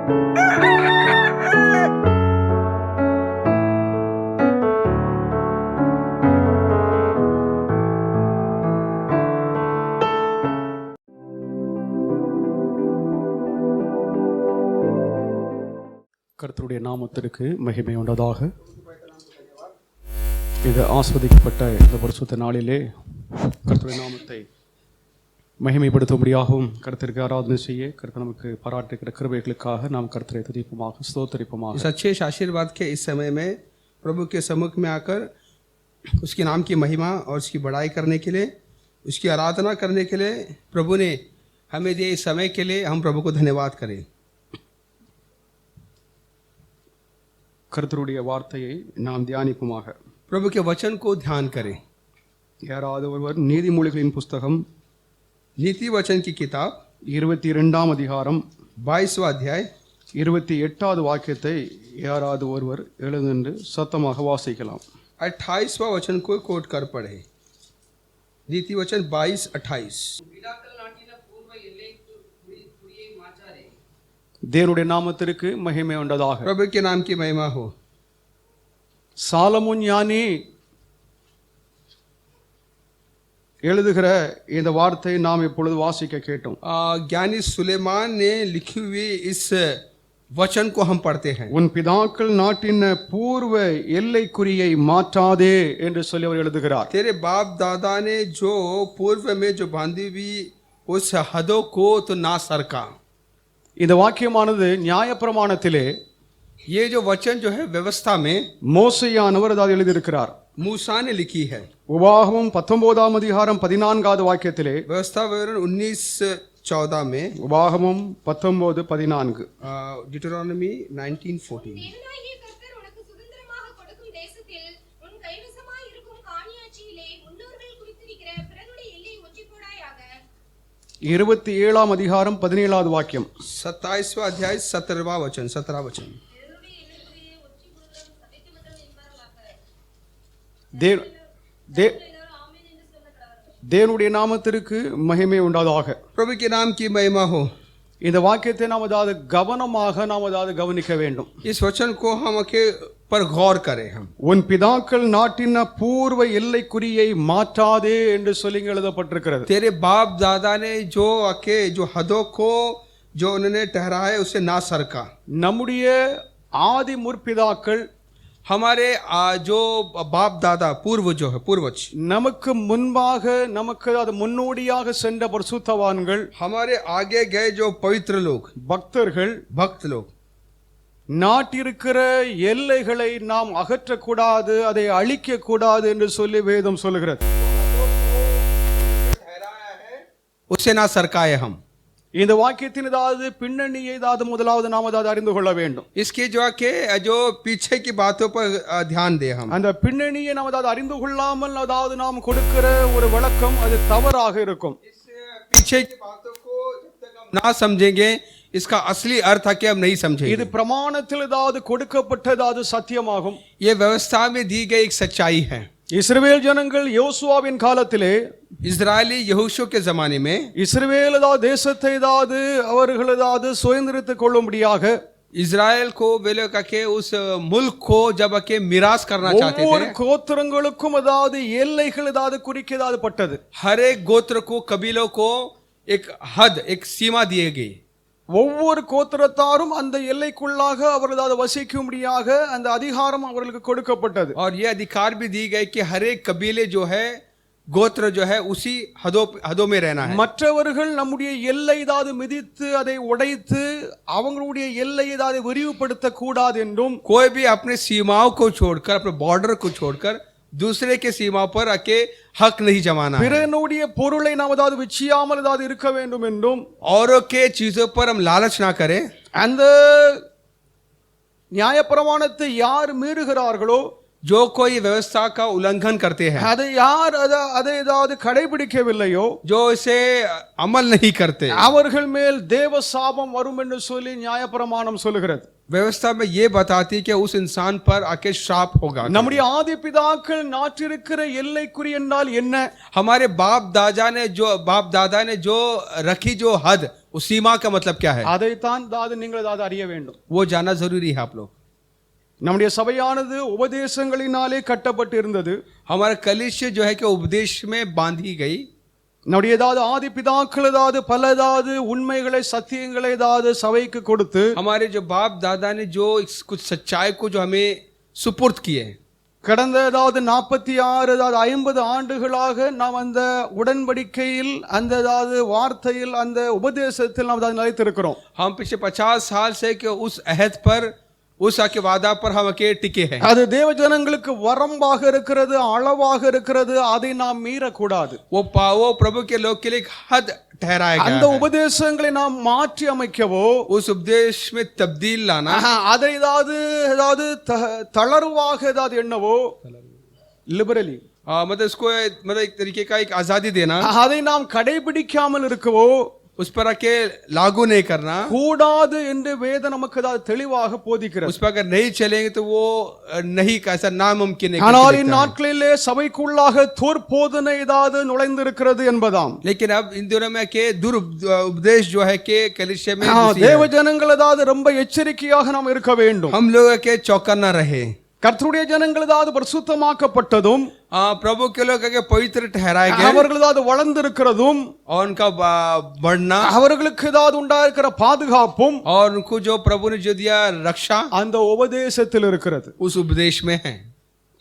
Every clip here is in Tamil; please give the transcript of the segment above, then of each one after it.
கர்த்தருடைய நாமத்திற்கு மகிமை உண்டதாக. இது ஆஸ்வதிக்கப்பட்ட இந்த பரிசுத்த நாளிலே கர்த்தருடைய நாமத்தை மகிமைப்படுத்தும்படியாகவும் கர்த்தருக்கு ஆராதனை செய்ய கர்த்தர் நமக்கு பாராட்டுகிற கிருபைகளுக்காக நாம் கர்த்தரை துதிப்போமாக, ஸ்தோத்திரிப்போமாக. इस अच्छे आशीर्वाद के इस समय में प्रभु के सम्मुख में आकर उसके नाम की महिमा और उसकी बड़ाई करने के लिए, उसकी आराधना करने के लिए प्रभु ने हमें दिए इस समय के लिए हम प्रभु को धन्यवाद करें. கர்த்தருடைய வார்த்தையை நாம் தியானிப்போமாக. प्रभु के वचन को ध्यान करें. யாராவது ஒருவர் நீதிமொழிகளின் புஸ்தகம் नीति वचन की किताब 22ஆம் அதிகாரம் 22वां अध्याय 28வது வாக்கியத்தை யாராவது ஒருவர் எழுந்து சத்தமாக வாசிக்கலாம். 28वां वचन को कोट कर पढ़े. नीति वचन 22:28. தேவனுடைய நாமத்திற்கு மகிமை உண்டதாக. प्रभु के नाम की महिमा हो. சாலமோன் ஞானி எழுதுகிற இந்த வார்த்தை நாம் இப்பொழுது வாசிக்க கேட்டோம். ज्ञानी सुलेमान ने लिखी हुई इस वचन को हम पढ़ते हैं. உன் பிதாக்கள் நாட்டின் பூர்வ எல்லைக்குறியை மாற்றாதே என்று சொல்லி அவர் எழுதுகிறார். तेरे बाप दादा ने जो पूर्व में जो बांधी हुई उस हदों को तो ना सरका. இந்த வாக்கியமானது நியாயப்பிரமாணத்திலே, ये जो वचन जो है व्यवस्था में மோசேயானவர் அதை எழுதியிருக்கிறார். मूसा ने लिखी है. உபாகமம் 19ஆம் அதிகாரம் 14வது வாக்கியத்திலே, व्यवस्था विवरण 19:14 में, உபாகமம் 19:14, डिटरोनॉमी 19:14. இருபத்தி 27ஆம் அதிகாரம் 17வது வாக்கியம், 27वां अध्याय 17वां वचन, 17वां वचन. தேவனுடைய நாமத்திற்கு மகிமை உண்டாதாக. प्रभु के नाम की महिमा हो. இந்த வாக்கியத்தை நாம் அதாவது கவனமாக நாம் அதாவது கவனிக்க வேண்டும். इस वचन को हम के पर गौर करें. हम உன் பிதாக்கள் நாட்டின் பூர்வ எல்லைக்குறியை மாற்றாதே என்று சொல்லி எழுதப்பட்டிருக்கிறது. तेरे बाप दादा ने जो आके जो हदों को जो उन्होंने ठहराया उसे ना सरका. நம்முடைய ஆதி முற்பிதாக்கள், हमारे जो बाप दादा पूर्व जो है पूर्वज, நமக்கு முன்பாக நமக்கு அது முன்னோடியாக சென்ற பரிசுத்தவான்கள், हमारे आगे गए जो पवित्र लोग, பக்தர்கள், भक्त लोग, நாட்டிருக்கிற எல்லைகளை நாம் அகற்றக்கூடாது, அதை அழிக்க கூடாது என்று சொல்லி வேதம் சொல்லுகிறது. उसे ना सरकाए. हम இந்த வாக்கியத்தின் ஏதாவது பின்னணியை ஏதாவது முதலாவது நாம் அதாவது அறிந்து கொள்ள வேண்டும். इसके जो पीछे की बातों पर ध्यान दे. हम அந்த பின்னணியை நாம் அதாவது அறிந்து கொள்ளாமல் அதாவது நாம் கொடுக்கிற ஒரு விளக்கம் அது தவறாக இருக்கும். पीछे की बातों को जब तक हम ना समझेंगे इसका असली अर्थ है कि हम नहीं समझेंगे. இது பிரமாணத்தில் ஏதாவது கொடுக்கப்பட்டதாவது சத்தியமாகும். ये व्यवस्था में दी गई एक सच्चाई है. இஸ்ரவேல் ஜனங்கள் யோசுவாவின் காலத்திலே, इस्राएली यहोशू के जमाने में, இஸ்ரவேல் தேசத்தை ஏதாவது அவர்கள் ஏதாவது சுதந்திரித்துக் கொள்ளும்படியாக इस्राएल को वे लोग के उस मुल्क को जब के मिरास करना चाहते थे, ஒவ்வொரு கோத்திரங்களுக்கும் ஏதாவது எல்லைகள் ஏதாவது குறிக்கதாவது பட்டது. हर एक गोत्र को कबीलों को एक हद एक सीमा दिए गई. ஒவ்வொரு கோத்திரத்தாரும் அந்த எல்லைக்குள்ளாக அவர்கள் அதை வசிக்கும்படியாக அந்த அதிகாரம் அவர்களுக்கு கொடுக்கப்பட்டது. और ये अधिकार भी दी गई कि हर एक कबीले जो है गोत्र जो है उसी हदों में रहना है. மற்றவர்கள் நம்முடைய எல்லை ஏதாவது மிதித்து அதை உடைத்து அவங்களுடைய எல்லை ஏதாவது விரிவுபடுத்த கூடாது என்றும், कोई भी अपने सीमाओं को छोड़कर अपने बॉर्डर को छोड़कर दूसरे के सीमा पर आके हक नहीं जमाना. பிறனுடைய பொருளை நாம் ஏதாவது விச்சியாமல் ஏதாவது இருக்க வேண்டும் என்றும், औरों के चीजों पर हम लालच ना करें. அந்த நியாயப்பிரமாணத்தை யார் மீறுகிறார்களோ, जो कोई व्यवस्था का उल्लंघन करते हैं, அதை யார் அதை ஏதாவது கடைபிடிக்கவில்லையோ, जो इसे अमल नहीं करते, அவர்கள் மேல் தேவ சாபம் வரும் என்று சொல்லி நியாயப்பிரமாணம் சொல்லுகிறது. व्यवस्था में ये बताती कि उस इंसान पर आके श्राप होगा. நம்முடைய ஆதி பிதாக்கள் நாட்டிருக்கிற எல்லைக்குறி என்றால் என்ன? हमारे बाप दादा ने जो रखी जो हद उस सीमा का मतलब क्या है அதைத்தான் அதாவது நீங்கள் அதாவது அறிய வேண்டும். वो जानना जरूरी है आप लोग. நம்முடைய சபையானது உபதேசங்களினாலே கட்டப்பட்டு இருந்தது. हमारा कलिसिया जो है कि उपदेश में बांधी गई. நம்முடைய ஏதாவது ஆதி பிதாக்கள் ஏதாவது பல ஏதாவது உண்மைகளை சத்தியங்களை ஏதாவது சபைக்கு கொடுத்து हमारे जो बाप दादा ने जो कुछ सच्चाई को जो हमें सुपुर्द किए கடந்த ஏதாவது 46 ஏதாவது 50 ஆண்டுகளாக நாம் அந்த உடன்படிக்கையில் அந்த ஏதாவது வார்த்தையில் அந்த உபதேசத்தில் நாம் அதாவது நிலைத்திருக்கிறோம். हम पिछले 50 साल से कि उस अहद पर उस आके वादा पर हम के टिके हैं. அது தேவ ஜனங்களுக்கு வரம்பாக இருக்கிறது, அளவாக இருக்கிறது, அதை நாம் மீறக்கூடாது. वो प्रभु के लोग के लिए एक हद ठहराया गया அந்த है. உபதேசங்களை நாம் மாற்றி அமைக்கவோ उस उपदेश में तब्दील लाना அதை ஏதாவது தளர்வாக ஏதாவது எண்ணவோ லிபரலி मतलब इसको मतलब एक तरीके का एक आजादी देना அதை நாம் கடைபிடிக்காமல் இருக்கவோ उस पर आके लागू नहीं करना கூடாது என்று வேதம் நமக்கு ஏதாவது தெளிவாக போதிக்கிறது. उस पर अगर नहीं चलेंगे तो वो नहीं कैसा नामुमकिन है. ஆனால் இந்நாட்களிலே சபைக்குள்ளாக துர்போதனை ஏதாவது நுழைந்திருக்கிறது என்பதாம். लेकिन अब इन दिनों में के उपदेश जो है के कलीसिया में தேவ ஜனங்கள் ஏதாவது ரொம்ப எச்சரிக்கையாக நாம் இருக்க வேண்டும். हम लोग के चौकन्ना रहे. கர்த்தருடைய ஜனங்கள் ஏதாவது பரிசுத்தமாக்கப்பட்டதும் प्रभु के लोग के पवित्र ठहराए गए அவர்கள் ஏதாவது வளர்ந்திருக்கிறதும் और उनका बढ़ना அவர்களுக்கு ஏதாவது உண்டாயிருக்கிற பாதுகாப்பும் और उनको जो प्रभु ने जो दिया रक्षा அந்த உபதேசத்தில் இருக்கிறது. उस उपदेश में है.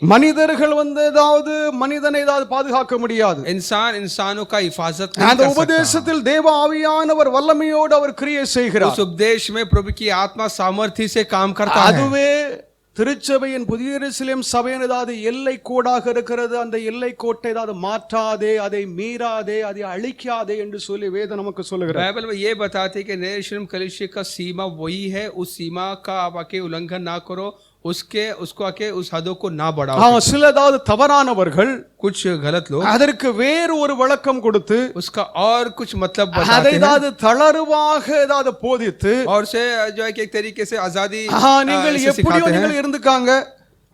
மனிதர்கள் ஏதாவது மனிதனை ஏதாவது பாதுகாக்க முடியாது. इंसान इंसानों का हिफाजत அந்த नहीं कर உபதேசத்தில் தேவ ஆவியானவர் வல்லமையோடு அவர் கிரியை सकता. செய்கிறார். उस उपदेश में प्रभु की आत्मा सामर्थ्य से काम करता है. அதுவே திருச்சபையின் புதிய எருசலேம் சபையின் ஏதாவது எல்லை கோடாக இருக்கிறது. அந்த எல்லை கோட்டை ஏதாவது மாற்றாதே, அதை மீறாதே, அதை அழிக்காதே என்று சொல்லி வேதம் நமக்கு சொல்லுகிறது. बाइबल में ये बताते हैं कि नए यरूशलेम कलीसिया का सीमा वही है. उस सीमा का आप आके उल्लंघन ना करो, उसको आके उस हदों को ना बढ़ाओ. சில ஏதாவது தவறானவர்கள் कुछ गलत लोग அதற்கு வேறு ஒரு விளக்கம் கொடுத்து उसका और कुछ मतलब அதை बताते हैं ஏதாவது தளர்வாக ஏதாவது போதித்து और से जो है कि एक तरीके से आजादी நீங்கள் से எப்படியோ सिखाते நீங்கள் हैं. இருந்துக்காங்க,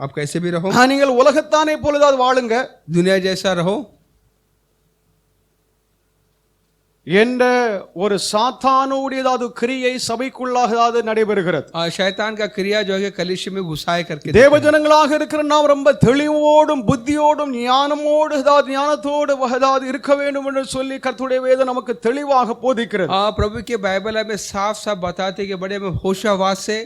आप कैसे भी रहो, நீங்கள் உலகத்தானே போல ஏதாவது வாழுங்க दुनिया जैसा रहो என்ற ஒரு சாத்தானுடைய ஏதாவது கிரியை சபைக்குள்ளாக ஏதாவது நடைபெறுகிறது. शैतान का क्रिया जो है कलीसिया में घुसाए करके தேவ ஜனங்களாக இருக்கிற நாம் ரொம்ப தெளிவோடும் புத்தியோடும் ஞானமோடு ஏதாவது ஞானத்தோடு ஏதாவது இருக்க வேண்டும் என்று சொல்லி கர்த்தருடைய வேதம் நமக்கு தெளிவாக போதிக்கிறது. प्रभु के बाइबल हमें साफ साफ बताते कि बड़े में होशावास से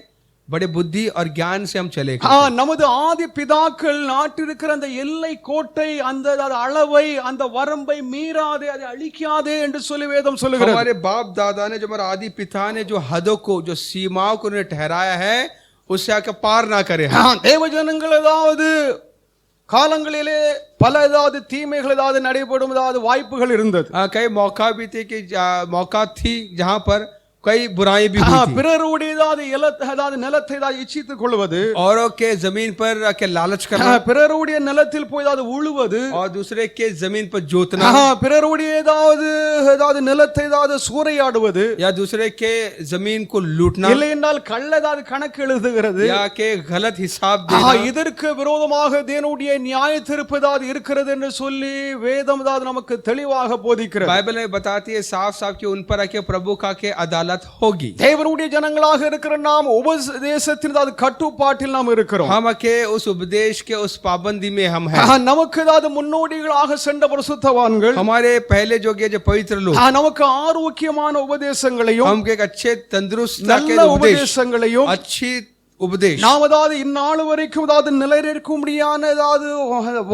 बड़े बुद्धि और ज्ञान से हम चले. நமது ஆதி பிதாக்கள் நாட்டிருக்கிற அந்த எல்லை கோட்டை அந்த அளவை அந்த வரம்பை மீறாதே, அதை அழிக்காதே என்று சொல்லி வேதம் சொல்லுகிறது. हमारे बाप दादा ने जो हमारे आदि पिता ने जो हदों को जो सीमाओं को उन्हें ठहराया है उससे आके पार ना करे. தேவ ஜனங்கள் ஏதாவது காலங்களிலே பல ஏதாவது தீமைகள் ஏதாவது நடைபெறும் ஏதாவது வாய்ப்புகள் இருந்தது. कई मौका भी थे कि मौका थी जहां पर कई बुराई भी हुई थी. பிறருடைய ஏதாவது நிலத்தை ஏதாவது இச்சித்துக் கொள்வது, औरों के जमीन पर के लालच करना, பிறருடைய நிலத்தில் போய் ஏதாவது உழுவது, और दूसरे के जमीन पर जोतना, பிறருடைய ஏதாவது நிலத்தை ஏதாவது சூறையாடுவது, या दूसरे के जमीन को लूटना, இல்லை என்றால் கள்ள ஏதாவது கணக்கு எழுதுகிறது, या के गलत हिसाब देना. இதற்கு விரோதமாக தேவனுடைய நியாய தீர்ப்பு ஏதாவது இருக்கிறது என்று சொல்லி வேதம் ஏதாவது நமக்கு தெளிவாக போதிக்கிறது. बाइबल में बताती है साफ साफ कि उन पर आके प्रभु का के अदालत होगी. தேவனுடைய ஜனங்களாக இருக்கிற நாம் உபதேசத்தின் ஏதாவது கட்டுப்பாட்டில் நாம் இருக்கிறோம். हम के उस उपदेश के उस पाबंदी में हम हैं. நமக்கு ஏதாவது முன்னோடிகளாக சென்ற பரிசுத்தவான்கள், हमारे पहले जो के जो पवित्र लोग நமக்கு ஆரோக்கியமான உபதேசங்களையும் हम के अच्छे तंदुरुस्त நல்ல உபதேசங்களையும் अच्छी उपदेश நாம் ஏதாவது இந்நாள் வரைக்கும் ஏதாவது நிலைநிற்க முடியாத ஏதாவது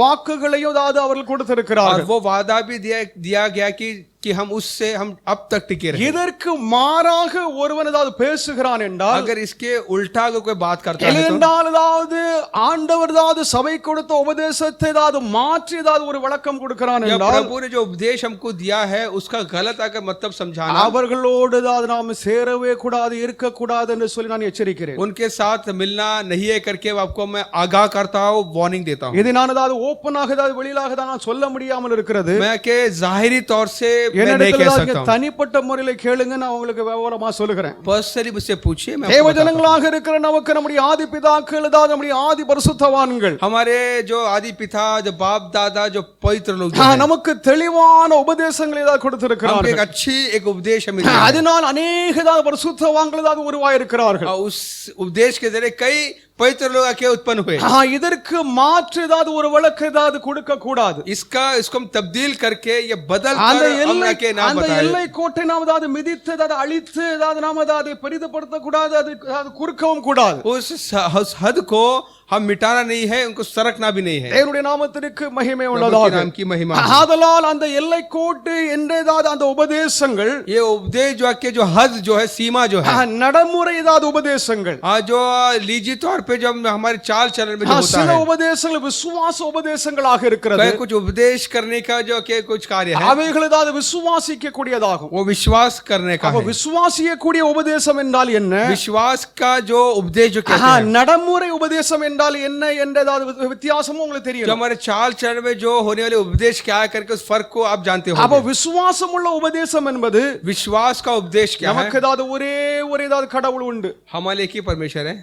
வாக்குகளையும் ஏதாவது அவர்கள் கொடுத்திருக்கிறார்கள். और वो वादा भी दिया गया कि हम उससे हम अब तक टिके रहे. இதற்கு மாறாக ஒருவன் ஏதாவது பேசுகிறான் என்றால், अगर इसके उल्टा अगर कोई बात करता है तो என்றால் ஏதாவது ஆண்டவர் ஏதாவது சபை கொடுத்த உபதேசத்தை ஏதாவது மாற்றி ஏதாவது ஒரு விளக்கம் கொடுக்கிறான் या என்றால், प्रभु ने जो उपदेश हमको दिया है उसका गलत अगर मतलब समझाना, அவர்களோடு ஏதாவது நாம் சேரவே கூடாது, இருக்க கூடாது என்று சொல்லி நான் எச்சரிக்கிறேன். उनके साथ मिलना नहीं है करके आपको मैं आगाह करता हूँ, वार्निंग देता हूँ. இதை நான் ஏதாவது ஓப்பனாக ஏதாவது வெளியிலாக தான் நான் சொல்ல முடியாமல் இருக்கிறது. मैं के जाहिरी तौर से என்னிடத்தில் தனிப்பட்ட முறையில் கேளுங்க, நான் உங்களுக்கு விவரமா சொல்லுகிறேன். पर्सनली मुझसे पूछिए, मैं தேவ ஜனங்களாக இருக்கிற நமக்கு நம்முடைய ஆதி பிதாக்கள் ஏதாவது நம்முடைய ஆதி பரிசுத்தவான்கள் हमारे जो आदि पिता जो बाप दादा जो पवित्र लोग जो हैं, நமக்கு தெளிவான உபதேசங்களை ஏதாவது हमको கொடுத்திருக்கிறார்கள். एक अच्छी एक उपदेश हमें दिया है। அதனால் अनेक ஏதாவது பரிசுத்தவான்கள் ஏதாவது உருவாயிருக்கிறார்கள். उस उपदेश के जरिए कई पवित्र लोग आके उत्पन्न हुए। இதற்கு மாற்று ஏதாவது ஒரு விளக்கு ஏதாவது கொடுக்க கூடாது. इसको हम तब्दील करके ये बदल அந்த कर हम எல்லை के नाम அந்த बताए। எல்லை கோட்டை நாம் ஏதாவது மிதித்து ஏதாவது அழித்து ஏதாவது நாம் ஏதாவது பெரிதுபடுத்த கூடாது, அது ஏதாவது குறுக்கவும் கூடாது. उस हद को हम मिटाना नहीं है, उनको सरकना भी नहीं है। தேவனுடைய நாமத்திற்கு மகிமை प्रभु के உண்டாதாக. नाम की महिमा। ஆதலால் அந்த எல்லை கோட்டு என்றேதாவது அந்த உபதேசங்கள், ये उपदेश जो के जो हद जो है, सीमा जो है, நடைமுறை ஏதாவது உபதேசங்கள், जो लीजी तौर पे जो हमारे चाल चलन में जो होता சில है, உபதேசங்கள் விசுவாச உபதேசங்களாக இருக்கிறது. कुछ उपदेश करने का जो के कुछ कार्य है, அவைகள் ஏதாவது விசுவாசிக்க கூடியதாகும். वो विश्वास करने का அப்ப है। விசுவாசிக்க கூடிய உபதேசம் என்றால் என்ன, विश्वास का जो उपदेश जो कहते हैं, நடைமுறை உபதேசம் என்றால் என்ன என்றதாவது வித்தியாசமும் உங்களுக்கு जो தெரியும். हमारे चाल चलन में जो होने वाले उपदेश क्या है करके उस फर्क को आप जानते அப்ப हो। விசுவாசம் உள்ள உபதேசம் என்பது विश्वास का उपदेश क्या है? நமக்கு ஏதாவது ஒரே ஒரு ஏதாவது கடவுள் உண்டு, हमारे एक ही परमेश्वर है,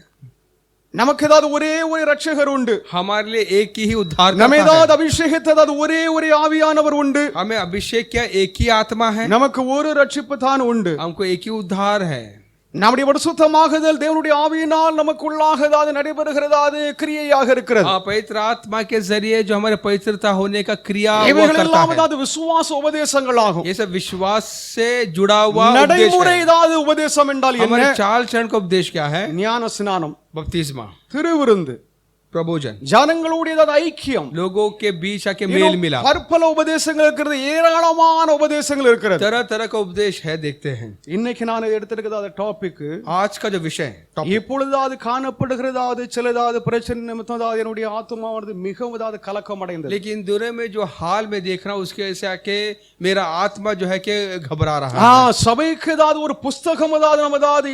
நமக்கு ஏதாவது ஒரே ஒரு ரட்சகர் உண்டு, हमारे लिए एक ही उद्धार நம்ம करता ஏதாவது है, அபிஷேகத்தை ஏதாவது ஒரே ஒரு ஆவியானவர் உண்டு, हमें अभिषेक क्या एक ही आत्मा है, நமக்கு ஒரு ரட்சிப்பு தான் உண்டு. हमको एक ही उद्धार है। நம்முடைய பரிசுத்தமாகுதல் தேவனுடைய ஆவியினால் நமக்குள்ளாக ஏதாவது நடைபெறுகிறதா, அது கிரியையாக இருக்கிறது. पवित्र आत्मा के जरिए जो हमारे पवित्रता होने का क्रिया वो இவைகள் करता எல்லாம் है। ஏதாவது விசுவாச உபதேசங்களாகும். ये सब विश्वास से जुड़ा हुआ उपदेश நடைமுறை है। ஏதாவது உபதேசம் என்றால் என்ன, हमारे चाल चरण का उपदेश क्या है? ஞான ஸ்நானம், बपतिस्मा, திருவிருந்து, प्रबोधन, ஜனங்களுடைய ஏதாவது ஐக்கியம், लोगों के बीच आके मेल मिला, பற்பல உபதேசங்கள் இருக்கிறது, ஏராளமான உபதேசங்கள் இருக்கிறது. तरह तरह का उपदेश है, देखते हैं। இன்னைக்கு நான் எடுத்திருக்கிறத டாபிக், आज का जो विषय இப்பொழுதாவது காணப்படுகிறதாவது சிலதாவது பிரச்சனை நிமித்தம் அதாவது என்னுடைய ஆத்மாவானது மிகவும் ஏதாவது கலக்கம் அடைந்தது. लेकिन दुनिया में जो हाल में देख रहा हूँ उसके ऐसे आके मेरा आत्मा जो है कि घबरा रहा है। சபைக்கு ஏதாவது ஒரு புஸ்தகம் ஏதாவது நம்ம ஏதாவது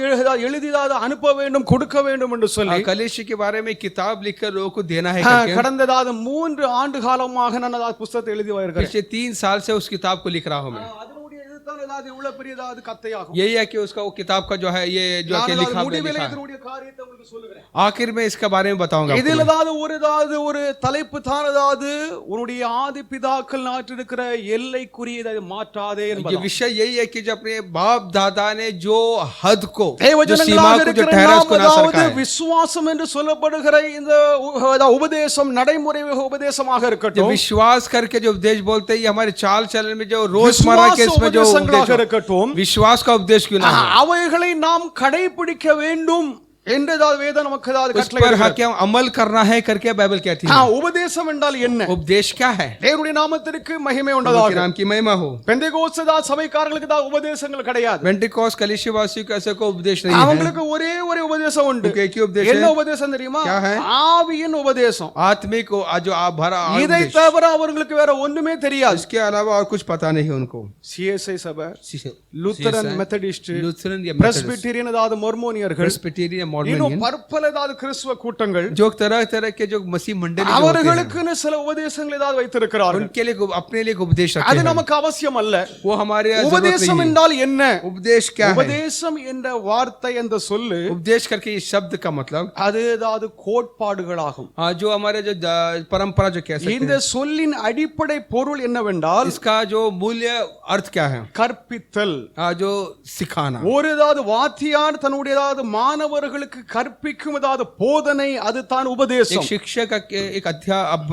எழுதிதாவது அனுப்ப வேண்டும், கொடுக்க வேண்டும் என்று சொல்லி कलीसिया के बारे में किताब लिखकर लोगों को देना है करके கடந்த ஏதாவது 3 ஆண்டு காலமாக நான் ஏதாவது புத்தகத்தை எழுதி வருகிறேன். पिछले 3 साल से उस किताब को लिख रहा हूँ मैं। அதனுடைய இதுதான் ஏதாவது இவ்வளவு பெரிய ஏதாவது கத்தையாகும். यही है कि उसका वो किताब का जो है ये जो நான் के लिखा है, முடிவிலே இதனுடைய காரியத்தை உங்களுக்கு சொல்லுகிறேன். आखिर में इसके बारे में बताऊंगा இதில் आपको। ஏதாவது ஒரு தலைப்பு தான் ஏதாவது உன்னுடைய ஆதி பிதாக்கள் நாட்டிருக்கிற எல்லை குறியதை மாற்றாதே ये என்பது. विषय यही है कि जो अपने बाप दादा ने जो हद को जो सीमा தேவஜனங்களாக को जो இருக்கிற ठहरा நாம் उसको ना அதாவது सरकाए। விசுவாசம் என்று சொல்லப்படுகிற இந்த உபதேசம் நடைமுறை உபதேசமாக जो இருக்கட்டும், विश्वास करके जो उपदेश बोलते हैं, ये हमारे चाल चलन में जो रोजमर्रा के इसमें जो உபதேசங்களாக उपदेश இருக்கட்டும், विश्वास का उपदेश क्यों ना हो, அவைகளை நாம் கடைபிடிக்க வேண்டும் என்று ஏதாவது வேதம் நமக்கு ஏதாவது उस पर हक हम अमल करना है करके बाइबल कहती है। உபதேசம் என்றால் என்ன? उपदेश क्या है? தேவனுடைய நாமத்திற்கு மகிமை प्रभु के உண்டாதாக. नाम की महिमा हो। பெந்தேகோஸ்து சபைக்காரர்களுக்கு தான் உபதேசங்கள் கிடையாது. पेंटिकॉस्ट कलीसिया वासियों का ऐसा कोई उपदेश नहीं है। அவங்களுக்கு ஒரே ஒரு உபதேசம் உண்டு. उनका एक ही उपदेश என்ன है, உபதேசம் தெரியுமா? क्या है? ஆவியின் உபதேசம். आत्मिक जो आप भरा இதை उपदेश। தவிர அவங்களுக்கு வேற ஒண்ணுமே தெரியாது. इसके अलावा और कुछ पता नहीं है उनको। சிஎஸ்ஐ சபை, லூத்தரன், மெத்தடிஸ்ட், लूथरन या பிரஸ்பிட்டேரியன் அதாவது மொர்மோனியர்கள், प्रेस्बिटेरियन இன்னும் मॉर्मोनियन, பற்பல ஏதாவது கிறிஸ்துவ கூட்டங்கள் जो तरह तरह के जो मसीह मंडली जो होते हैं, அவர்களுக்குன்னு சில உபதேசங்கள் ஏதாவது வைத்திருக்கிறார்கள். उनके लिए अपने लिए एक उपदेश रखते அது हैं। நமக்கு அவசியம் அல்ல. वो हमारे यहाँ जरूरत உபதேசம் नहीं है। என்றால் என்ன? उपदेश क्या है? உபதேசம் என்ற வார்த்தை என்ற சொல்லு उपदेश करके ये शब्द का मतलब அது ஏதாவது கோட்பாடுகளாகும். जो हमारे जो परंपरा जो कह सकते இந்த हैं, சொல்லின் அடிப்படை பொருள் என்னவென்றால் इसका जो मूल्य अर्थ क्या है? கற்பித்தல். जो सिखाना। ஒரு ஏதாவது வாத்தியார் தன்னுடைய ஏதாவது மாணவர்களுக்கு கற்பிக்கும் ஏதாவது போதனை, அது தான் एक உபதேசம். शिक्षक एक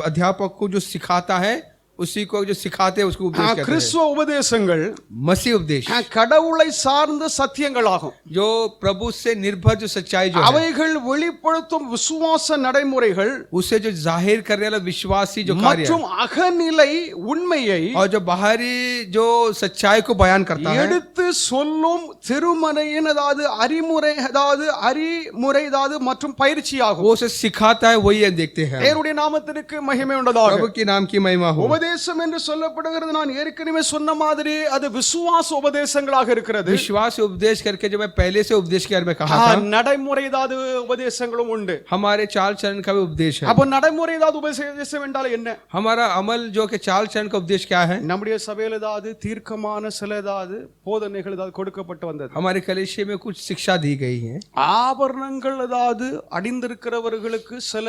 अध्यापक को जो सिखाता है, उसी को जो सिखाते हैं उसको उपदेश कहते हैं। கிறிஸ்துவ உபதேசங்கள் मसीह उपदेश கடவுளை சார்ந்த சத்தியங்களாகும். जो प्रभु से निर्भर जो सच्चाई जो है, அவைகள் வெளிப்படுத்தும் விசுவாச நடைமுறைகள் उसे जो जाहिर करने वाला विश्वासी जो कार्य மற்றும் அகநிலை உண்மையை है, और जो बाहरी जो सच्चाई को बयान करता है, எடுத்து சொல்லும் திருமறையின் அதாவது அறிமுறை மற்றும் பயிற்சியாகும். वो उसे सिखाता है, वही हम देखते हैं। தேவனுடைய நாமத்திற்கு மகிமை உண்டாதாக. प्रभु के नाम की महिमा हो। உபதேசம் என்று சொல்லப்படுகிறது, நான் ஏற்கனவே சொன்ன மாதிரி அது விசுவாச உபதேசங்களாக இருக்கிறது. विश्वास उपदेश करके जो मैं पहले से उपदेश के बारे में कहा था, நடைமுறை ஏதாவது உபதேசங்களும் உண்டு. हमारे चाल चलन का भी उपदेश है। அப்ப நடைமுறை ஏதாவது உபதேசம் என்றால் என்ன? हमारा अमल जो कि चाल चलन का उपदेश क्या है? நம்முடைய சபையில் ஏதாவது தீர்க்கமான சில ஏதாவது போதனைகள் ஏதாவது கொடுக்கப்பட்டு வந்தது. हमारे कलीसिया में कुछ शिक्षा दी गई है। ஆபரணங்கள் ஏதாவது அணிந்திருக்கிறவர்களுக்கு சில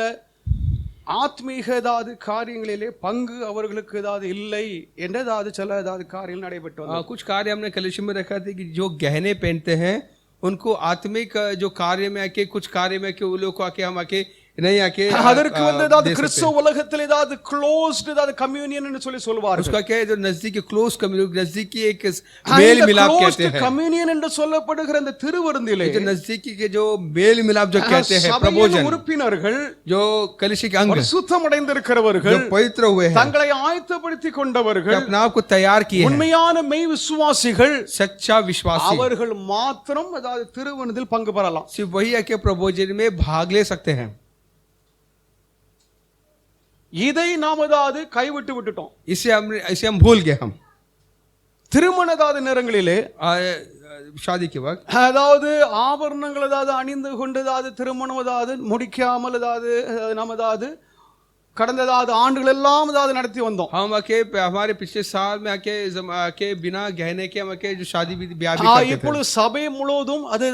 ஆத்மீக ஏதாவது காரியங்களிலே பங்கு அவர்களுக்கு ஏதாவது இல்லை என்ற ஏதாவது சில ஏதாவது காரியங்கள் நடைபெற்று வந்தது. कुछ कार्य हमने कलिसिया में रखा था कि जो गहने पहनते हैं उनको आत्मिक जो कार्य में आके कुछ कार्य में आके वो लोग को आके हम आके नहीं आके அதற்கு ஏதாவது கிறிஸ்தவ உலகத்தில் ஏதாவது க்ளோஸ்ட் ஏதாவது கம்யூனியன் என்று சொல்வார்கள். उसका क्या है जो नजदीकी क्लोज कम्युनिटी नजदीकी एक मेल मिलाप कहते हैं. கம்யூனியன் என்று சொல்லப்படுகிற இந்த திருவிருந்திலே जो नजदीकी के जो मेल मिलाप जो कहते हैं प्रभोजन உறுப்பினர்கள் जो कलिसिया के अंग சுத்தம் அடைந்திருக்கிறவர்கள் जो पवित्र हुए हैं தங்களை ஆயத்தப்படுத்திக் கொண்டவர்கள் अपने आप को तैयार किए हैं உண்மையான மெய் விசுவாசிகள் सच्चा विश्वासी அவர்கள் மாத்திரம் அதாவது திருவிருந்தில் பங்கு பெறலாம். सिर्फ वही आके प्रभोजन में भाग ले सकते हैं. இதை நாம் அதாவது கைவிட்டு விட்டுட்டோம். इसे हम भूल गए. हम திருமணதாத நேரங்களிலே शादी के वक्त அதாவது ஆபரணங்கள் ஏதாவது அணிந்து கொண்டு ஏதாவது திருமணம் ஏதாவது முடிக்காமல் ஏதாவது நாம் ஏதாவது கடந்த ஏதாவது ஆண்டுகள் எல்லாம் ஏதாவது நடத்தி வந்தோம். हम आके हमारे पिछले साल में आके बिना गहने के हम आके जो शादी ब्याह भी करते थे. இப்பொழுது சபை முழுவதும் அது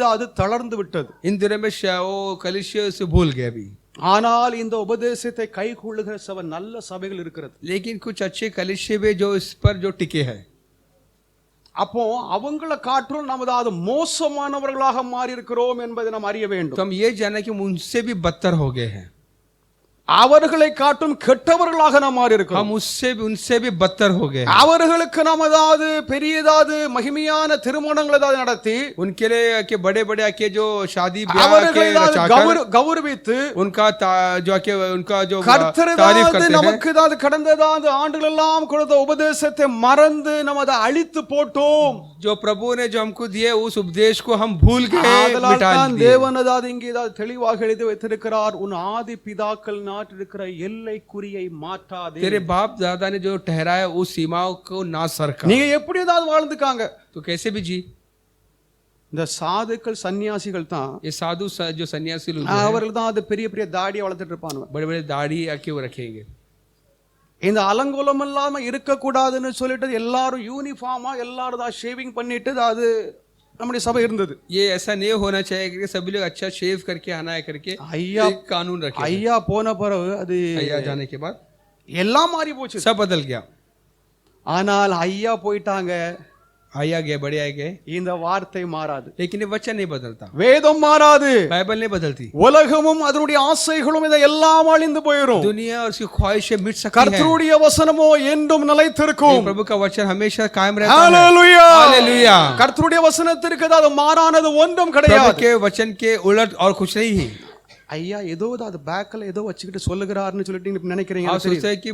தளர்ந்து விட்டது. इन दिनों में वो कलिसिया से भूल गए अभी. ஆனால் இந்த உபதேசத்தை கைக்கொள்ளுகிற சபை நல்ல சபைகள் இருக்கிறது. लेकिन कुछ अच्छे कलिसिया में जो इस पर जो टिके हैं அப்போ அவங்கள காற்றும் நாம் அதாவது மோசமானவர்களாக மாறி இருக்கிறோம் என்பதை நாம் அறிய வேண்டும். तो हम ये जाना कि उनसे भी बदतर हो गए हैं. அவர்களை காட்டும் கெட்டவர்களாக நாம் மாறி இருக்கிறோம். हम उनसे भी बदतर हो गए. அவர்களுக்கு நாம் அதாவது பெரியதாவது மகிமையான திருமணங்கள் ஏதாவது நடத்தி उनके लिए के बड़े बड़े के जो शादी ब्याह के கௌரவித்து उनका जो के उनका जो तारीफ करते हैं. நமக்கு ஏதாவது கடந்த ஏதாவது ஆண்டுகள் எல்லாம் கொடுத்த உபதேசத்தை மறந்து நாம் அதை அழித்து போட்டோம். जो प्रभु ने जो हमको दिए उस उपदेश को हम भूल गए. அதனால்தான் தேவன் ஏதாவது இங்கே ஏதாவது தெளிவாக எழுதி வைத்திருக்கிறார், உன் ஆதி பிதாக்கள் இருக்கிற எல்லைக்குறியை மாற்றாதே. तेरे बाप दादा ने जो ठहराया उस सीमाओं को ना सरका. நீங்க எப்படி ஏதாவது வாழ்ந்துக்காங்க तो कैसे भी जी. இந்த சாதுக்கள் சன்னியாசிகள் தான் ये साधु जो सन्यासी लोग அவர்கள் தான் அது பெரிய பெரிய தாடியை வளர்த்துட்டு இருப்பாங்க. बड़े बड़े दाढ़ी आके वो रखेंगे. இந்த அலங்கோலம் இல்லாம இருக்க கூடாதுன்னு சொல்லிட்டு எல்லாரும் யூனிஃபார்மா எல்லாரும் தான் ஷேவிங் பண்ணிட்டு அது நம்முடைய சபை இருந்தது. ये ऐसा नहीं होना चाहिए कि सभी लोग अच्छा शेव करके आना है करके ஐயா कानून रखे. ஐயா போன பிறகு அது ஐயா जाने के बाद எல்லாம் மாறி போச்சு. सब बदल गया. ஆனால் ஐயா போயிட்டாங்க, आया गए बड़े आए गए, இந்த வார்த்தை மாறாது. लेकिन ये वचन नहीं बदलता. வேதம் மாறாது, बाइबल नहीं बदलती. உலகமும் அதனுடைய ஆசைகளும் இதை எல்லாம் அழிந்து போயிடும். दुनिया और उसकी ख्वाहिशें मिट सकती हैं. கர்த்தருடைய வசனமோ என்றும் நிலைத்திருக்கும். प्रभु का वचन हमेशा कायम रहता है. Hallelujah hallelujah. கர்த்தருடைய வசனத்திற்கு அது மாறானது ஒன்றும் प्रभु கிடையாது. के वचन के उलट और कुछ नहीं है. ஐயா ஏதோ அது பேக்ல ஏதோ வச்சுக்கிட்டு சொல்லுகிறாருன்னு சொல்லிட்டு நீங்க நினைக்கிறீங்க. आप सोचते हैं कि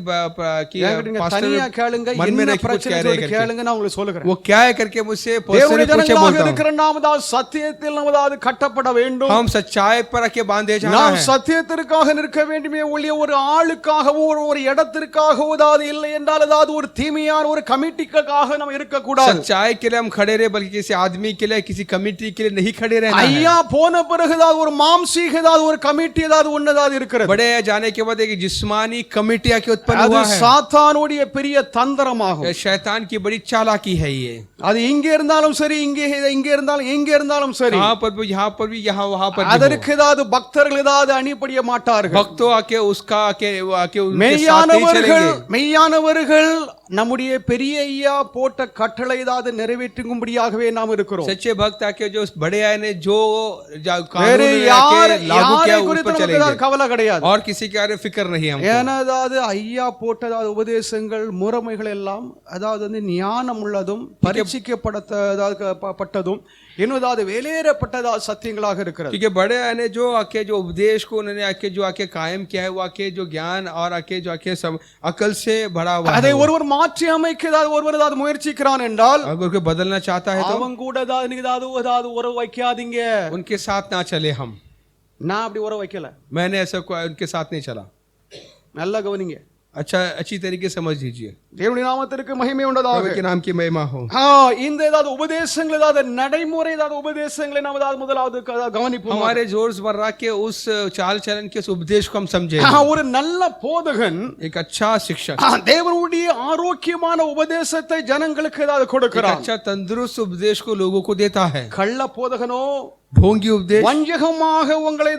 தனியா கேளுங்க, என்ன பிரச்சனை சொல்லி கேளுங்க, நான் உங்களுக்கு சொல்லுகிறேன். वो क्या है करके मुझसे தேவனுடைய ஜனங்களாக இருக்கிற நாம் தான் சத்தியத்தில் நாம் தான் கட்டப்பட வேண்டும். हम सच्चाई पर आके बांधे जाना है. நாம் சத்தியத்திற்காக நிற்க வேண்டுமே ஒழிய ஒரு ஆளுக்காகவோ ஒரு இடத்திற்காகவோ அதாவது இல்லை என்றால் அதாவது ஒரு தீமையான ஒரு கமிட்டிக்காக நாம் இருக்க கூடாது. सच्चाई के लिए हम खड़े रहे, बल्कि किसी आदमी के लिए किसी कमिटी के लिए नहीं खड़े रहना है. ஐயா போன பிறகு ஏதாவது ஒரு மாம்சீக ஏதாவது ஒரு கமிட்டி ஏதாவது ஒன்னதாவது இருக்கிறது. बड़े जाने के बाद एक जिस्मानी कमिटी आके उत्पन्न हुआ है. அது சாத்தானுடைய பெரிய தந்திரமாகும். शैतान की बड़ी चालाकी है ये. அது இங்க இருந்தாலும் சரி, இங்க இருந்தாலும் எங்க இருந்தாலும் சரி, यहाँ पर भी यहाँ वहाँ पर அதற்கு ஏதாவது பக்தர்கள் ஏதாவது அணிபடிய மாட்டார்கள். भक्तों आके उसका आके उनके साथ नहीं चलेंगे. மெய்யானவர்கள் நம்முடைய பெரிய ஐயா போட்ட கட்டளை ஏதாவது நிறைவேற்றும்படியாகவே நாம் இருக்கிறோம். सच्चे भक्त आके जो बड़े आए ने जो வேறு कानून लागू किया उस पर चलेंगे. கவலை கிடையாது. और किसी के बारे में फिक्र नहीं है. ஏனதாவது ஐயா போட்டதாவது உபதேசங்கள் முறைமைகள் எல்லாம் அதாவது வந்து ஞானம் உள்ளதும் பரீட்சிக்கப்பட்டதும் என்னதாவது வேலையேறப்பட்டதா சத்தியங்களாக இருக்கிறது. क्योंकि बड़े आए ने जो आके जो उपदेश को उन्होंने आके जो आके कायम किया है वो आके जो ज्ञान और आके जो आके सब अकल से भरा हुआ है. அதை ஒருவர் மாற்றி அமைக்க ஒருவர் ஏதாவது முயற்சிக்கிறான் என்றால் अगर कोई बदलना चाहता है तो அவங்க கூட ஏதாவது உறவு வைக்காதீங்க. उनके साथ ना चले. हम நான் அப்படி உறவு வைக்கல. मैंने ऐसा उनके साथ नहीं चला. நல்லா கவனிங்க. अच्छा अच्छी तरीके से समझ लीजिए. தேவனுடைய நாமத்திற்கு மகிமை உண்டாதாக. प्रभु के नाम की महिमा हो. இந்த ஏதாவது உபதேசங்கள் ஏதாவது நடைமுறை ஏதாவது உபதேசங்களை நாம் ஏதாவது முதலாவது கவனிப்போம். हमारे रोजमर्रा के उस चाल चलन के उस उपदेश को हम समझे. ஒரு நல்ல போதகன், एक अच्छा शिक्षक தேவனுடைய ஆரோக்கியமான உபதேசத்தை ஜனங்களுக்கு ஏதாவது கொடுக்கிறார். अच्छा तंदुरुस्त उपदेश को लोगों को देता है. கள்ள போதகனோ ढोंगी उपदेश, வஞ்சகமாக உங்களை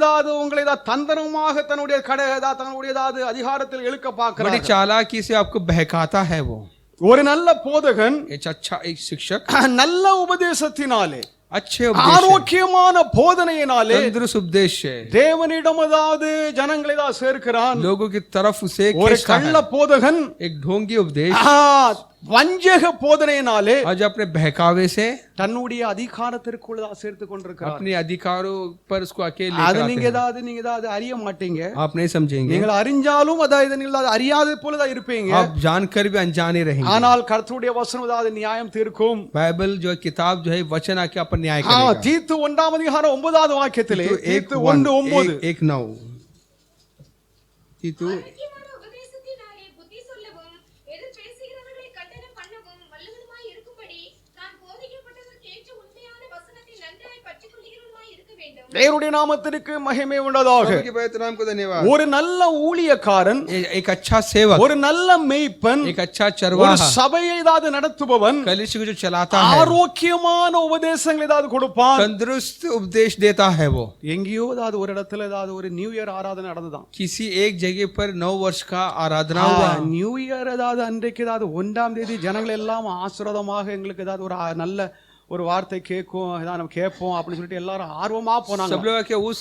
தந்திரமாக தன்னுடைய அதிகாரத்தில் இழுக்க बड़ी பார்க்கிறார். चालाकी से आपको बहकाता है वो। ஒரு நல்ல போதகன் एक अच्छा एक शिक्षक நல்ல உபதேசத்தினாலே, अच्छे उपदेश है, ஆரோக்கியமான போதனையினாலே तंदुरुस्त उपदेश है, தேவனிடம் ஜனங்களை சேர்க்கிறான். लोगों की तरफ उसे ஒரு खींचता கள்ள है। போதகன் एक ढोंगी उपदेश வஞ்சக போதனையினாலே आज अपने बहकावे से தன்னுடைய அதிகாரத்திற்குள்ள சேர்த்து கொண்டிருக்கிறார். अपने अधिकारों पर उसको अकेले அது लेकर நீங்க आते हैं। ஏதாவது அறிய மாட்டீங்க. आप नहीं समझेंगे, நீங்கள் அறிஞ்சாலும் நீங்கள் அறியாத போலதான் இருப்பீங்க. आप जानकर भी अनजाने रहेंगे। ஆனால் கர்த்தருடைய வசனம் நியாயம் தீர்க்கும். बाइबल जो है, किताब जो है, वचन आके अपन न्याय करेगा। தீத்து 1 அதிகாரம் 9வது வாக்கியத்திலே, தீத்து 1:9, 1:9 தீத்து ஆரோக்கியமான உபதேசத்தினாலே புத்தி சொல்லவும், எதிர் பேசுகிறவர்களை கண்டனம் பண்ணவும் வல்லவனுமாய் இருக்கும்படி நான் போதிக்கப்பட்டதற்கேற்ற உண்மையான வசனத்தை நன்றாய் பற்றிக்கொள்கிறவனுமாய் இருக்க வேண்டும். தேவனுடைய நாமத்திற்கு மகிமை உண்டாதாக. प्रभु के पवित्र नाम को धन्यवाद। ஒரு நல்ல ஊழியக்காரன், एक अच्छा सेवक, ஒரு நல்ல மேய்ப்பன், एक अच्छा ஒரு चरवाहा, சபையை நடத்துபவன் कलीसिया को जो चलाता है, ஆரோக்கியமான உபதேசங்களை கொடுப்பான். तंदुरुस्त उपदेश देता है वो। எங்கேயோ ஒரு இடத்துல ஒரு நியூ இயர் ஆராதனை நடந்துதான். किसी एक जगह पर 9 वर्ष का आराधना हुआ। நியூ இயர் அன்றைக்கு 1ஆம் தேதி ஜனங்கள் எல்லாம் ஆசீர்வாதமாக எங்களுக்கு ஒரு நல்ல ஒரு வார்த்தை கேட்கும், நம்ம கேட்போம் அப்படின்னு சொல்லிட்டு எல்லாரும் ஆர்வமா போனாங்க. सब लोग के उस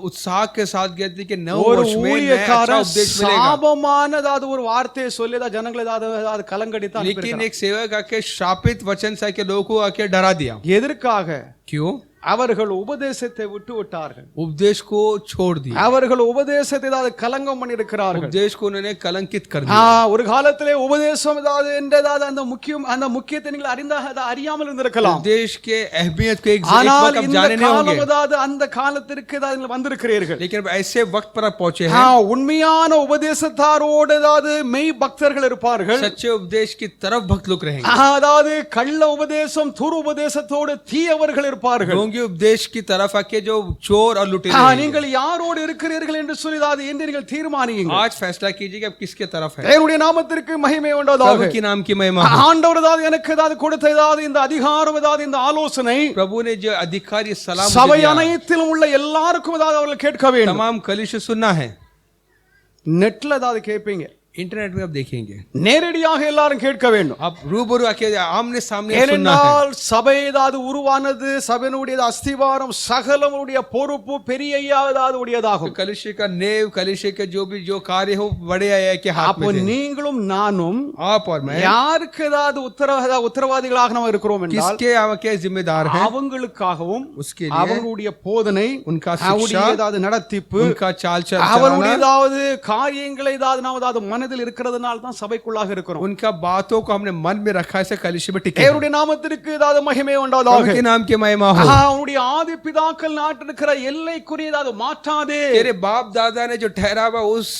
उत्साह के साथ गए थे कि 9 ஒரு वर्ष में नया अच्छा ஊழியக்காரன் उपदेश मिलेगा। சாபமான ஒரு வார்த்தையை சொல்லி ஜனங்களை கலங்கடித்தான். लेकिन एक सेवक आके श्रापित वचन से आके लोगों को आके डरा दिया। எதற்காக? क्यों? அவர்கள் உபதேசத்தை விட்டு விட்டார்கள். उपदेश को छोड़ दिया। அவர்கள் உபதேசத்தை கலங்கம் பண்ணி இருக்கிறார்கள். उपदेश को उन्होंने कलंकित कर दिया। ஒரு காலத்திலே உபதேசம் அந்த முக்கியத்தை நீங்கள் அறியாமல் இருந்திருக்கலாம். उपदेश के अहमियत को एक ஆனால் वक्त आप இந்த जाने नहीं होंगे। காலம் அந்த காலத்திற்கு நீங்கள் வந்திருக்கிறீர்கள். लेकिन अब ऐसे वक्त पर आप पहुंचे हैं। உண்மையான உபதேசத்தாரோடு மெய் பக்தர்கள் இருப்பார்கள். सच्चे उपदेश की तरफ भक्त लोग रहेंगे। கள்ள உபதேசம் துரு உபதேசத்தோடு தீயவர்கள் இருப்பார்கள். ढोंगी उपदेश की तरफ आके जो चोर और लुटेरे रहेंगे। நீங்கள் யாரோடு இருக்கிறீர்கள் என்று சொல்லி என்று நீங்கள் தீர்மானியுங்கள். आज फैसला कीजिए कि आप किसके तरफ हैं। தேவனுடைய நாமத்திற்கு மகிமை உண்டாதாக. प्रभु के नाम की महिमा हो। ஆண்டவர் எனக்கு கொடுத்த இந்த அதிகாரம் இந்த ஆலோசனை प्रभु ने जो अधिकार ये सलाह मुझे சபை दिया, அனைத்திலும் உள்ள எல்லாருக்கும் அவர்கள் கேட்க வேண்டும். तमाम कलीसिया सुनना है। நெட்ல கேட்பீங்க, इंटरनेट में आप देखेंगे, நேரடியாக எல்லாரும் கேட்க வேண்டும். आप रूबरू आके आमने सामने सुनना है। ஏனென்றால் சபை உருவானது, சபையினுடைய அஸ்திவாரம் சகலமுடைய பொறுப்பு பெரிய உடையதாகும். कलीसिया का नेव, कलीसिया के जो कार्य हो बड़े आया के हाथ அப்போ में थे। நீங்களும் நானும் आप और मैं யாருக்கு உத்தரவாதிகளாக நாம் இருக்கிறோம் என்றால் किसके आपके जिम्मेदार हैं? அவங்களுக்காகவும் उसके लिए அவங்களுடைய போதனை, उनका शिक्षा, அவருடைய நடத்திப்பு, उनका चाल चलन, அவருடைய காரியங்களை நாம் மனதில் இருக்கிறதுனால தான் சபைக்குள்ளாக இருக்கிறோம். उनका बातों को हमने मन में रखा है, कलीसिया में टिके। தேவனுடைய நாமத்திற்கு மகிமை உண்டாதாக. प्रभु के नाम की महिमा हो। அவருடைய ஆதி பிதாக்கள் நாட்டிருக்கிற எல்லைக்குரிய மாற்றாதே. तेरे बाप दादा ने जो ठहरावा उस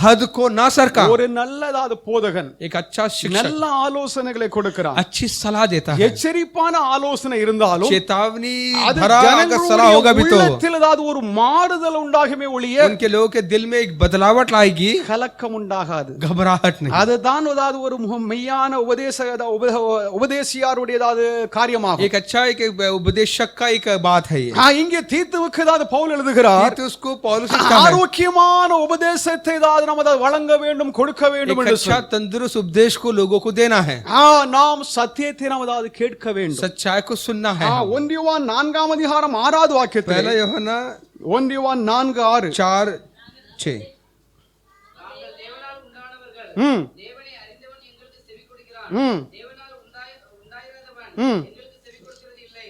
हद को ना सरका। ஒரு நல்ல போதகன் एक अच्छा शिक्षक நல்ல ஆலோசனைகளை கொடுக்கிறார். अच्छी सलाह देता है। எச்சரிப்பான ஆலோசனை இருந்தாலும் चेतावनी அது भरा अगर सलाह होगा भी तो உள்ளத்தில் ஒரு மாறுதல் உண்டாகுமே ஒழிய उनके लोगों के दिल में एक बदलावट लाएगी, கலக்கம் உண்டாகாது. घबराहट नहीं। அதுதான் ஒரு மெய்யான உபதேசியாருடைய காரியமாகும். एक अच्छा एक उपदेशक का एक बात है ये। இங்கே தீத்துவுக்கு பவுல் எழுதுகிறார், उसको पौलुस लिखता है, ஆரோக்கியமான உபதேசத்தை நாம் வழங்க வேண்டும், கொடுக்க வேண்டும் एक என்று अच्छा तंदुरुस्त उपदेश को लोगों को देना है। நாம் சத்தியத்தை நாம் கேட்க வேண்டும், सच्चाई को सुनना है। 1 யோவான் 4ஆம் அதிகாரம் 6வது வாக்கியத்தில், पहला यूहन्ना 1 யோவான் 4:6, 4:6 தேவனை அறிந்தவன் எங்களுக்கு செவி கொடுக்கிறான், தேவனால் உண்டாயிராதவன் எங்களுக்கு செவி கொடுக்கிறது இல்லை.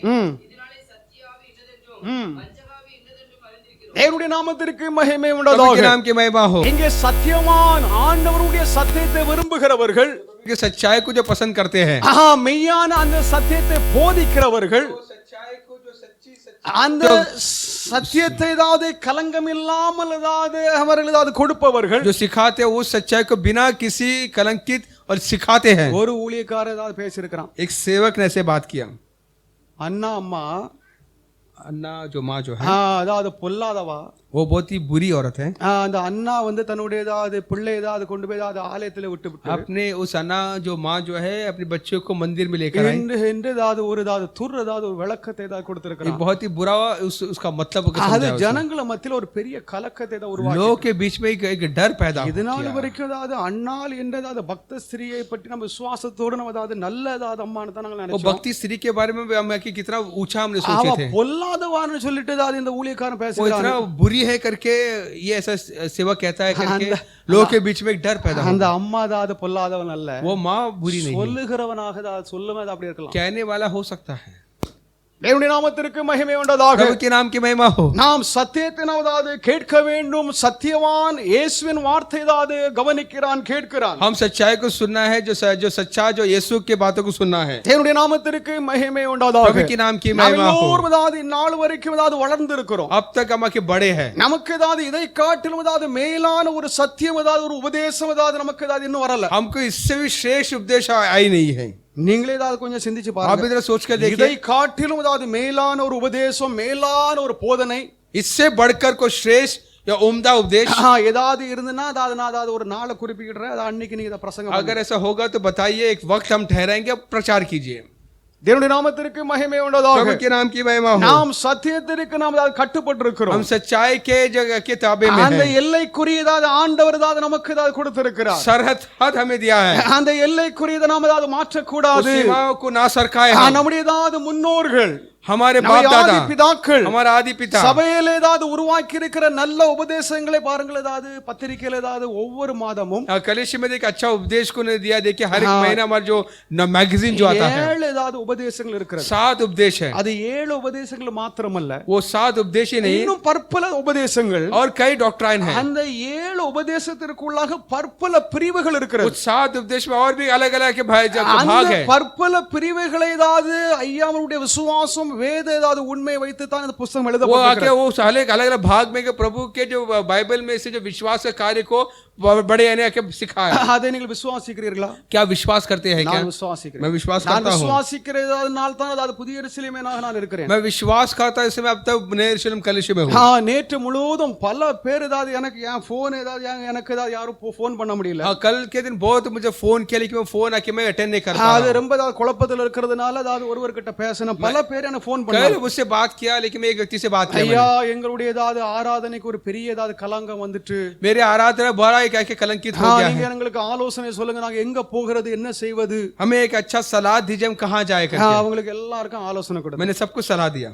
இதனாலே சத்தியாவி இன்னதென்றும் பஞ்சகாவி இன்னதென்றும் அறிந்திருக்கிறோம். தேவனுடைய நாமத்திற்கு மகிமை प्रभु के உண்டாதாக. नाम की महिमा हो। இங்கே சத்தியவான் ஆண்டவருடைய சத்தியத்தை விரும்புகிறவர்கள், कि सच्चाई को जो पसंद करते हैं, மெய்யான அந்த சத்தியத்தை போதிக்கிறவர்கள், सच्चाई को जो सच्ची அந்த சத்தியத்தை கலங்கம் இல்லாமல் அவர்கள் கொடுப்பவர்கள், जो सिखाते हैं उस सच्चाई को बिना किसी कलंकित और सिखाते हैं। ஒரு ஊழியக்காரர் பேசியிருக்கிறான். एक सेवक ने ऐसे बात किया, அண்ணா அம்மா अन्ना जो माँ जो है பொல்லாதவா, वो बहुत ही बुरी औरत है। அந்த அண்ணா வந்து தன்னுடைய ஏதாவது பிள்ளை ஏதாவது கொண்டு போய் ஏதாவது ஆலயத்துல விட்டு விட்டு अपने उस अन्ना जो माँ जो है अपने बच्चों को मंदिर में लेकर आई। என்று ஏதாவது ஏதாவது துர் ஏதாவது ஒரு விளக்கத்தை ஏதாவது கொடுத்திருக்கிறான்। बहुत ही बुरा उसका मतलब அது ஜனங்கள மத்தியில ஒரு பெரிய கலக்கத்தை ஏதாவது உருவாக்கி लोगों के बीच में एक डर पैदा இது நாள் வரைக்கும் ஏதாவது அண்ணாள் என்றதாவது பக்த ஸ்திரியை பற்றி நம்ம விசுவாசத்தோட நம்ம ஏதாவது நல்ல ஏதாவது அம்மான்னு தான் நாங்க वो நினைச்சோம்। भक्ति स्त्री के बारे में हम कितना ऊंचा हमने அவ सोचे थे। பொல்லாதவான்னு சொல்லிட்டு ஏதாவது இந்த ஊழியக்காரன் वो பேசுறான்। इतना बुरी है करके ये ऐसा सेवा कहता है करके लोगों के बीच में एक डर पैदा அந்த अम्मा ஏதாவது பொல்லாதவன் அல்ல, वो माँ बुरी नहीं है, சொல்லுகிறவனாக ஏதாவது சொல்லுமே அப்படி இருக்கலாம்। कहने वाला हो सकता है। தேவனுடைய நாமத்திற்கு மகிமை உண்டாதாக। प्रभु के नाम की महिमा हो। நாம் சத்தியத்தினாவது கேட்க வேண்டும்। சத்தியவான் இயேசுவின் வார்த்தை ஏதாவது கவனிக்கிறான், கேட்கிறான்। हम सच्चाई को सुनना है, जो सच्चा जो यीशु की बातों को सुनना है। தேவனுடைய நாமத்திற்கு மகிமை உண்டாதாக। प्रभु के नाम की महिमा हो। நாம நாள் வரைக்கும் ஏதாவது வளர்ந்து இருக்கிறோம்। अब तक हम के बड़े हैं। நமக்கு ஏதாவது இதை காட்டிலும் ஏதாவது மேலான ஒரு சத்தியம் ஏதாவது ஒரு உபதேசம் ஏதாவது நமக்கு ஏதாவது இன்னும் வரல। हमको इससे भी श्रेष्ठ उपदेश आई नहीं है। நீங்களே ஏதாவது கொஞ்சம் சிந்திச்சு आप பாருங்க। इधर सोच कर देखिए, இதை காட்டிலும் ஏதாவது மேலான ஒரு உபதேசம், மேலான ஒரு போதனை, इससे बढ़कर कोई श्रेष्ठ या उम्दा उपदेश ஏதாவது இருந்துன்னா அதாவது நான் அதாவது ஒரு நாளை குறிப்பிடுறேன், அது அன்னைக்கு நீங்க இதை பிரசங்கம் अगर ऐसा होगा तो बताइए, एक वक्त हम ठहराएंगे, प्रचार कीजिए। தேவனுடைய நாமத்திற்கு மகிமை உண்டாதாக। प्रभु के नाम की महिमा हो। நாம் சத்தியத்திற்கு நாம் அதாவது கட்டுப்பட்டு இருக்கிறோம்। हम सच्चाई के जगह के ताबे में அந்த हैं। எல்லைக்குரிய ஏதாவது ஆண்டவர் ஏதாவது நமக்கு ஏதாவது கொடுத்திருக்கிறார்। सरहद हद हमें दिया है। அந்த எல்லைக்குரியதை நாம் ஏதாவது மாற்றக்கூடாது। सीमाओं को ना सरकाए। நம்முடைய ஏதாவது முன்னோர்கள், हमारे बाप दादा, பிதாக்கள், हमारा आदि पिता சபையில் ஏதாவது உருவாக்கி இருக்கிற நல்ல உபதேசங்களை பாருங்கள்। ஏதாவது பத்திரிகையில் ஏதாவது ஒவ்வொரு மாதமும் कलिश में एक अच्छा उपदेश को ने दिया। देखिए हर एक महीना हमारा जो मैगजीन जो आता है, 7 ஏதாவது உபதேசங்கள் இருக்கிறது। 7 उपदेश है। அது 7 உபதேசங்கள் மாத்திரமல்ல, वो 7 उपदेश ही नहीं, இன்னும் பற்பல உபதேசங்கள் और कई डॉक्ट्राइन है। அந்த 7 உபதேசத்திற்குள்ளாக பற்பல பிரிவுகள் இருக்கிறது। उस 7 उपदेश में और भी अलग अलग के भाग அந்த है। பற்பல பிரிவுகளை ஏதாவது ஐயாவுடைய விசுவாசம் வேத ஏதாவது உண்மை வைத்து தான் இந்த புத்தகம் वो எழுதப்பட்டிருக்கிறது। आके वो अलग अलग भाग में के प्रभु के जो बाइबल में से जो विश्वास के कार्य को बड़े यानी आके सिखाया। அதை நீங்கள் விசுவாசிக்கிறீர்களா? क्या विश्वास करते हैं क्या? நான் விசுவாசிக்கிறேன்। मैं विश्वास நான் करता हूँ। விசுவாசிக்கிறதுனால தான் அது புதிய எருசலேமினாக நான் இருக்கிறேன்। मैं विश्वास करता इसमें अब तक नए यरूशलेम कलिश में हूँ। நேற்று முழுவதும் பல பேர் ஏதாவது எனக்கு என் போன் ஏதாவது எனக்கு ஏதாவது யாரும் போன் பண்ண முடியல। कल के दिन बहुत मुझे फोन किया, लेकिन मैं फोन आके मैं अटेंड नहीं कर पाया। அது ரொம்ப ஏதாவது குழப்பத்தில் இருக்கிறதுனால ஏதாவது ஒருவர்கிட்ட பேசணும், பல பேர் எனக்கு போன் பண்ணாங்க। कल मुझसे बात किया, लेकिन मैं एक व्यक्ति से बात किया। ஐயா எங்களுடைய ஏதாவது ஆராதனைக்கு ஒரு பெரிய ஏதாவது கலங்கம் வந்துட்டு, मेरे आराधना बड़ा एक कलंकित हो गया நீங்க है। எங்களுக்கு ஆலோசனை சொல்லுங்க, நாங்க எங்க போகிறது, என்ன செய்வது। हमें एक अच्छा सलाह दीजिए, हम कहाँ जाए करके। அவங்களுக்கு எல்லாருக்கும் ஆலோசனை கொடுங்க। मैंने सबको सलाह दिया।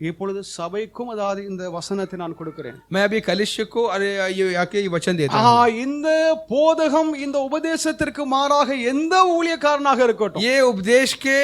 இப்பொழுது சபைக்கும் அதாவது இந்த வசனத்தை நான் கொடுக்கிறேன்। मैं अभी कलिश को अरे ये आके ये वचन देता हूँ। இந்த போதகம் இந்த உபதேசத்திற்கு மாறாக எந்த ஊழியக்காரனாக இருக்கட்டும், ये उपदेश के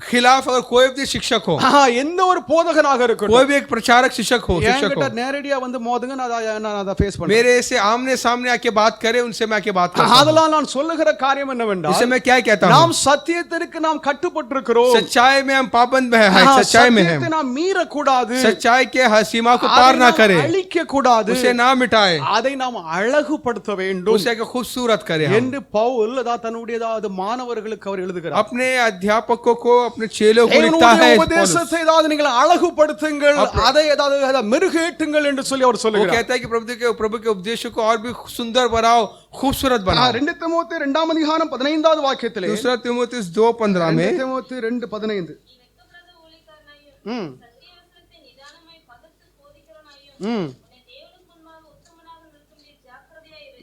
खिलाफ अगर कोई भी शिक्षक हो, எந்த ஒரு போதகனாக இருக்கட்டும், कोई भी एक प्रचारक शिक्षक हो, என்கிட்ட நேரடியா வந்து மோதுங்க, நான் அதை ஃபேஸ் பண்றேன்। मेरे से आमने सामने आके बात करे, उनसे मैं आके बात करता हूं। அதெல்லாம் நான் சொல்லுகிற காரியம் என்னவென்றால், इससे मैं क्या कहता हूं, நாம் சத்தியத்திற்கு நாம் கட்டுப்பட்டிருக்கிறோம்। सच्चाई में हम पाबंद में है, सच्चाई में है। சத்தியத்தை நாம் மீறக்கூடாது, सच्चाई के सीमा को पार ना करे, அழிக்க கூடாது, उसे ना मिटाए, அதை நாம் அழகுபடுத்த வேண்டும் उसे खूबसूरत करे என்று பவுல் தன்னுடைய மாணவர்களுக்கு அவர் எழுதுகிறார்। अपने अध्यापकों को, अपने चेलों को लिखता है। உபதேசத்தை ஏதாவது நீங்கள் அழகுபடுத்துங்கள், அதை ஏதாவது மெருகேற்றுங்கள் என்று சொல்லி அவர் वो சொல்லுகிறார்। कहता है कि प्रभु के उपदेशों को और भी सुंदर बनाओ, खूबसूरत बनाओ। 2 தீமோத்தேயு 2ஆம் அதிகாரம் 15வது வாக்கியத்திலே, दूसरा तीमुथियुस 2:15 में, 2 தீமோத்தேயு 2:15,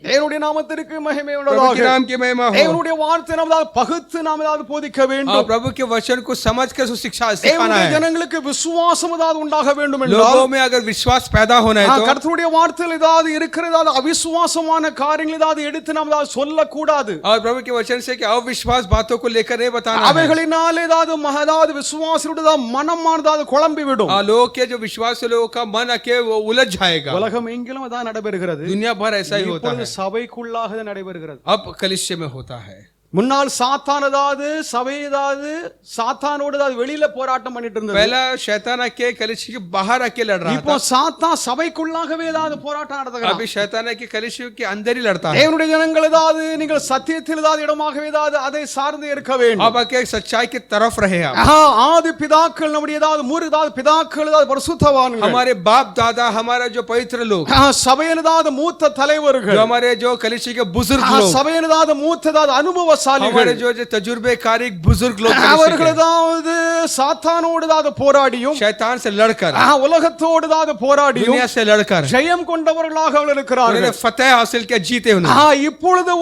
தேவனுடைய நாமத்திற்கு மகிமை प्रभु के உண்டாதாக। नाम की महिमा हो। தேவனுடைய வார்த்தை நாம் பகுத்து நாம் போதிக்க வேண்டும்। प्रभु के वचन को समझ कर शिक्षा सिखाना தேவனுடைய है। ஜனங்களுக்கு விசுவாசம் உண்டாக வேண்டும் என்றால், लोगों में अगर विश्वास पैदा होना है तो கர்த்தருடைய வார்த்தையில் ஏதாவது இருக்கிறது அவிசுவாசமான காரியங்கள் ஏதாவது எடுத்து நாம் சொல்லக்கூடாது। और प्रभु के वचन से कि अविश्वास बातों को लेकर नहीं बताना है। அவைகளினால் ஏதாவது விசுவாசியுடைய மனமானது குழம்பி விடும்। लोगों के जो विश्वास है, लोगों का मन आके वो उलझ जाएगा। உலகம் எங்கிலும் அதான் நடைபெறுகிறது। दुनिया भर ऐसा ही होता है। சபைக்குள்ளாக நடைபெறுகிறது। अब कलिसिया में होता है। முன்னால் சாத்தான் ஏதாவது சபை ஏதாவது சாத்தானோடு ஏதாவது வெளியில போராட்டம் பண்ணிட்டு இருந்தது. पहला शैतान आके कलीसिया के बाहर आके लड़ रहा இப்போ था, சாத்தான் சபைக்குள்ளாகவே ஏதாவது போராட்டம் நடத்துகிறான். अभी शैतान आके कलीसिया के अंदर ही लड़ता है. தேவனுடைய ஜனங்கள் ஏதாவது நீங்கள் சத்தியத்தில் ஏதாவது இடமாகவே ஏதாவது அதை சார்ந்து இருக்க வேண்டும். अब आके सच्चाई की तरफ रहे आप. ஆதி பிதாக்கள் நம்முடைய ஏதாவது ஏதாவது பிதாக்கள் ஏதாவது பரிசுத்தவான்கள், हमारे बाप दादा, हमारा जो पवित्र लोग, சபையில் ஏதாவது மூத்த தலைவர்கள், जो हमारे जो कलीसिया के बुजुर्ग लोग, சபையில் ஏதாவது மூத்த ஏதாவது அனுபவசாலிகள், हमारे जो तजुर्बेकारी बुजुर्ग लोग, அவர்கள் ஏதாவது சாத்தானோடு ஏதாவது போராடியும் शैतान से लड़कर, உலகத்தோடு ஏதாவது போராடியும் दुनिया से लड़कर ஜெயம் கொண்டவர்களாக அவர்கள் இருக்கிறார்கள். उन्होंने फतेह हासिल किया, जीते उन्होंने. இப்பொழுது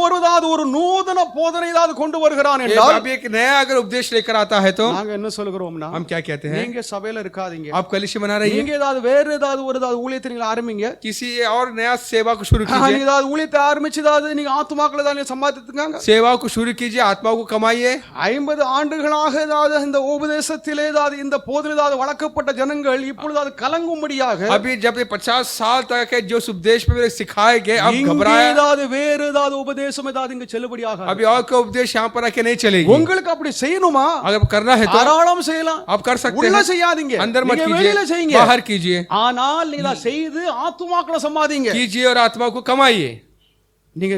ஒரு நூதன போதனை ஏதாவது கொண்டு வருகிறான் एक என்றால் अभी एक नया अगर उपदेश लेकर आता है तो நாங்க என்ன சொல்கிறோம்னா, हम क्या कहते हैं? நீங்க சபையில இருக்காதீங்க, आप कलीसिया बना रही நீங்க ஏதாவது வேற ஏதாவது ஏதாவது ஊழியத்தை நீங்க ஆரம்பிங்க, किसी और नया सेवा को शुरू நீங்க कीजिए, ஏதாவது ஊழியத்தை ஆரம்பிச்சு ஏதாவது நீங்க ஆத்துமாக்களை தான் சம்பாதித்துக்காங்க. सेवा को शुरू कीजिए, आत्मा को कमाइए. 50 ஆண்டுகளாக ஏதாவது இந்த உபதேசத்திலே ஏதாவது இந்த போதில் ஏதாவது வளர்க்கப்பட்ட ஜனங்கள் இப்பொழுது அது கலங்கும்படியாக अभी जब ये 50 साल तक के जो उपदेश पे मेरे सिखाए गए, अब இங்கே घबराए. ஏதாவது வேற ஏதாவது உபதேசம் ஏதாவது இங்க செல்லுபடியாக अभी और कोई उपदेश यहाँ पर आके नहीं चलेगी. உங்களுக்கு அப்படி செய்யணுமா? अगर करना है तो தாராளம் செய்யலாம், आप कर सकते உள்ள हैं. செய்யாதீங்க, अंदर मत நீங்க வெளியில कीजिए, செய்யுங்க. बाहर कीजिए. ஆனால் நீங்க அதை செய்து ஆத்துமாக்களை சம்பாதிங்க. कीजिए और आत्मा को कमाइए. நீங்க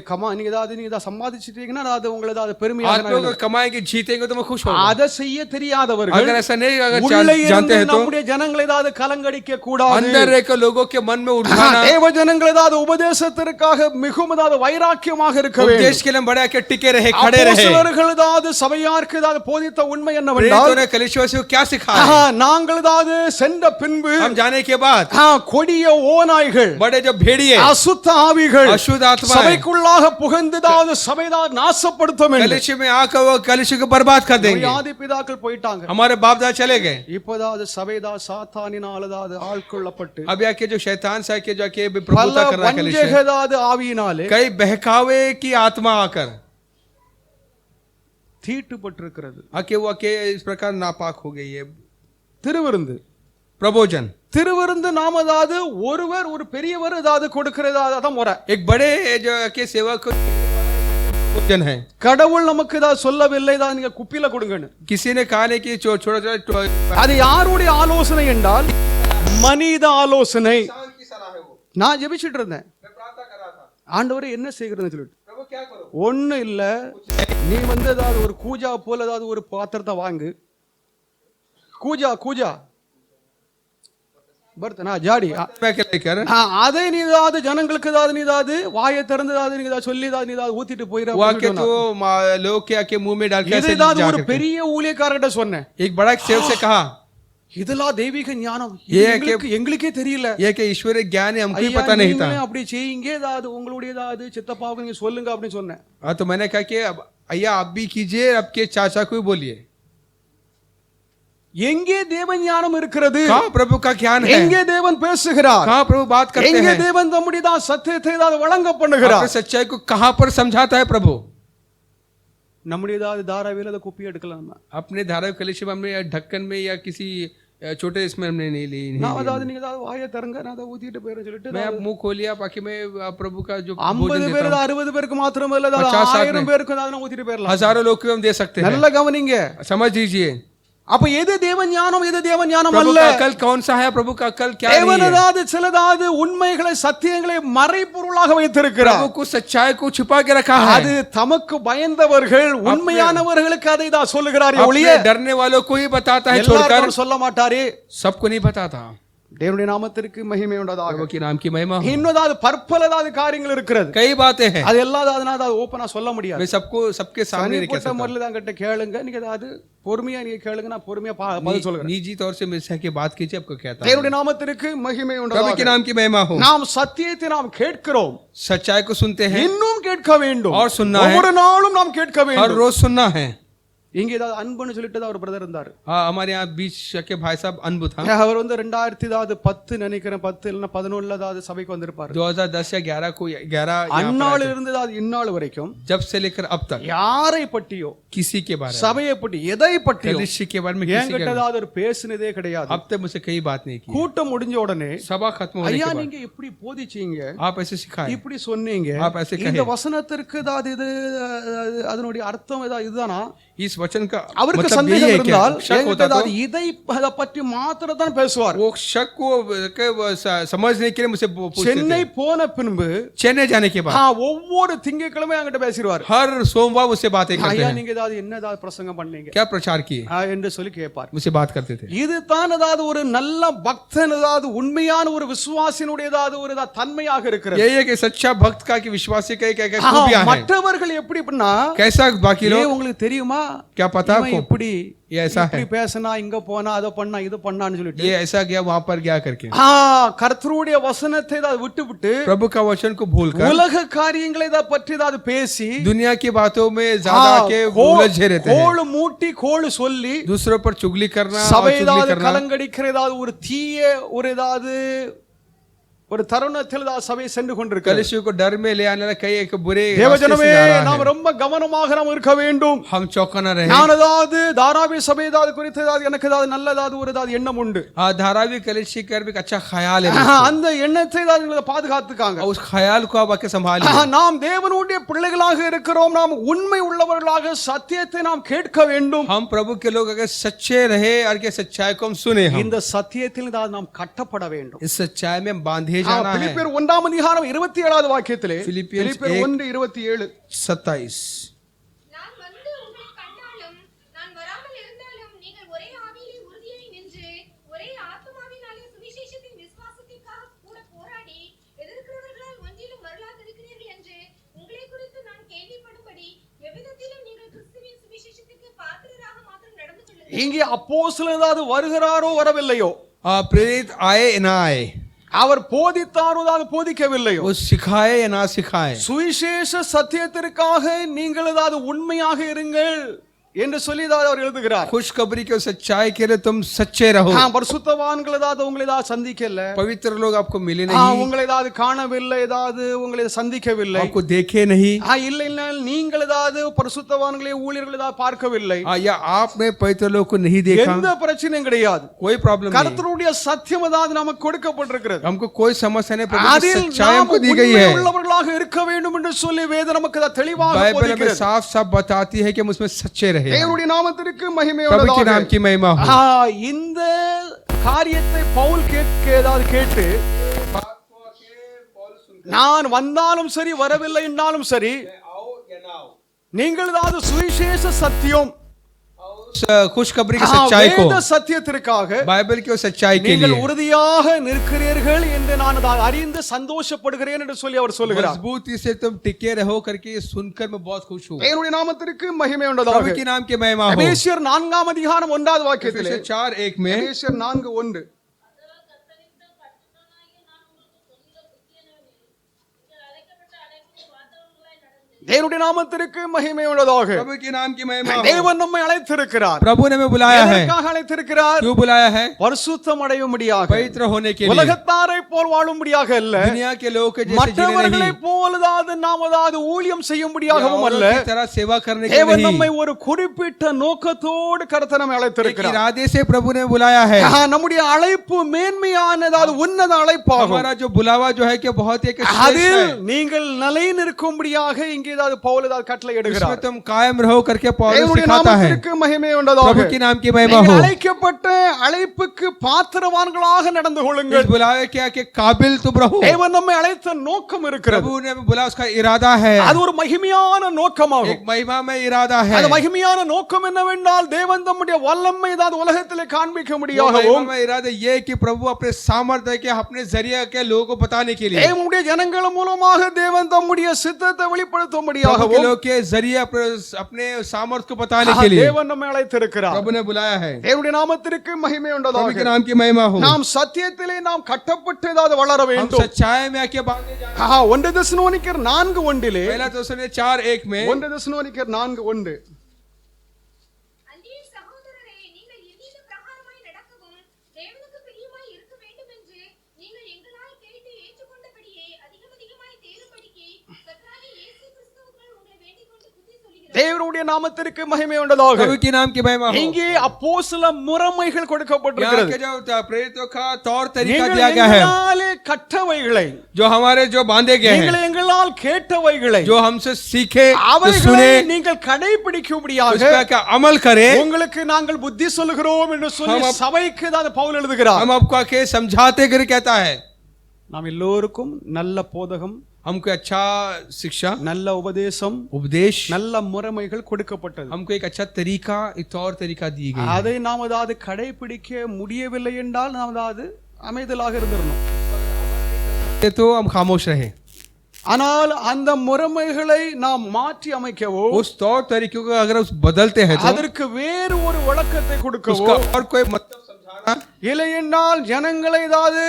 ஏதாவது சம்பாதிச்சிட்டீங்கன்னா அது உங்களுக்கு ஏதாவது பெருமையாக आत्मा को कमाएंगे, जीतेंगे तो मैं खुश होगा. அதை செய்ய தெரியாதவர்கள் अगर ऐसा नहीं अगर உள்ளே जानते இருந்து हैं तो நம்முடைய ஜனங்களை ஏதாவது கலங்கடிக்க கூடாது. अंदर रहकर लोगों के मन में उठाना, தேவ ஜனங்கள் ஏதாவது உபதேசத்திற்காக மிகவும் ஏதாவது வைராக்கியமாக இருக்க வேண்டும். उपदेश के लिए बड़ा के टिके रहे, खड़े रहे. அப்போஸ்தலர்கள் ஏதாவது சபையாருக்கு ஏதாவது போதித்த உண்மை என்னவென்றால், प्रेरितों ने कलीसिया को क्या सिखाया? நாங்கள் ஏதாவது சென்ற பின்பு हम जाने के बाद கொடிய ஓநாய்கள், बड़े जो भेड़िए, அசுத்த ஆவிகள் अशुद्ध आत्माएं சபைக்குள்ளாக புகுந்ததாவது சபைதான் நாசப்படுத்தும் என்று कलीसिया में आकर वो कलीसिया को बर्बाद कर देंगे. ஆதி பிதாக்கள் போயிட்டாங்க. हमारे बाप दादा चले गए. இப்போதாவது சபைதா சாத்தானினால் ஏதாவது ஆட்கொள்ளப்பட்டு अब आके जो शैतान से आके जो आके प्रभुता பல कर रहा है कलीसिया, வஞ்சகதாது ஆவியினாலே कई बहकावे की आत्मा आकर தீட்டுப்பட்டிருக்கிறது. आके वो आके इस प्रकार नापाक हो गई है. திருவிருந்து प्रबोधन, திருவிருந்து நாம ஏதாவது ஒருவர் ஒரு பெரியவர் ஏதாவது கொடுக்கிறதா அதான் முறை. एक बड़े जो आके सेवा को भोजन है. கடவுள் நமக்கு ஏதாவது சொல்லவில்லை, ஏதாவது நீங்க குப்பில கொடுங்கன்னு. किसी ने कहा नहीं कि छोटा छोटा அது யாருடைய ஆலோசனை என்றால் மனித ஆலோசனை. நான் ஜெபிச்சிட்டு இருந்தேன், ஆண்டவரே என்ன செய்கிறதுன்னு சொல்லிட்டு. ஒண்ணு இல்ல, நீ ஏதாவது ஒரு கூஜா போல ஏதாவது ஒரு பாத்திரத்தை வாங்கு, கூஜா பர்த்தனா ஜாடி, लेकर அதை நீ ஏதாவது ஜனங்களுக்கு ஏதாவது நீ ஏதாவது வாயை திறந்து ஏதாவது நீ ஏதாவது சொல்லி ஏதாவது நீ ஏதாவது ஊத்திட்டு वो आके तो लोग के आके मुंह में डाल के ऐसे ஏதாவது जा ஒரு करके। பெரிய ஊழியக்காரர்கிட்ட சொன்னேன். एक बड़ा सेवक से कहा, இதெல்லாம் தெய்வீக ஞானம், ये எங்களுக்கே தெரியல. ये कि ईश्वरीय ज्ञान है, हमको ही ஐயா, पता नहीं था. நீங்களே அப்படி செய்யுங்க, ஏதாவது உங்களுடைய ஏதாவது சித்தப்பாவுக்கு நீங்க சொல்லுங்க அப்படின்னு சொன்னேன். हाँ, तो मैंने कहा कि अय्या आप भी कीजिए, आपके चाचा को भी बोलिए. எங்கே தேவ ஞானம் இருக்கிறது? कहाँ प्रभु का ज्ञान है? எங்கே தேவன் பேசுகிறார்? कहाँ प्रभु बात करते எங்கே हैं? தேவன் நம்முடைய சத்தியத்தை ஏதாவது வழங்க பண்ணுகிறார்? अपने सच्चाई को कहाँ पर समझाता है प्रभु? நம்முடைய ஏதாவது தாராவில அதை குப்பி எடுக்கலாம். अपने धारा कलेश में हमने या ढक्कन में या किसी छोटे इसमें हमने नहीं ली. நான் ஏதாவது நீங்க ஏதாவது வாயை திறங்க, நான் அதை ஊத்திட்டு போயிரேன்னு சொல்லிட்டு मैं अब मुंह खोलिया बाकी मैं प्रभु का जो 50 பேர் 60 பேருக்கு மாத்திரம் இல்ல, 1000 பேருக்கு ஏதாவது ஊத்திட்டு போயிரலாம். हजारों लोग को हम दे सकते हैं. நல்ல கவனிங்க. समझ लीजिए. அப்ப எது தேவ ஞானம், எது தேவ ஞானம் प्रभु அல்ல? का अकल कौन सा है? प्रभु का अकल क्या தேவன் नहीं है? ஏதாவது சிலதாவது உண்மைகளை சத்தியங்களை மறைபொருளாக வைத்திருக்கிறார். प्रभु को सच्चाई को छुपा के रखा है. அது தமக்கு பயந்தவர்கள் உண்மையானவர்களுக்கு அதை தான் சொல்லுகிறார் ஒழிய अपने डरने वालों को ही बताता है, छोड़कर எல்லாரும் சொல்ல மாட்டாரே. सबको नहीं बताता. தேவனுடைய நாமத்திற்கு மகிமை உண்டாதாக. प्रभु के नाम की महिमा हो. இன்னொரு பற்பலதாவது காரியங்கள் இருக்கிறது. कई बातें हैं, அது எல்லாதாவது ஓபனா சொல்ல முடியாது. मैं सबको सबके सामने नहीं कह தனிப்பட்ட सकता. முறையில் தான் கிட்ட கேளுங்க, நீங்க ஏதாவது பொறுமையா நீங்க கேளுங்க, நான் பொறுமையா பதில் சொல்றேன். निजी तौर से मेरे के बात कीजिए, आपको कहता हूं. தேவனுடைய நாமத்திற்கு மகிமை प्रभु के உண்டாதாக. नाम की महिमा हो. நாம் சத்தியத்தை நாம் கேட்கிறோம், सच्चाई को सुनते हैं இன்னும் கேட்க வேண்டும். और सुनना है. ஒவ்வொரு நாளும் நாம் கேட்க हर வேண்டும். रोज सुनना है. இங்க ஏதாவது அன்புன்னு சொல்லிட்டு தான் ஒரு பிரதர் இருந்தாரு. हमारे यहाँ बीच के भाई साहब अनबु था. அவர் வந்து 2010 நினைக்கிறேன் 10 இல்ல 11 ஏதாவது சபைக்கு வந்திருப்பாரு. 2010 या 11 को 11 அந்நாள் இருந்து அது இந்நாள் வரைக்கும் जब से लेकर अब तक யாரை பற்றியோ किसी के बारे में சபையை பற்றி எதை பற்றியோ कलीसिया के बारे में किसी என்கிட்ட ஏதாவது ஒரு பேசினதே கிடையாது. अब तक मुझसे कई बात नहीं की. கூட்டம் முடிஞ்ச உடனே सभा खत्म होने ஐயா के बाद நீங்க இப்படி போதிச்சீங்க, आप ऐसे सिखाए, இப்படி சொன்னீங்க, आप ऐसे இந்த कहे, வசனத்திற்கு ஏதாவது இது அதனுடைய அர்த்தம் ஏதாவது இதுதானா? इस वचन का அவருக்கு मतलब यही சந்தேகம் है क्या? இருந்தால் शक என்கிட்ட होता तो ஏதாவது இதை அதை பற்றி மாத்திரம் தான் பேசுவார். वो शक को समझने के लिए मुझसे पूछते சென்னை थे. போன பின்பு चेन्नई जाने के बाद ஒவ்வொரு திங்கட்கிழமை என்கிட்ட பேசிடுவார். हर सोमवार मुझसे बातें करते ஐயா हैं. நீங்க ஏதாவது என்ன ஏதாவது பிரசங்கம் பண்ணீங்க क्या प्रचार किए என்று சொல்லி கேட்பார். मुझसे बात करते थे. இதுதான் ஏதாவது ஒரு நல்ல பக்தன் ஏதாவது உண்மையான ஒரு விசுவாசினுடைய ஏதாவது ஒரு தன்மையாக இருக்கிறது. यही है कि सच्चा भक्त का कि विश्वासी का क्या क्या खूबियां हैं. மற்றவர்கள் எப்படி அப்படின்னா कैसा बाकी लोग உங்களுக்கு தெரியுமா क्या पता இவன் आपको இப்படி ये ऐसा है, இப்படி பேசினா இங்க போனா அதை பண்ணா இது பண்ணான்னு சொல்லிட்டு ये ऐसा गया वहां पर गया करके கர்த்தருடைய வசனத்தை ஏதாவது விட்டு விட்டு प्रभु का वचन को भूलकर உலக காரியங்களை ஏதாவது பற்றி ஏதாவது பேசி दुनिया की बातों में ज्यादा के उलझे रहते हैं. கோள் மூட்டி கோள் சொல்லி दूसरों पर चुगली करना और சபை चुगली ஏதாவது करना, கலங்கடிக்கிற ஏதாவது ஒரு தீய ஒரு ஏதாவது ஒரு தருணத்தில் ஏதாவது சபை சென்று கொண்டிருக்கிறது. कलीसिया को डर में ले आने वाला कई एक बुरे रास्ते தேவஜனமே से जा रहा நாம் है. ரொம்ப கவனமாக நாம் இருக்க வேண்டும். हम चौकना रहे. நான் ஏதாவது தாராவி சபை ஏதாவது குறித்து ஏதாவது எனக்கு ஏதாவது நல்ல ஏதாவது ஒரு ஏதாவது எண்ணம் உண்டு. धारावी कलीसिया कर भी एक अच्छा ख्याल है. அந்த எண்ணத்தை ஏதாவது நீங்க பாதுகாத்துக்காங்க. उस ख्याल को आप आके संभालिए. நாம் தேவனுடைய பிள்ளைகளாக இருக்கிறோம். நாம் உண்மை உள்ளவர்களாக சத்தியத்தை நாம் கேட்க வேண்டும். हम प्रभु के लोग अगर सच्चे रहे और के सच्चाई को हम सुने, हम இந்த சத்தியத்தில் ஏதாவது நாம் கட்டப்பட வேண்டும். इस सच्चाई में बांधे जाना है. பிலிப்பியர் 1 அதிகாரம் 27வது வாக்கியத்திலே பிலிப்பியர் பிலிப்பியர் 1:27 27 நான் வந்து உங்களை கண்டாலும் நான் வராமல் இருந்தாலும் நீங்கள் ஒரே ஆவியிலே உறுதியாய் நின்று ஒரே ஆத்துமாவினாலே சுவிசேஷத்தின் விசுவாசத்திற்காக கூட போராடி எதிர்க்கிறவர்களால் ஒன்றிலும் மறலாதிருக்கிறீர்கள் என்று உங்களை குறித்து நான் கேள்விப்படும்படி எவ்விதத்திலும் நீங்கள் கிறிஸ்துவின் சுவிசேஷத்திற்கு பாத்திரராக மாத்திரம் நடந்து கொள்ளுங்கள். இங்கே அப்போஸ்தலன் ஏதாவது வருகிறாரோ வரவில்லையோ, प्रेरित आए ना आए, அவர் போதித்தாரோ ஏதாவது போதிக்கவில்லையோ, वो सिखाए या ना सिखाए, சுவிசேஷ சத்தியத்திற்காக நீங்கள் ஏதாவது உண்மையாக இருங்கள் என்று சொல்லி ஏதாவது அவர் எழுதுகிறார். खुशखबरी के सच्चाई के लिए तुम सच्चे रहो. பரிசுத்தவான்கள் ஏதாவது உங்களை ஏதாவது சந்திக்கல, पवित्र लोग आपको मिले नहीं, உங்களை ஏதாவது காணவில்லை, ஏதாவது உங்களை சந்திக்கவில்லை, आपको देखे नहीं, இல்ல இல்ல நீங்கள் ஏதாவது பரிசுத்தவான்களை ஊழியர்கள் ஏதாவது பார்க்கவில்லை, या आपने पवित्र लोग को नहीं देखा, எந்த பிரச்சனையும் கிடையாது. कोई प्रॉब्लम नहीं. கர்த்தருடைய சத்தியம் ஏதாவது நமக்கு கொடுக்கப்பட்டிருக்கிறது. हमको कोई समस्या नहीं, प्रभु की அதில் सच्चाई நாம் हमको दी गई உண்மை है. உள்ளவர்களாக இருக்க வேண்டும் என்று சொல்லி வேதம் நமக்கு அதை தெளிவாக बाइबल हमें போதிக்கிறது. साफ साफ बताती है कि हम उसमें सच्चे रहे. தேவனுடைய நாமத்திற்கு மகிமை प्रभु के உண்டாவதாக. नाम की महिमा हो. இந்த காரியத்தை பவுல் ஏதாவது கேட்டு நான் வந்தாலும் சரி வரவில்லை என்றாலும் சரி நீங்கள் ஏதாவது சுவிசேஷ சத்தியம் खुशखबरी की सच्चाई को, வேத சத்தியத்திற்காக बाइबल की सच्चाई के நீங்கள் लिए உறுதியாக நிற்கிறீர்கள் என்று நான் அதை அறிந்து சந்தோஷப்படுகிறேன் என்று சொல்லி அவர் சொல்லுகிறார். मजबूती से तुम टिके रहो करके ये सुनकर मैं बहुत खुश हूँ. தேவனுடைய நாமத்திற்கு மகிமை प्रभु உண்டாவதாக. के नाम की महिमा हो. எபேசியர் 4 அதிகாரம் 1வது வாக்கியத்திலே, 4:1 में எபேசியர் 4:1 தேவனுடைய நாமத்திற்கு மகிமை உண்டாவதாக. प्रभु के नाम की महिमा हो. தேவன் நம்மை அழைத்திருக்கிறார். प्रभु ने हमें बुलाया है. எதற்காக அழைத்திருக்கிறார்? क्यों बुलाया है? பரிசுத்தம் அடையும்படியாக, पवित्र होने के लिए, உலகத்தாரை போல் வாழும்படியாக அல்ல, दुनिया के लोगों के जैसे जीने மற்றவர்களை नहीं, போலதாவது நாம் அதாவது ஊழியம் செய்யும்படியாகவும் औरों அல்ல, की तरह सेवा करने के தேவன் नहीं, நம்மை ஒரு குறிப்பிட்ட நோக்கத்தோடு கர்த்தர் நம்மை एक அழைத்திருக்கிறார். इरादे से प्रभु ने बुलाया है. நம்முடைய அழைப்பு மேன்மையான அதாவது உன்னத அழைப்பாகும். हमारा जो बुलावा जो है कि बहुत ही एक श्रेष्ठ அதில் है. நீங்கள் நிலை நிற்கும்படியாக இங்கே ஏதாவது பவுல் ஏதாவது கட்டளை उसमें எடுக்கிறார். तुम कायम रहो करके पौलुस தேவனுடைய सिखाता है. நாமத்திற்கு மகிமை உண்டாவதாக. प्रभु के नाम की महिमा நீங்கள் हो. அழைக்கப்பட்ட அழைப்புக்கு பாத்திரவான்களாக நடந்து इस கொள்ளுங்கள். बुलावे क्या कि काबिल तुम रहो. தேவன் நம்மை அழைத்த நோக்கம் இருக்கிறது. प्रभु ने हमें बुलाया, उसका इरादा है. அது ஒரு மகிமையான நோக்கமாகும். एक महिमा में इरादा है. அது மகிமையான நோக்கம் என்னவென்றால் தேவன் தம்முடைய வல்லமை ஏதாவது உலகத்திலே காண்பிக்க वो महिमा முடியாகவும், में इरादा ये है कि प्रभु अपने सामर्थ्य के अपने जरिए के लोगों को बताने के लिए, தேவனுடைய ஜனங்கள் மூலமாக தேவன் தம்முடைய சித்தத்தை प्रभु के வெளிப்படுத்தும்படியாகவும் लोग के जरिए अपने सामर्थ्य को बताने के लिए தேவன் நம்மை அழைத்திருக்கிறார். प्रभु ने बुलाया है. தேவனுடைய நாமத்திற்கு மகிமை प्रभु உண்டாவதாக. के नाम की महिमा हो. நாம் சத்தியத்திலே நாம் கட்டப்பட்டு ஏதாவது வளர हम வேண்டும். सच्चाई में आके बांधे जाना. 1 தெசலோனிக்கர் 4:1 पहला तो उसने 4:1 में, 1 தெசலோனிக்கர் 4:1 தேவனுடைய நாமத்திற்கு மகிமை உண்டதாக. प्रभु के नाम की महिमा हो। இங்கே அப்போஸ்தல முறைமைகள் यहाँ கொடுக்கப்பட்டிருக்கிறது. के जो प्रेरितों का तौर तरीका நீங்கள் दिया गया है, எங்களாலே கற்றவைகளை, जो हमारे जो बांधे गए நீங்கள் हैं, எங்களால் கேட்டவைகளை, जो हमसे सीखे जो அவைகளை सुने நீங்கள் கடைபிடிக்கும்படியாக उसका क्या अमल करें। உங்களுக்கு நாங்கள் புத்தி சொல்லுகிறோம் என்று சொல்லி சபைக்கு தான் பவுல் எழுதுகிறார். हम आपको आके समझाते कर कहता है, நாம் எல்லோருக்கும் நல்ல போதகம், हमको अच्छा शिक्षा, நல்ல உபதேசம், उपदेश, நல்ல முறைமைகள் கொடுக்கப்பட்டது. हमको एक अच्छा तरीका, एक तौर तरीका दी गई है। அதை நாம் அதாவது கடைபிடிக்க முடியவில்லை என்றால் நாம் அதாவது அமைதலாக இருந்திரணும். तो हम खामोश रहे, ஆனால் அந்த முறைமைகளை நாம் மாற்றி அமைக்கவோ, उस तौर तरीकों को अगर उस बदलते हैं तो அதற்கு வேறு ஒரு விளக்கத்தை கொடுக்கவோ, उसका और कोई मतलब समझाना, இல்லை என்றால் ஜனங்களை ஏதாவது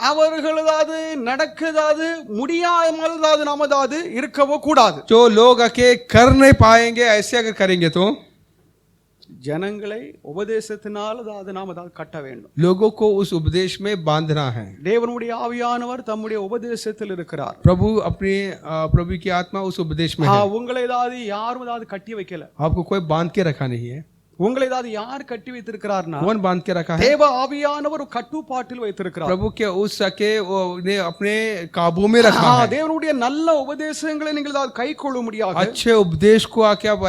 அவர்கள் ஏதாவது நடக்கதாவது முடியாமல் ஏதாவது நாம் ஏதாவது இருக்கவோ கூடாது. जो लोग आके कर नहीं पाएंगे ऐसे अगर करेंगे तो ஜனங்களை உபதேசத்தினால் அதாவது நாம் அதாவது கட்ட வேண்டும். लोगों को उस उपदेश में बांधना है। தேவனுடைய ஆவியானவர் தம்முடைய உபதேசத்தில் இருக்கிறார். प्रभु अपने प्रभु की आत्मा उस उपदेश में है। உங்களை ஏதாவது யாரும் ஏதாவது கட்டி வைக்கல, आपको कोई बांध के रखा नहीं है। உங்களை ஏதாவது யார் கட்டி வைத்திருக்கிறார்னா कौन बांध के रखा है? தேவ ஆவியானவர் கட்டுப்பாட்டில் வைத்திருக்கிறார். प्रभु के उस सके ने अपने काबू में रखा है। தேவனுடைய நல்ல உபதேசங்களை நீங்கள் ஏதாவது கைக்கொள்ள முடியாது. अच्छे उपदेश को आके தேவ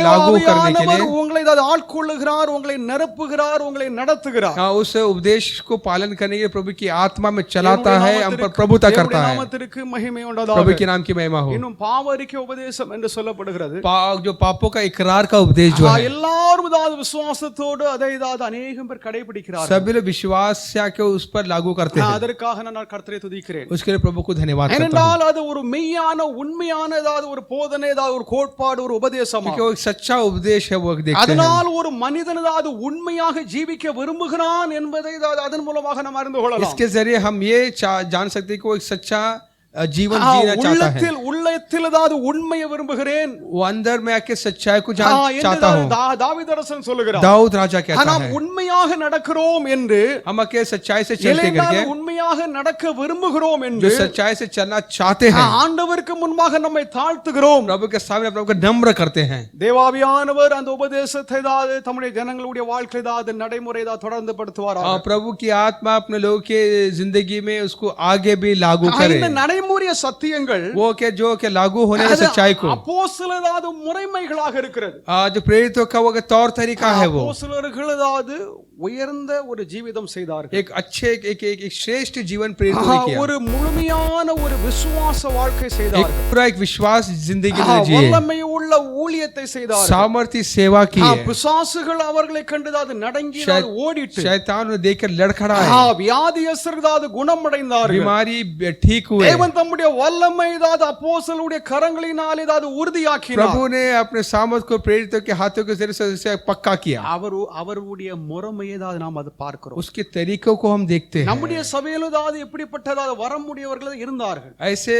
लागू करने के ஆவியானவர் लिए உங்களை ஏதாவது ஆட்கொள்ளுகிறார், உங்களை நிரப்புகிறார், உங்களை நடத்துகிறார். उस उपदेश को पालन करने के लिए प्रभु की आत्मा में चलाता है, हम पर प्रभुता करता है। நாமத்திற்கு மகிமை प्रभु உண்டாதாக. के नाम की महिमा हो। இன்னும் பாவ அறிக்கை உபதேசம் என்று சொல்லப்படுகிறது. जो पापों का इकरार का उपदेश जो है, எல்லாரும் ஏதாவது விசுவாசத்தோடு அதை ஏதாவது அநேகம் பேர் கடைபிடிக்கிறார்கள். सभी लोग विश्वास से आके उस पर लागू करते हैं। அதற்காக நான் கர்த்தரை துதிக்கிறேன். उसके लिए प्रभु को धन्यवाद करता हूं, ஏனென்றால் அது ஒரு மெய்யான உண்மையான ஏதாவது ஒரு போதனை, ஏதாவது ஒரு கோட்பாடு, ஒரு உபதேசம். क्योंकि वो एक सच्चा उपदेश है, वो देखते हैं। அதனால் ஒரு மனிதன் ஏதாவது உண்மையாக ஜீவிக்க விரும்புகிறான் என்பதை அதன் மூலமாக நாம் அறிந்து கொள்ளலாம். इसके जरिए हम ये जान सकते हैं कि वो एक सच्चा जीवन जीना चाहता है। உள்ளத்தில் ஏதாவது உண்மையை விரும்புகிறேன், वो अंदर में आके सच्चाई को चाहता हूं। தாவீது அரசன் சொல்லுகிறார், दाऊद राजा कहता நாம் है, உண்மையாக நடக்கிறோம் என்று, हम आके सच्चाई से चलते करके உண்மையாக நடக்க விரும்புகிறோம் என்று, जो सच्चाई से चलना चाहते हैं, ஆண்டவருக்கு முன்பாக நம்மை தாழ்த்துகிறோம், प्रभु के सामने प्रभु को नम्र करते हैं। தேவாவியானவர் அந்த உபதேசத்தை ஏதாவது தம்முடைய ஜனங்களுடைய வாழ்க்கை ஏதாவது நடைமுறை ஏதாவது தொடர்ந்து படுத்துவாரா? प्रभु की आत्मा अपने लोगों के जिंदगी में उसको आगे भी लागू करे। இந்த நடைமுறை சத்தியங்கள் वो के जो के लागू होने की सच्चाई को அப்போஸ்தலர் ஏதாவது முறைமைகளாக இருக்கிறது. जो प्रेरितों का वो तौर तरीका है, वो அப்போஸ்தலர்கள் ஏதாவது உயர்ந்த ஒரு ஜீவிதம் செய்தார்கள். एक अच्छे एक श्रेष्ठ जीवन प्रेरितों ने किया, ஒரு முழுமையான ஒரு விசுவாச வாழ்க்கை செய்தார்கள். पूरा एक विश्वास जिंदगी में जिए, வல்லமை உள்ள ஊழியத்தை செய்தார்கள். सामर्थ्य सेवा की है। பிசாசுகள் அவர்களை கண்டு அது நடுங்கி ஓடிட்டு, शैतान ने देखकर लड़खड़ाए, வியாதியஸ்தர் அது குணமடைந்தார்கள், बीमारी ठीक हुए। தேவன் தம்முடைய வல்லமை ஏதாவது அப்போஸ்தலருடைய கரங்களினால் ஏதாவது உறுதியாக்கினார். प्रभु ने अपने सामर्थ को प्रेरितों के हाथों के जरिए से पक्का किया। அவருடைய முறைமை ஏதாவது நாம் அது பார்க்கிறோம். उसके तरीकों को हम देखते हैं। நம்முடைய சபையில் ஏதாவது எப்படிப்பட்டதாவது வரமுடையவர்கள் இருந்தார்கள். ऐसे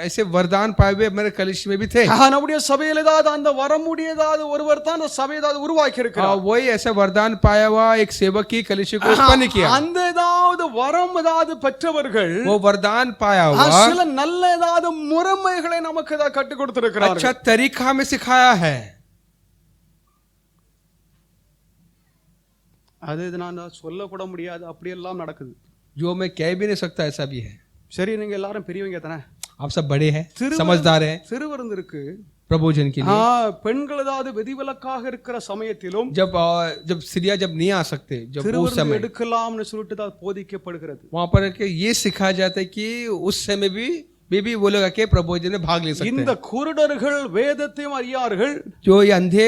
ऐसे वरदान पाए हुए हमारे कलिश में भी थे। நம்முடைய சபையில் ஏதாவது அந்த வரமுடையதாவது ஒருவர் தான் அந்த சபையை ஏதாவது உருவாக்கி இருக்கிறார். वही ऐसा वरदान पाया हुआ एक सेवक की कलिश को उत्पन्न किया। அந்த ஏதாவது வரம் ஏதாவது பெற்றவர்கள், वो वरदान पाया हुआ சில நல்ல ஏதாவது முறைமைகளை நமக்கு ஏதாவது கற்றுக் கொடுத்திருக்கிறார்கள். अच्छा तरीका हमें सिखाया है। அது நான் சொல்ல கூட முடியாது, அப்படி எல்லாம் நடக்குது. जो मैं कह भी नहीं सकता, ऐसा भी है। சரி, நீங்க எல்லாரும் பெரியவங்க தானே, आप सब बड़े हैं, समझदार हैं। சிறுவருந்து இருக்கு, प्रभोजन के लिए பெண்கள் ஏதாவது விதிவிலக்காக இருக்கிற சமயத்திலும் जब स्त्रियां जब नहीं आ सकते, जब उस समय எடுக்கலாம்னு சொல்லிட்டு தான் போதிக்கப்படுகிறது. वहां पर ये सिखाया जाता है कि उस समय भी वो लोग आके प्रभोजन में भाग ले सकते हैं। இந்த குருடர்கள் வேதத்தையும் அறியார்கள், जो ये अंधे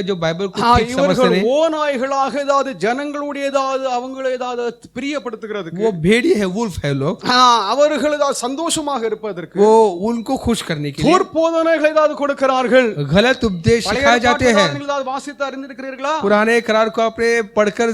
जो बाइबल को ठीक समझते नहीं, ஓநாய்களாக ஏதாவது ஜனங்களுடைய ஏதாவது அவங்களை ஏதாவது பிரியப்படுத்துகிறதுக்கு, वो भेड़ी है, वुल्फ है लोग, அவர்கள் ஏதாவது சந்தோஷமாக இருப்பதற்கு वो उनको खुश करने के लिए போதனைகளை ஏதாவது கொடுக்கிறார்கள். गलत उपदेश सिखाए जाते हैं। ஏதாவது வாசித்து அறிந்திருக்கிறீர்களா? पुराने करार को आपने पढ़कर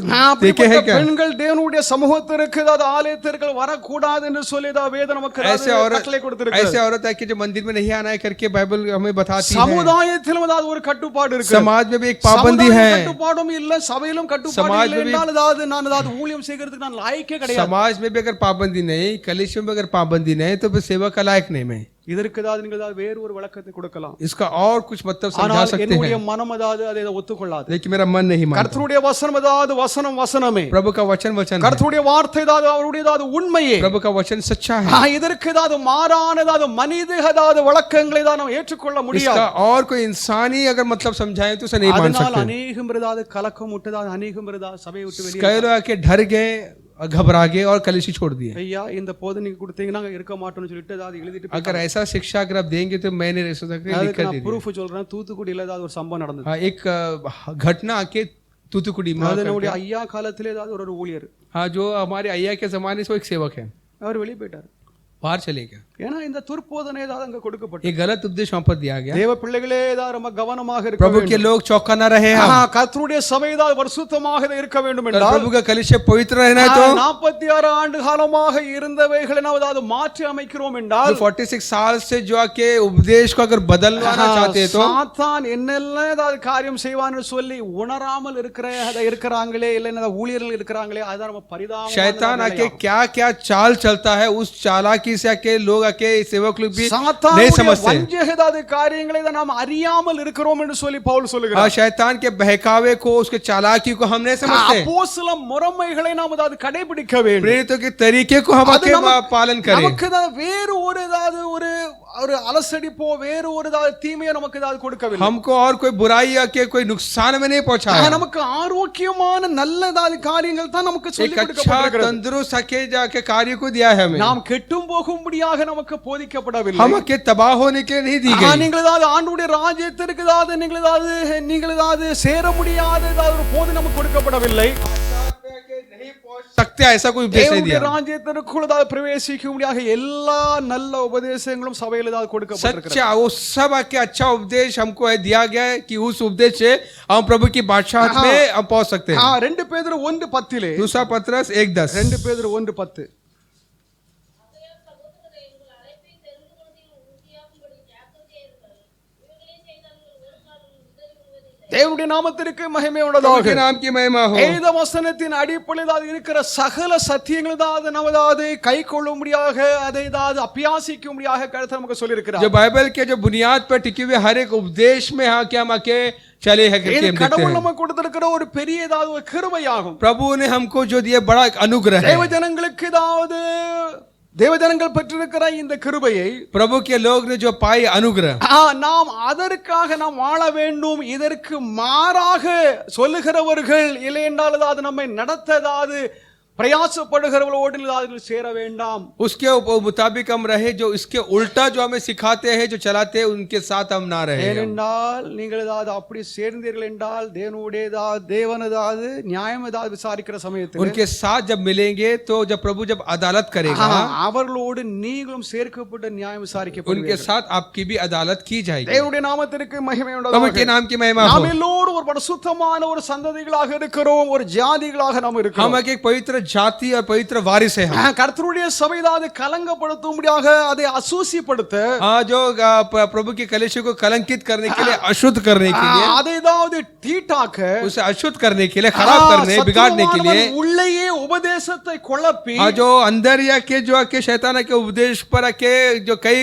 देखे हैं क्या? பெண்கள் தேவனுடைய சமூகத்திற்கு ஏதாவது ஆலயத்திற்கு வரக்கூடாது என்று சொல்லி ஏதாவது வேதம் நமக்கு கட்டளை கொடுத்திருக்கிறது. ऐसे औरत है कि जो मंदिर में नहीं आना है करके बाइबल हमें बताती है। சமுதாயத்திலும் ஏதாவது ஒரு கட்டுப்பாடு இருக்கு, समाज में भी एक पाबंदी है, கட்டுப்பாடும் இல்ல, சபையிலும் கட்டுப்பாடு இல்லை என்றால் ஏதாவது நான் ஏதாவது ஊழியம் செய்கிறதுக்கு நான் லாயக்கே கிடையாது. समाज में भी अगर पाबंदी नहीं, कलीसिया में अगर पाबंदी नहीं, तो फिर सेवा का लायक नहीं मैं। இதற்கு ஏதாவது நீங்கள் ஏதாவது வேறு ஒரு விளக்கத்தை கொடுக்கலாம். इसका और कुछ मतलब समझा ஆனால் सकते என்னுடைய हैं, மனம் ஏதாவது அதை ஒத்துக்கொள்ளாது. लेकिन मेरा मन नहीं मानता. கர்த்தருடைய வசனம் ஏதாவது வசனம் வசனமே, प्रभु का वचन वचन है, கர்த்தருடைய வார்த்தை ஏதாவது அவருடைய ஏதாவது உண்மையே, प्रभु का वचन सच्चा है. இதற்கு ஏதாவது மாறான ஏதாவது மனித ஏதாவது வழக்கங்களை தான் நாம் ஏற்றுக்கொள்ள முடியாது. इसका और कोई इंसानी अगर मतलब समझाएं तो उसे नहीं मान அதனால் सकते. அநேகம் ஏதாவது கலக்கம் விட்டதாவது அநேகம் ஏதாவது சபையை விட்டு வெளியே कई लोग आके डर गए, घबरा गए और कलीसिया छोड़ दिए. ஐயா இந்த போது நீங்க கொடுத்தீங்கன்னா இருக்க மாட்டோம்னு சொல்லிட்டு ஏதாவது எழுதிட்டு अगर ऐसा शिक्षा अगर आप देंगे तो मैं नहीं रह सकता, लिख कर दीजिए. ப்ரூஃப் சொல்றேன். தூத்துக்குடியில ஏதாவது ஒரு சம்பவம் நடந்தது. हाँ, एक घटना आके तूतुकुड़ी में அது நம்முடைய ஐயா காலத்திலே ஏதாவது ஒரு ஊழியர், हाँ, जो हमारे अय्या के जमाने से वो एक सेवक है, அவர் வெளியே போயிட்டார். बाहर चले गया. ஏன்னா இந்த துர்போதனை ஏதாவது அங்க கொடுக்கப்பட்டது. एक गलत उपदेश वहां पर दिया गया. தேவ பிள்ளைகளே ஏதாவது ரொம்ப கவனமாக இருக்க प्रभु के வேண்டும். लोग चौका न रहे हम. கர்த்தருடைய சபை ஏதாவது பரிசுத்தமாக இருக்க வேண்டும் अगर என்றால் प्रभु का कलीसिया पवित्र रहना है तो 46 ஆண்டு காலமாக இருந்தவைகளை நாம் ஏதாவது மாற்றி அமைக்கிறோம் என்றால், जो 46 साल से जो आके उपदेश को अगर बदलवाना चाहते हैं तो சாத்தான் என்னெல்லாம் ஏதாவது காரியம் செய்வான்னு சொல்லி உணராமல் இருக்கிறாங்களே, இல்லைன்னா ஊழியர்கள் இருக்கிறாங்களே, அதான் நம்ம பரிதாபம். शैतान आके क्या क्या चाल चलता है, उस चालाकी से आके लोग आके सेवक लोग भी नहीं சாத்தானுடைய समझते. வஞ்சக ஏதாவது காரியங்களை தான் நாம் அறியாமல் இருக்கிறோம் என்று சொல்லி பவுல் हाँ, சொல்லுகிறார். शैतान के बहकावे को, उसके चालाकी को हम नहीं समझते. அப்போஸ்தல முறைமைகளை நாம் ஏதாவது கடைபிடிக்க வேண்டும். प्रेरितों के तरीके को हम அது आके पालन करें. நமக்கு ஏதாவது வேறு ஒரு ஏதாவது ஒரு அலசடிப்போ வேறு ஒரு ஏதாவது தீமையை நமக்கு ஏதாவது கொடுக்கவில்லை. हमको और कोई बुराई आके कोई नुकसान में नहीं पहुंचाया. நமக்கு ஆரோக்கியமான நல்ல ஏதாவது காரியங்கள் தான் நமக்கு சொல்லி एक अच्छा கொடுக்கப்படுகிறது. तंदुरुस्त आके जाके कार्य को दिया है हमें. நாம் கெட்டும் போகும்படியாக நமக்கு போதிக்கப்படவில்லை. हम आके तबाह होने के लिए नहीं दी गई. நீங்கள் ஏதாவது ஆண்டவருடைய ராஜ்யத்திற்கு ஏதாவது நீங்கள் ஏதாவது சேர முடியாத ஏதாவது ஒரு போது நமக்கு கொடுக்கப்படவில்லை. नहीं पहुंच सकते ऐसा कोई उपदेश नहीं தேவனுடைய दिया. ராஜ்யத்திற்குள் ஏதாவது பிரவேசிக்க முடியாத எல்லா நல்ல உபதேசங்களும் சபையில் ஏதாவது கொடுக்கப்பட்டிருக்கிறது. सच्चा वो सब आके अच्छा उपदेश हमको है दिया गया है कि उस उपदेश से हम प्रभु की बादशाहत में हम पहुंच सकते हैं. 2 பேதுரு 1:10 दूसरा पत्रस 1:10. 2 பேதுரு 1:10 தேவனுடைய நாமத்திற்கு மகிமை प्रभु के உண்டாவதாக. नाम की महिमा हो. வேத வசனத்தின் அடிப்படையில் இருக்கிற சகல சத்தியங்கள் தான் நமதாவது கை கொள்ளும்படியாக அதை ஏதாவது அபியாசிக்கும்படியாக கர்த்தர் நமக்கு சொல்லியிருக்கிறார். जो बाइबल के जो बुनियाद पर टिके हुए हर एक उपदेश में हाँ क्या हम आके चले हैं करके இது हम देखते கடவுள் हैं. நமக்கு கொடுத்திருக்கிற ஒரு பெரிய ஏதாவது ஒரு கிருபையாகும். प्रभु ने हमको जो दिया बड़ा एक अनुग्रह है. தேவ ஜனங்களுக்கு ஏதாவது தேவஜனங்கள் பெற்றிருக்கிற இந்த கிருபையை प्रभु के लोग ने जो पाई अनुग्रह, நாம் அதற்காக நாம் வாழ வேண்டும். இதற்கு மாறாக சொல்லுகிறவர்கள் இல்லை என்றால் அது நம்மை நடத்ததாது பிரயாசப்படுகிறவர்களோடு சேர வேண்டாம். उसके मुताबिक हम रहे. जो इसके उल्टा जो हमें सिखाते हैं, जो चलाते हैं, उनके साथ हम ना रहे. ஏனென்றால் நீங்கள் ஏதாவது அப்படி சேர்ந்தீர்கள் என்றால் தேவன் ஏதாவது நியாயம் ஏதாவது விசாரிக்கிற சமயத்தில் उनके साथ जब मिलेंगे तो जब प्रभु जब अदालत करेगा, அவர்களோடு நீங்களும் சேர்க்கப்பட்ட நியாயம் उनके விசாரிக்கப்படுவீர்கள். साथ आपकी भी अदालत की जाएगी. தேவனுடைய நாமத்திற்கு மகிமை प्रभु के உண்டாவதாக. नाम की महिमा हो. நாம் எல்லோரும் ஒரு பரிசுத்தமான ஒரு சந்ததிகளாக இருக்கிறோம், ஒரு ஜாதிகளாக நாம் हम இருக்கிறோம். एक पवित्र जाति और पवित्र वारिस है हम. கர்த்தருடைய சபை அதை கலங்கப்படுத்தும்படியாக அதை அசூசிப்படுத்த जो प्रभु के कलीसिया को कलंकित करने के लिए, अशुद्ध करने के लिए, அதை ஏதாவது தீட்டாக்க उसे अशुद्ध करने के लिए, खराब करने, बिगाड़ने के लिए, உள்ளேயே உபதேசத்தை குழப்பி जो अंदर या के जो आके शैतान के उपदेश पर आके जो कई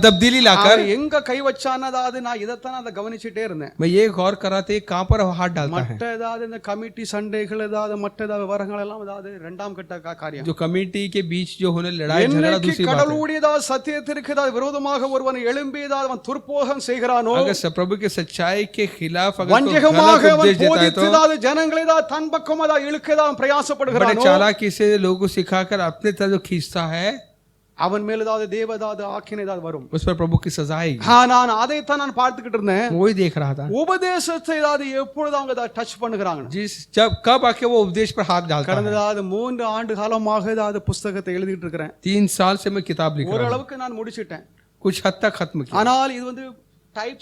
तब्दीली लाकर, எங்க கை வச்சான அதாவது நான் இதைத்தான் அதை கவனிச்சுட்டே இருந்தேன். मैं ये गौर कर रहा था कहां पर हाथ डालता है. மற்ற ஏதாவது இந்த கமிட்டி சண்டைகள் ஏதாவது மற்ற ஏதாவது விவரங்கள் எல்லாம் ஏதாவது இரண்டாம் கட்ட காரியம். जो कमेटी के बीच जो होने लड़ाई झगड़ा என்னைக்கு दूसरी बात है. கடவுளுடைய ஏதாவது சத்தியத்திற்கு ஏதாவது விரோதமாக ஒருவன் எழும்பி ஏதாவது அவன் துர்போகம் செய்கிறானோ, अगर प्रभु के सच्चाई के खिलाफ अगर कोई வஞ்சகமாக गलत அவன் उपदेश देता है போதித்து तो ஏதாவது ஜனங்களை ஏதாவது தன் பக்கம் ஏதாவது இழுக்க ஏதாவது बड़े பிரயாசப்படுகிறானோ, चालाकी से लोगों को सिखाकर अपने तरफ जो खींचता है, அவன் மேல ஏதாவது தேவ ஏதாவது ஆக்கினை ஏதாவது வரும். उस पर प्रभु की सजा आएगी. நான் அதைத்தான் நான் பார்த்துக்கிட்டு இருந்தேன். वही देख रहा था. உபதேசத்தை ஏதாவது எப்பொழுது அவங்க ஏதாவது டச் பண்ணுகிறாங்க. जब कब आके वो उपदेश पर हाथ डालता கடந்த है. ஏதாவது 3 ஆண்டு காலமாக ஏதாவது புத்தகத்தை எழுதிட்டு இருக்கிறேன். 3 साल से मैं किताब लिख रहा हूँ. ஓரளவுக்கு நான் முடிச்சிட்டேன். कुछ हद तक खत्म किया. ஆனால் இது டைப்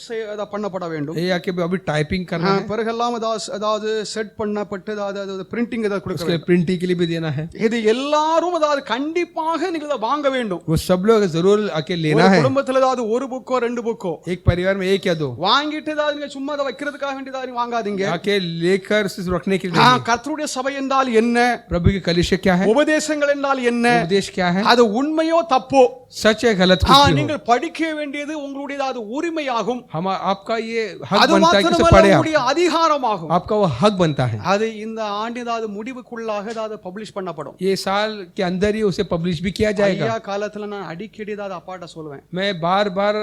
பண்ணப்பட வேண்டும். ये आके अभी टाइपिंग करना है, பிறகெல்லாம் அதாவது செட் பண்ணப்பட்டு அதாவது பிரிண்டிங் ஏதாவது கொடுக்க उसके प्रिंटिंग के लिए भी देना है. இது எல்லாரும் அதாவது கண்டிப்பாக நீங்கள் இதை வாங்க வேண்டும். वो सब लोग जरूर आके लेना है. குடும்பத்துல ஏதாவது ஒரு புக்கோ ரெண்டு புக்கோ एक परिवार में एक या दो வாங்கிட்டு ஏதாவது நீங்க சும்மா அதை வைக்கிறதுக்காக வேண்டியதாக வாங்காதீங்க. आके लेकर उसे रखने के लिए. கர்த்தருடைய சபை என்றால் என்ன, प्रभु की कलीसिया क्या है, உபதேசங்கள் என்றால் என்ன, उपदेश क्या है, அது உண்மையோ தப்போ, सच है गलत कुछ भी हो, நீங்கள் படிக்க வேண்டியது உங்களுடைய அது உரிமையாகும். हम आपका ये हक அது बनता है कि उसे மாத்திரமல்ல पढ़े आप, உங்களுடைய அதிகாரமாகும். आपका वो हक बनता है. அது இந்த ஆண்டிதாவது முடிவுக்குள்ளாக அது பப்ளிஷ் பண்ணப்படும். ये साल के अंदर ही उसे पब्लिश भी किया जाएगा. ஐயா காலத்துல நான் அடிக்கடி அது அப்பாட்ட சொல்லுவேன். मैं बार बार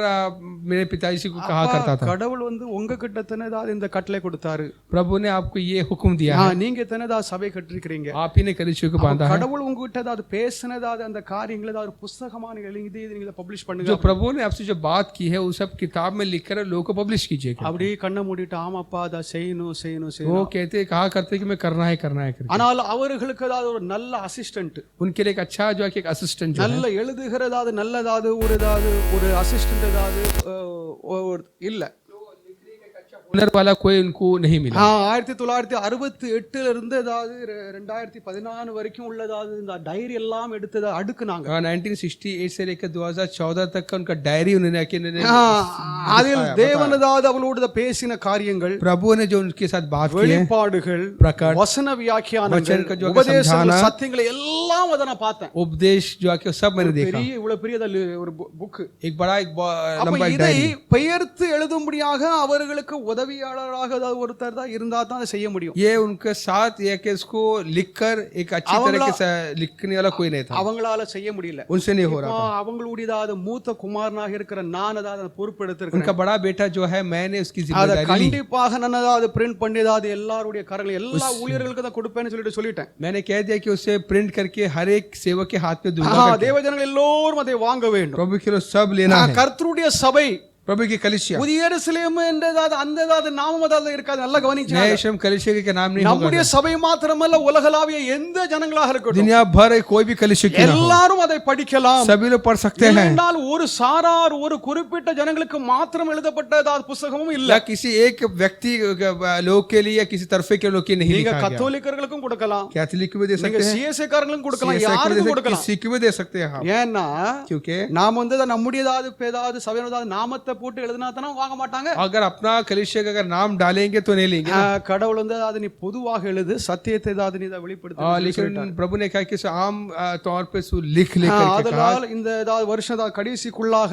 मेरे पिताजी को कहा करता था, கடவுள் உங்க கிட்ட தானே இந்த கட்டளை கொடுத்தாரு, प्रभु ने आपको ये हुक्म दिया है, நீங்க தானே சபை கட்டிருக்கீங்க, आप ही ने कलीसिया को बांधा है. கடவுள் உங்ககிட்ட அது பேசினதாவது அந்த காரியங்களை ஒரு புத்தகமா நீங்க எழுதி நீங்க பப்ளிஷ் பண்ணுங்க. जो प्रभु ने आपसे जो बात की है वो सब किताब में लिखकर लोगों को पब्लिश कीजिए. அப்படி கண்ணை மூடிட்டு ஆமாப்பா அதை செய்யணும் செய்யணும் वो செய்யணும். कहते कहा करते कि मैं करना है करके. ஆனால் அவர்களுக்கு ஏதாவது ஒரு நல்ல அசிஸ்டன்ட், उनके लिए एक अच्छा जो है कि एक असिस्टेंट जो है, நல்ல எழுதுகிறதாவது நல்லதாவது ஒரு அசிஸ்டன்ட் ஏதாவது இல்ல. हुनर वाला कोई उनको नहीं मिला. 1968 இருந்து அதாவது 2014 வரைக்கும் உள்ளதாவது இந்த டைரி எல்லாம் எடுத்து அடுக்குனாங்க. 1968 से लेकर 2014 तक का उनका डायरी उन्होंने அதில் தேவனதாவது அவளோடு பேசின காரியங்கள், प्रभु ने जो उनके साथ बात की है, வெளிப்பாடுகள், प्रकट, வசன வியாக்கியானங்கள், वचन का जो உபதேசங்கள், சத்தியங்கள் எல்லாம் அத நான் பார்த்தேன். उपदेश जो आके सब मैंने देखा. பெரிய இவ்வளவு பெரிய ஒரு புக். एक बड़ा एक लंबा இதை डायरी. பெயர்த்து எழுதும்படியாக அவர்களுக்கு உதவியாளராக ஒருத்தர் தான் இருந்தா தான் அதை செய்ய முடியும். ये उनके साथ ये कि इसको लिखकर एक अच्छी तरह के लिखने वाला कोई नहीं था, அவங்களால செய்ய முடியல. उनसे नहीं हो रहा था. அவங்களுடைய மூத்த குமாரனாக இருக்கிற நான் அதாவது பொறுப்பு எடுத்திருக்கேன். उनका बड़ा बेटा जो है मैंने उसकी जिम्मेदारी ली. கண்டிப்பாக நான் அதாவது பிரிண்ட் பண்ணி அதாவது எல்லாருடைய கரங்களை எல்லா ஊழியர்களுக்கு தான் கொடுப்பேன்னு சொல்லிட்டேன். मैंने कह दिया कि उसे प्रिंट करके हर एक सेवक के हाथ में दूंगा. தேவஜனங்கள் எல்லோரும் அதை வாங்க வேண்டும். प्रभु के लिए सब लेना है. கர்த்தருடைய சபை, प्रभु की कलीसिया, புதிய எருசலேம் என்றதாவது அந்த நாமம் அதாவது இருக்காது. நல்லா கவனிச்சீங்க, नए यरूशलेम कलीसिया के नाम नहीं होगा. நம்முடைய சபை மாத்திரமல்ல உலகளாவிய எந்த ஜனங்களாக இருக்கட்டும், दुनिया भर कोई भी कलीसिया क्यों ना हो, எல்லாரும் அதை படிக்கலாம். सभी लोग पढ़ सकते हैं. என்றால் ஒரு சாரார் ஒரு குறிப்பிட்ட ஜனங்களுக்கு மாத்திரம் எழுதப்பட்ட புத்தகமும் இல்ல. या किसी एक व्यक्ति लोग के लिए या किसी तरफे के लोग के नहीं நீங்க लिखा गया. கத்தோலிக்கர்களுக்கும் கொடுக்கலாம், कैथोलिक को भी दे நீங்க सकते हैं, சிஎஸ்ஐ காரங்களுக்கும் கொடுக்கலாம், CSI को भी दे யாருக்கும் सकते हैं, கொடுக்கலாம். किसी को भी दे सकते हैं. ஏன்னா क्योंकि நாம் நம்முடைய ஏதாவது சபையோட நாமத்தை போட்டு எழுதினா தானே வாங்க மாட்டாங்க. अगर अपना कलीसिया का अगर नाम डालेंगे तो नहीं लेंगे. கடவுள் அது நீ பொதுவாக எழுது, சத்தியத்தை நீ இதை வெளிப்படுத்து. लेकिन प्रभु ने कहा कि आम तौर पे लिख लेकर அதனால் இந்த வருஷம் கடைசிக்குள்ளாக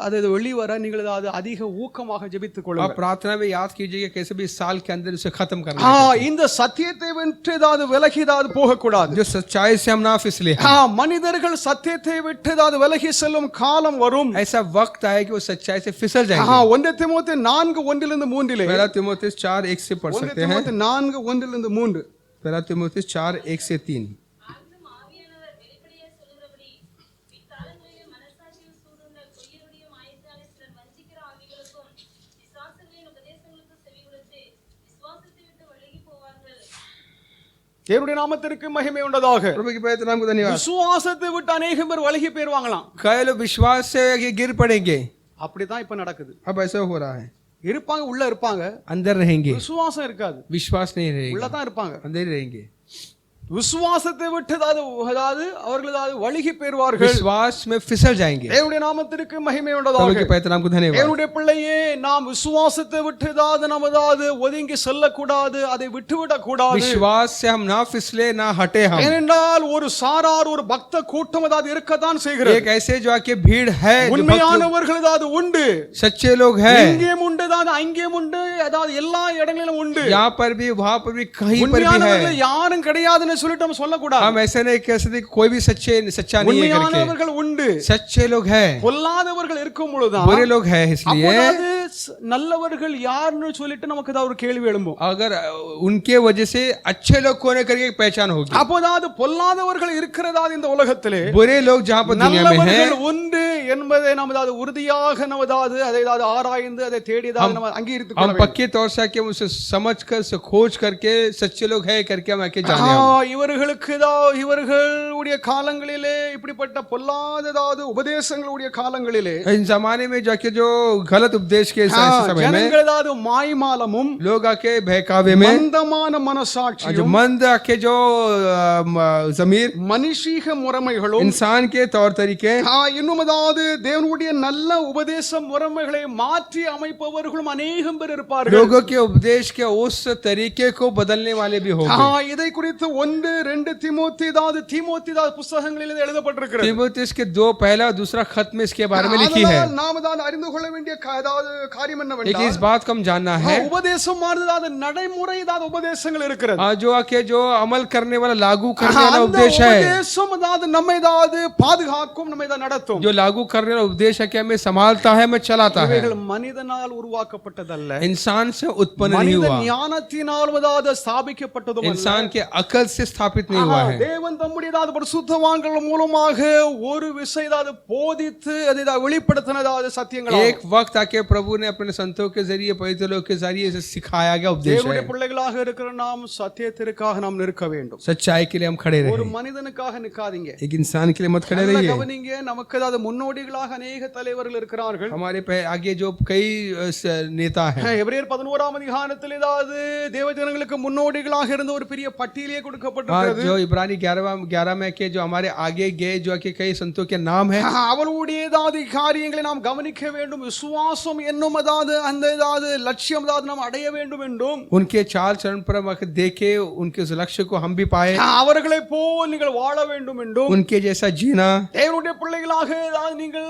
அது வெளிவர நீங்கள் அதிக ஊக்கமாக ஜெபித்துக் கொள்ளுங்கள். आप प्रार्थना में याद कीजिए कैसे भी साल के अंदर इसे खत्म करना है. இந்த சத்தியத்தை விட்டு விலகி போக கூடாது. जो सच्चाई से हम ना फिसले. மனிதர்கள் சத்தியத்தை விட்டு விலகி செல்லும் காலம் வரும். ऐसा वक्त आए कि वो सच्चाई से फिसल जाएंगे. 1 तीमुथियुस 4:1-3 पहला तीमुथियुस 4:1 से पढ़ सकते हैं. 4:1-3 पहला तीमुथियुस 4:1-3. ஆகிலும் ஆவியானவர் வெளிப்படையாய் சொல்லுகிறபடி பிற்காலங்களிலே மனசாட்சியில் சூடுண்ட பொய்யருடைய மாயத்தாலே சிலர் வஞ்சிக்கிற ஆவிகளுக்கும் பிசாசுகளின் உபதேசங்களுக்கும் செவிகொடுத்து விசுவாசத்தை விட்டு விலகி போவார்கள். தேவனுடைய நாமத்திற்கு மகிமை உண்டதாக. प्रभु के पवित्र नाम को धन्यवाद. விசுவாசத்தை விட்டு अनेक பேர் விலகி போய்வாங்களாம். कई लोग विश्वास से गिर पड़ेंगे. அப்படிதான் இப்ப நடக்குது. अब ऐसा हो रहा है. இருப்பாங்க, உள்ள இருப்பாங்க, अंदर रहेंगे, விசுவாசம் இருக்காது. विश्वास नहीं रहेगा, உள்ள தான் இருப்பாங்க, अंदर ही रहेंगे. விசுவாசத்தை விட்டு அவர்கள் வழுகி போய்வார்கள். विश्वास में फिसल जाएंगे. தேவனுடைய நாமத்திற்கு மகிமை प्रभु உண்டதாக. के पवित्र नाम को धन्यवाद. தேவனுடைய பிள்ளையே, நாம் விசுவாசத்தை விட்டு நாம் ஒதுங்கி செல்லக்கூடாது, அதை விட்டுவிடக் கூடாது. विश्वास से हम ना फिसले ना हटे. हम ஏனென்றால் ஒரு சாரார் ஒரு பக்த கூட்டம் இருக்கத்தான் செய்கிறது. एक ऐसे जो आके भीड़ है, உண்மையானவர்கள் உண்டு, सच्चे लोग हैं, இங்கேயும் உண்டு, அங்கேயும் உண்டு, எல்லா இடங்களிலும் உண்டு. यहाँ पर भी वहां पर भी कहीं पर भी है. உண்மையானவர்கள் யாரும் கிடையாதுன்னு சொல்லிட்டு நம்ம சொல்லக்கூடாது. हम ऐसे नहीं कह सकते कोई भी सच्चा नहीं है करके. உண்மையானவர்கள் உண்டு, सच्चे लोग हैं, பொல்லாதவர்கள் இருக்கும் பொழுதுதான் बुरे लोग हैं. इसलिए நல்லவர்கள் யாருன்னு சொல்லிட்டு நமக்கு ஒரு கேள்வி எழும்பும். अगर उनके वजह से अच्छे लोग कौन है करके पहचान होगी. அப்போதாவது பொல்லாதவர்கள் இருக்கிறதா இந்த உலகத்திலே, बुरे लोग जहाँ पर दुनिया में हैं உண்டு என்பதை நமது உறுதியாக நமது அதை ஆராய்ந்து அதை தேடியதாக நம்ம அங்கீகரித்துக் கொள்ள हम வேண்டும். पक्के तौर से कि हम उसे समझ कर उसे खोज करके सच्चे लोग है करके हम आके जाने हम இவர்களுக்கு இவர்களுடைய காலங்களிலே இப்படிப்பட்ட பொல்லாததாவது உபதேசங்களுடைய காலங்களிலே इन जमाने में जाके जो गलत उपदेश के समय में ஜனங்களதாவது மாய்மாலமும் लोग आके बहकावे में மந்தமான जो மனசாட்சியும் मंद आके जो जमीर மனுஷீக முறைமைகளும் इंसान के तौर तरीके இன்னும் அதாவது தேவனுடைய நல்ல உபதேச முறைமைகளை மாற்றி அமைப்பவர்களும் அநேகம் பேர் இருப்பார்கள். लोगों के उपदेश के उस तरीके को बदलने वाले भी होंगे. இதை குறித்து 1-2 தீமோத்தி புத்தகங்களில் எழுதப்பட்டிருக்கிறது. तीमुथियुस के 2 पहला और दूसरा खत में इसके बारे में लिखी है. நாம் அறிந்து கொள்ள வேண்டிய காரியம் एक என்னவென்றால் इस बात को हम जानना है உபதேசம் நடைமுறை உபதேசங்கள் இருக்கிறது. जो आके जो अमल करने वाला लागू करने वाला उपदेश है உபதேசம் நம்மை பாதுகாக்கும் நம்மை நடத்தும். जो लागू करने वाला उपदेश है कि हमें संभालता है हमें चलाता है. இவைகள் மனிதனால் உருவாக்கப்பட்டதல்ல, इंसान से उत्पन्न नहीं மனித हुआ, ஞானத்தினால் ஸ்தாபிக்கப்பட்டதும் அல்ல. इंसान के अकल से स्थापित नहीं हुआ है. தேவன் தம்முடைய பரிசுத்தவான்கள் மூலமாக ஒரு விஷயம் போதித்து அதை வெளிப்படுத்தினதாவது சத்தியங்கள். एक वक्त आके प्रभु ने अपने संतों के जरिए पवित्र लोग के जरिए इसे सिखाया गया उपदेश தேவனுடைய है. பிள்ளைகளாக இருக்கிற நாம் சத்தியத்திற்காக நாம் நிற்க வேண்டும். सच्चाई के लिए हम खड़े ஒரு रहे. மனிதனுக்காக நிக்காதீங்க. एक इंसान के लिए मत खड़े நல்லா रहिए. கவனிங்க. நமக்கு முன்னோடிகளாக अनेक தலைவர்கள் இருக்கிறார்கள். हमारे आगे जो कई नेता हैं. எபிரேயர் 11ஆம் அதிகாரத்தில் தேவஜனங்களுக்கு முன்னோடிகளாக இருந்த ஒரு பெரிய பட்டியலே கொடுக்கப்பட்டிருக்கிறது. जो इब्रानी 11 में के जो हमारे आगे गए जो के कई संतों के नाम है. அவளுடைய காரியங்களை நாம் கவனிக்க வேண்டும். விசுவாசம் என்னும் அந்த லட்சியம் நாம் அடைய வேண்டும் என்றும் उनके चाल चरण पर हम देखे उनके उस लक्ष्य को हम भी पाए. அவர்களை போல் நீங்கள் வாழ வேண்டும் என்றும் उनके जैसा जीना தேவனுடைய பிள்ளைகளாக நீங்கள்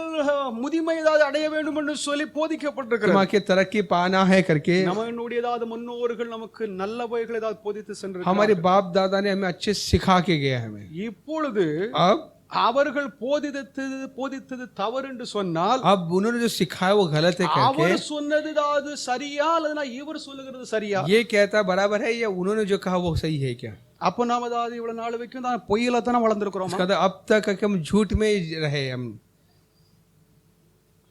முதிமை அடைய வேண்டும் என்று சொல்லி போதிக்கப்பட்டிருக்கிறது. के तरक्की पाना है करके நம்மளுடைய முன்னோர்கள் நமக்கு நல்லவைகளை போதித்து சென்றிருக்கிறார்கள். हमारे बाप दादा ने हमें अच्छे सिखा के गया हमें. இப்பொழுது अब அவர்கள் போதித்தது தவறு என்று சொன்னால் अब उन्होंने जो सिखाया वो गलत है करके அவர் சொன்னது சரியா அல்லது இவர் சொல்லுகிறது சரியா ये कहता बराबर है या उन्होंने जो कहा वो सही है क्या. அப்ப நாம இவ்வளவு நாள் வரைக்கும் தான் பொய்யில தானே வளர்ந்துருக்கிறோம். अब तक हम झूठ में रहे. हम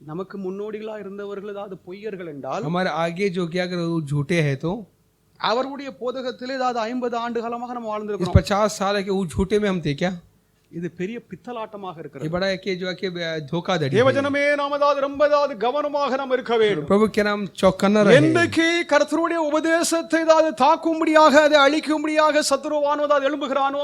நமக்கு முன்னோடிகளா இருந்தவர்கள் பொய்யர்கள் என்றால் हमारे आगे जो क्या अगर वो झूठे हैं तो அவருடைய போதகத்திலே 50 ஆண்டு காலமாக நம்ம इस வாழ்ந்திருக்கிறோம். 50 साल के वो झूठे में हम थे क्या. இது பெரிய பித்தலாட்டமாக ये இருக்கிறது. बड़ा है कि जो कि धोखाधड़ी. தேவஜனமே நாம ரொம்ப கவனமாக நாம் இருக்க வேண்டும். प्रभु के नाम चौकन्ना रहे. என்றைக்கு கர்த்தருடைய உபதேசத்தை தாக்கும்படியாக அதை அழிக்கும்படியாக சத்துருவானோ எழும்புகிறானோ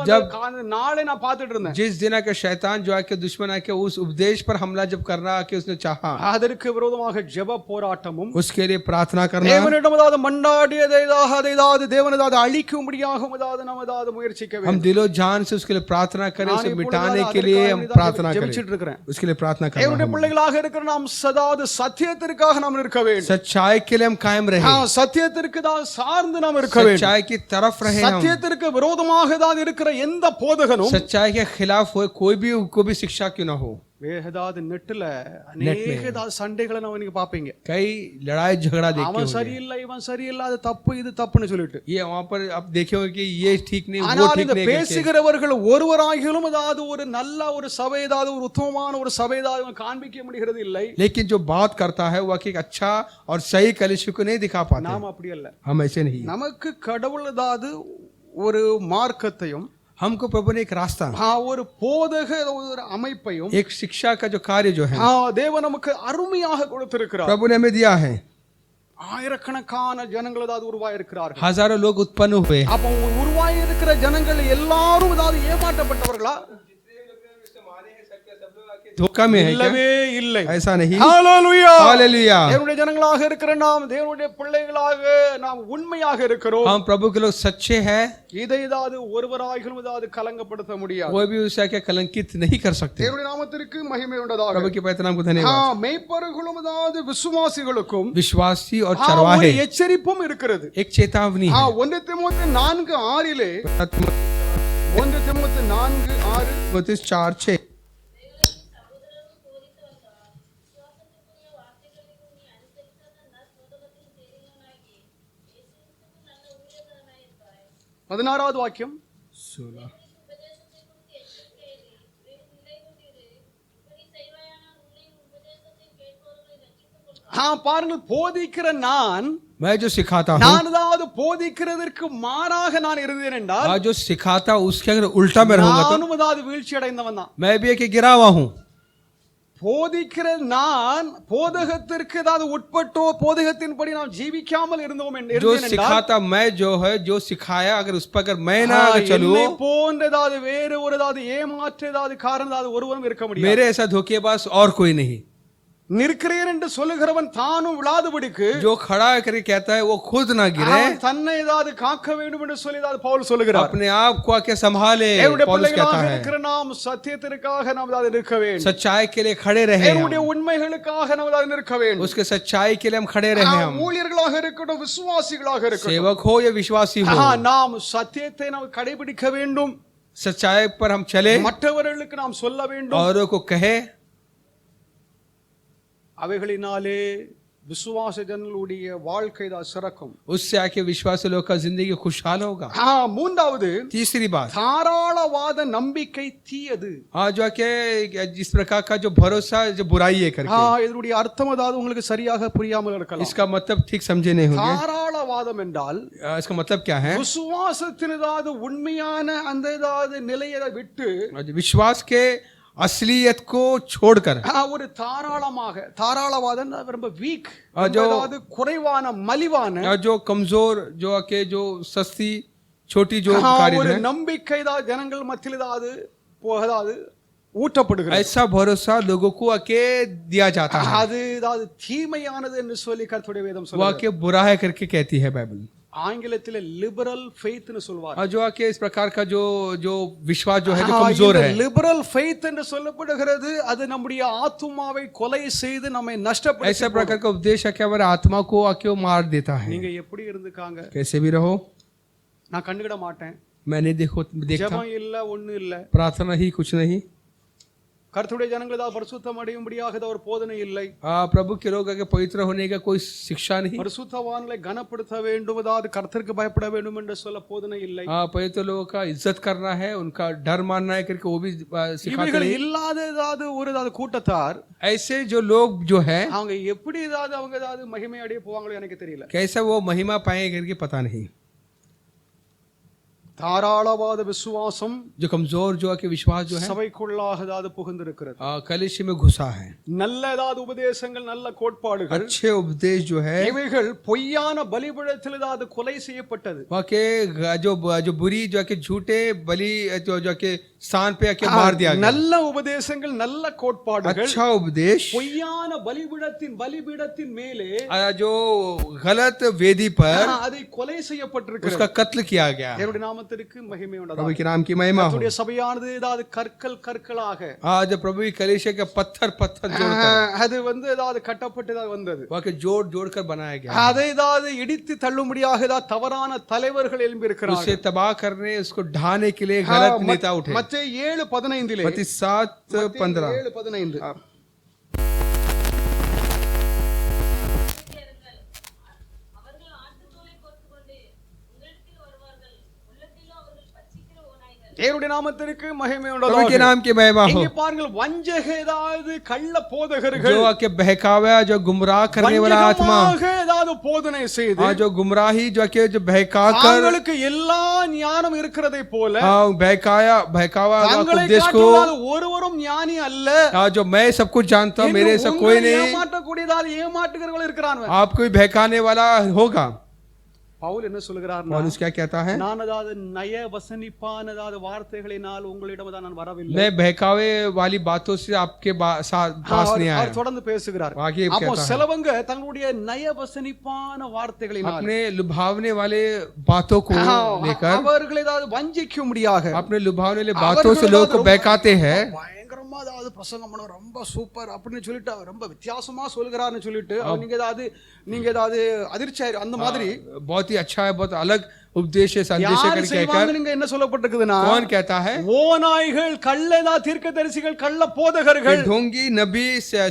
நாளை நான் பார்த்துட்டு இருந்தேன். जिस दिन के शैतान जो आके दुश्मन आके उस उपदेश पर हमला जब करना आके उसने चाहा அதற்கு விரோதமாக ஜெப போராட்டமும் उसके लिए प्रार्थना करना தேவனிடம் மண்டாடியதை தேவனை அழிக்கும்படியாக நாம் முயற்சிக்க வேண்டும். हम दिलो जान से उसके लिए प्रार्थना करें, उसे मिटाने के लिए हम प्रार्थना करें, उसके लिए प्रार्थना करें. தேவனுடைய பிள்ளைகளாக இருக்கிற நாம் சதா சத்தியத்திற்காக நாம் இருக்க வேண்டும். सच्चाई के लिए हम कायम रहे. சத்தியத்திற்கு சார்ந்து நாம் இருக்க வேண்டும். सच्चाई की तरफ रहे. சத்தியத்திற்கு விரோதமாக இருக்கிற எந்த போதகனும் सच्चाई के खिलाफ हो कोई भी उनको भी शिक्षा क्यों ना हो. நெட்ல அநேக சண்டைகளை நீங்க பாப்பீங்க. कई लड़ाई झगड़ा देखते அவன் சரியில்லை இவன் சரியில்லை அது தப்பு இது தப்புன்னு சொல்லிட்டு ये वहां पर आप देखे होंगे कि ये ठीक नहीं वो ஆனால் ठीक இந்த नहीं. பேசுகிறவர்கள் ஒருவராகிலும் ஒரு நல்ல ஒரு சபை ஒரு உத்தமமான ஒரு சபை காண்பிக்க முடிகிறது இல்லை. लेकिन जो बात करता है वो एक अच्छा और सही कलिशु को नहीं दिखा पाते. நாம் அப்படி அல்ல. हम ऐसे नहीं. நமக்கு கடவுள் ஒரு மார்க்கத்தையும் हमको प्रभु ने एक रास्ता ஒரு போதக ஒரு அமைப்பையும் एक शिक्षा का जो कार्य जो है தேவன் நமக்கு அருமையாக கொடுத்திருக்கிறார். प्रभु ने हमें दिया है. ஆயிரக்கணக்கான ஜனங்கள் உருவாயிருக்கிறார்கள். हजारों लोग उत्पन्न हुए. அப்ப உருவாயிருக்கிற ஜனங்கள் எல்லாரும் ஏமாற்றப்பட்டவர்களா? धोखा में है क्या? இல்லவே இல்லை. ऐसा नहीं. ஹalleluya. हालेलुया. தேவனுடைய ஜனங்களாக இருக்கிற நாம் தேவனுடைய பிள்ளைகளாக நாம் உண்மையாக இருக்கிறோம். हम प्रभु के लोग सच्चे हैं. இதை ஒருவராகிலும் கலங்கப்படுத்த முடியாது. कोई भी उसे क्या कलंकित नहीं कर सकते. தேவனுடைய நாமத்திற்கு மகிமை உண்டாதாக. प्रभु के पवित्र नाम को धन्यवाद. மேய்ப்பர்களும் விசுவாசிகளுக்கும் विश्वासी और चरवाहे ஒரு எச்சரிப்பும் இருக்கிறது. एक चेतावनी है. 1 தீமோத்தேயு 4:6 1 தீமோத்தேயு 4:6 4:6 16வது வாக்கியம் 16 பாருங்கள், போதிக்கிற நான் मैं जो सिखाता हूँ, நான் ஏதாவது போதிக்கிறதற்கு மாறாக நான் இருந்தேன் என்றால் जो सिखाता उसके अगर उल्टा में रहूंगा तो நானும் ஏதாவது வீழ்ச்சி அடைந்தவன் தான். मैं भी एक गिरा हुआ हूँ. போதிக்கிற நான் போதகத்திற்கு ஏதாவது உட்பட்டோ போதகத்தின்படி நாம் ஜீவிக்காமல் இருந்தோம் जो सिखाता मैं जो है जो सिखाया अगर उस पर अगर मैं ना चलूं, போன்ற ஏதாவது வேறு ஒரு ஏதாவது ஏமாற்று ஏதாவது காரணம் ஏதாவது ஒருவரும் இருக்க முடியாது. मेरे ऐसा धोखेबाज और कोई नहीं. நிற்கிறேன் என்று சொல்லுகிறவன் தானும் விழாதபடிக்கு जो खड़ा करके कहता है वो खुद ना गिरे, அவன் தன்னை ஏதாவது காக்க வேண்டும் என்று சொல்லி ஏதாவது பவுல் சொல்லுகிறார். अपने आप को आके संभाले. தேவனுடைய पौलुस कहता பிள்ளைகளாக है இருக்கிற நாம் சத்தியத்திற்காக நாம் ஏதாவது நிற்க வேண்டும். सच्चाई के लिए खड़े रहे, தேவனுடைய உண்மைகளுக்காக நாம் ஏதாவது நிற்க வேண்டும். उसके सच्चाई के लिए हम खड़े रहे. हम ஊழியர்களாக இருக்கட்டும், விசுவாசிகளாக இருக்கட்டும், सेवक हो या विश्वासी हो, நாம் சத்தியத்தை நாம் கடைபிடிக்க வேண்டும். सच्चाई पर हम चले, மற்றவர்களுக்கு நாம் சொல்ல வேண்டும். औरों को कहे, அவைகளினாலே விசுவாச ஜனங்களுடைய வாழ்க்கை தான் சிறக்கும். उससे आके विश्वासी लोग का जिंदगी खुशहाल होगा. மூன்றாவது, तीसरी बात, தாராளவாத நம்பிக்கை தீயது. जो आके जिस प्रकार का जो भरोसा जो बुराई है करके, இதனுடைய அர்த்தம் ஏதாவது உங்களுக்கு சரியாக புரியாமல் இருக்கலாம். इसका मतलब ठीक समझे नहीं होंगे. தாராளவாதம் என்றால் इसका मतलब क्या है? விசுவாசத்தின் ஏதாவது உண்மையான அந்த ஏதாவது நிலையை விட்டு विश्वास के असलियत को छोड़कर ஒரு தாராளவாதம் ரொம்ப வீக், जो குறைவான மலிவான जो कमजोर जो आके जो सस्ती छोटी जो कार्य ஒரு है, நம்பிக்கை தான் ஜனங்கள் மத்தியில் ஏதாவது ஊட்டப்படுகிறது. ऐसा भरोसा लोगों को आके दिया जाता है. அது ஏதாவது தீமையானது என்று சொல்லி கர்த்தருடைய வேதம் वो சொல்லுது. आके बुरा है करके कहती है बाइबल. ஆங்கிலத்தில் லிபரல் ஃபெய்த்னு சொல்வார். जो आके इस प्रकार का जो जो विश्वास जो है जो कमजोर है, லிபரல் ஃபெய்த் என்று சொல்லப்படுகிறது அது நம்முடைய ஆத்துமாவை கொலை செய்து நம்மை நஷ்டப்படுத்தி. ऐसा प्रकार का उपदेश है कि हमारे आत्मा को आके वो मार देता है. நீங்க எப்படி இருந்துக்காங்க, कैसे भी रहो, நான் கண்டுக்கிட மாட்டேன், मैंने देखा ஜெபம் இல்ல, ஒண்ணு இல்ல, प्रार्थना ही कुछ नहीं, கர்த்தருடைய ஜனங்கள் ஏதாவது பரிசுத்தம் அடையும்படியாக ஒரு போதனை இல்லை, प्रभु के लोग आगे पवित्र होने का कोई शिक्षा नहीं, பரிசுத்தவான்களை கனப்படுத்த வேண்டும், ஏதாவது கர்த்தருக்கு பயப்பட வேண்டும் என்று சொல்ல போதனை இல்லை, पवित्र लोगों का इज्जत करना है, उनका डर मानना है करके वो भी सिखाते இவைகள் नहीं. இல்லாத ஏதாவது கூட்டத்தார் ऐसे जो लोग जो है அவங்க எப்படி அவங்க ஏதாவது மகிமை அடைய போவாங்களோ எனக்கு தெரியல. कैसा वो महिमा पाए करके पता नहीं. தாராளவாத விசுவாசம் जो कमजोर जो आके विश्वास जो है சபைக்குள்ளாக ஏதாவது புகுந்திருக்கிறது. कलिशे में घुसा है. நல்ல ஏதாவது உபதேசங்கள், நல்ல கோட்பாடுகள், अच्छे उपदेश जो है இவைகள் பொய்யான பலிபீடத்தில் ஏதாவது கொலை செய்யப்பட்டது. वाके जो बुरी जो आके झूठे बलि जो आके स्थान पे आके मार दिया गया. நல்ல உபதேசங்கள், நல்ல கோட்பாடுகள் अच्छा उपदेश பொய்யான பலிபீடத்தின் மேலே जो गलत वेदी पर அதை கொலை செய்யப்பட்டிருக்கிறது. उसका कत्ल किया गया. தேவனுடைய நாமத்திற்கு மகிமை प्रभु உண்டாவதாக. के नाम की महिमा हो. கர்த்தருடைய சபையானது ஏதாவது கற்களாக आज प्रभु की कलीसिया के पत्थर जोड़कर அது ஏதாவது கட்டப்பட்டு வந்தது. वाके जोड़ कर बनाया गया. அதை ஏதாவது இடித்து தள்ளும்படியாக ஏதாவது தவறான தலைவர்கள் எழும்பி இருக்கிறார்கள். उसे तबाह करने, उसको ढाने के लिए गलत नेता उठे. மத்தேயு 7:15 मत्ती 7:15 7:15 அவர்கள் ஆட்டுத்தோலை போர்த்துக்கொண்டு உங்களிடத்தில் வருவார்கள், உள்ளத்திலோ அவர்கள் பட்சிக்கிற ஓநாய்கள். தேவனுடைய நாமத்திற்கு மகிமை प्रभु के உண்டாவதாக. नाम की महिमा हो. இங்கே பாருங்கள், வஞ்சக ஏதாவது கள்ள போதகர்கள் जो आके बहकावा, जो गुमराह करने वाला आत्मा, வஞ்சகமாக ஏதாவது போதனை செய்து जो गुमराही जो आके जो बहका कर தாங்களுக்கு எல்லா ஞானம் இருக்கிறதை போல बहकावा தங்களை उपदेश को, காட்டுவதால் ஒருவரும் ஞானி அல்ல, जो मैं सब कुछ जानता हूँ, मेरे ऐसा कोई नहीं, ஏமாற்றக்கூடியதால் ஏமாற்றுகிறவர்கள் இருக்கிறான். आपको भी बहकाने वाला होगा. பவுல் என்ன சொல்கிறார்? पौलुस क्या कहता है? நான் ஏதாவது நய வசனிப்பான ஏதாவது வார்த்தைகளினால் உங்களிடம் தான் நான் வரவில்லை. मैं बहकावे वाली बातों से आपके पास नहीं आया. அவர் தொடர்ந்து பேசுகிறார். आगे அப்போ कहता है, சிலவங்க தங்களுடைய நய வசனிப்பான வார்த்தைகளினால் अपने लुभावने वाले बातों को लेकर, அவர்களை ஏதாவது வஞ்சிக்கும்படியாக अपने लुभावने वाले बातों से लोगों को बहकाते हैं. பயங்கரமா ஏதாவது பிரசங்கம் பண்ண ரொம்ப சூப்பர் அப்படின்னு சொல்லிட்டு அவர் ரொம்ப வித்தியாசமா சொல்கிறாருன்னு சொல்லிட்டு நீங்க ஏதாவது அதிர்ச்சி அந்த மாதிரி बहुत ही अच्छा है, बहुत अलग उपदेश है, संदेश है करके कहकर நீங்க என்ன சொல்லப்பட்டிருக்குதுன்னா, कौन कहता है? ஓநாய்கள், கள்ளதா தீர்க்கதரிசிகள், கள்ள போதகர்கள், ढोंगी नबी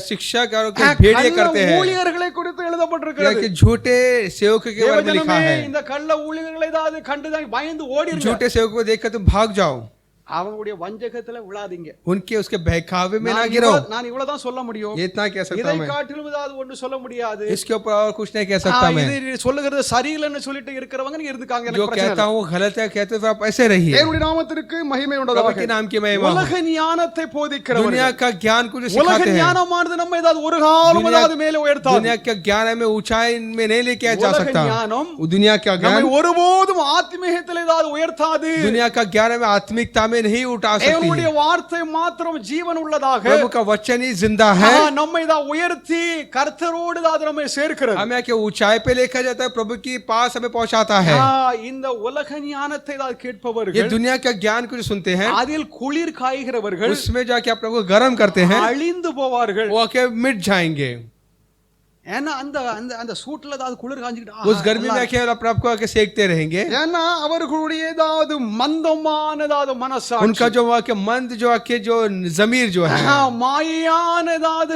शिक्षक और भेड़िए करते हैं. ஊழியர்களை குறித்து எழுதப்பட்டிருக்கிறது. कि झूठे सेवक के बारे में लिखा है. இந்த கள்ள ஊழியர்களை ஏதாவது கண்டுதான் பயந்து ஓடிடுங்க. झूठे सेवक को देखकर तुम भाग जाओ. அவங்களுடைய வஞ்சகத்துல விழாதீங்க. उनके उसके बहकावे में ना गिरो। நான் இவ்வளவுதான் சொல்ல முடியும். ये इतना कह सकता இதை हूं मैं, காட்டிலும் ஏதாவது ஒன்று சொல்ல முடியாது. इसके ऊपर और कुछ नहीं कह सकता मैं। இது சொல்லுகிறது சரியில்லைன்னு சொல்லிட்டு இருக்கிறவங்க நீங்க இருந்துக்காங்க, जो எனக்கு பிரச்சனை कहता இல்லை. हूँ वो गलत है कहते तो आप ऐसे रहिए। தேவனுடைய நாமத்திற்கு மகிமை प्रभु உண்டாவதாக. के नाम की महिमा हो। உலக ஞானத்தை போதிக்கிறவர்கள், दुनिया का ज्ञान को जो உலக सिखाते हैं, ஞானமானது நம்ம ஏதாவது ஒரு காலம் ஏதாவது மேலே உயர்த்தாது. दुनिया का ज्ञान हमें ऊंचाई में नहीं लेके जा உலக सकता। ஞானம் वो दुनिया का நம்மை ज्ञान, ஒருபோதும் ஆத்மீகத்தில் ஏதாவது உயர்த்தாது. दुनिया का ज्ञान हमें आत्मिकता में नहीं उठा सकती தேவனுடைய है। வார்த்தை மாத்திரம் ஜீவன் உள்ளதாக प्रभु का वचन ही जिंदा है। நம்மை தான் உயர்த்தி கர்த்தரோடு தான் நம்மை சேர்க்கிறது. हमें के ऊंचाई पे लेकर जाता है, प्रभु के पास हमें पहुंचाता है। இந்த உலக ஞானத்தை தான் ये கேட்பவர்கள், दुनिया का ज्ञान को जो सुनते हैं, அதில் குளிர் காய்கிறவர்கள் उसमें जाके आप प्रभु को गर्म करते हैं, அழிந்து போவார்கள். वो आके मिट जाएंगे। ஏன்னா அந்த அந்த அந்த சூட்ல ஏதாவது குளிர் காஞ்சிக்கிட்டு उस गर्मी में आके आप प्रभु को आके सेकते रहेंगे। ஏன்னா அவர்களுடைய ஏதாவது மந்தமானதாவது மனசாட்சி, उनका जो आके मंद जो आके जो जमीर जो है, மாயானதாவது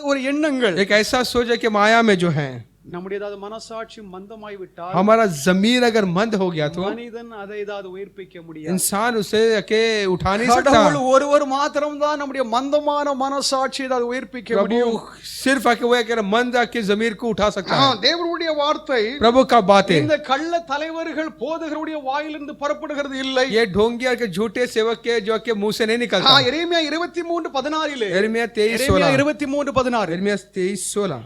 ஒரு எண்ணங்கள், एक ऐसा सोच है कि माया में जो है, நம்முடைய ஏதாவது மனசாட்சி மந்தமாய் விட்டால், हमारा जमीर अगर मंद हो गया तो மனிதன் அதை ஏதாவது உயிர்ப்பிக்க முடியாது. इंसान उसे आके उठा नहीं सकता। கடவுள் ஒருவர் மாத்திரம் தான் நம்முடைய மந்தமான மனசாட்சி ஏதாவது உயிர்ப்பிக்க प्रभु முடியும். सिर्फ आके वो अगर मंद आके जमीर को उठा सकता है। தேவனுடைய வார்த்தை प्रभु का बातें, இந்த கள்ள தலைவர்கள் போதகருடைய வாயிலிருந்து புறப்படுகிறது இல்லை. ये ढोंगिया के झूठे सेवक के जो के मुंह से नहीं निकलता। எரேமியா 23:16 यिर्मयाह 23:16, 23:16 यिर्मयाह 23:16,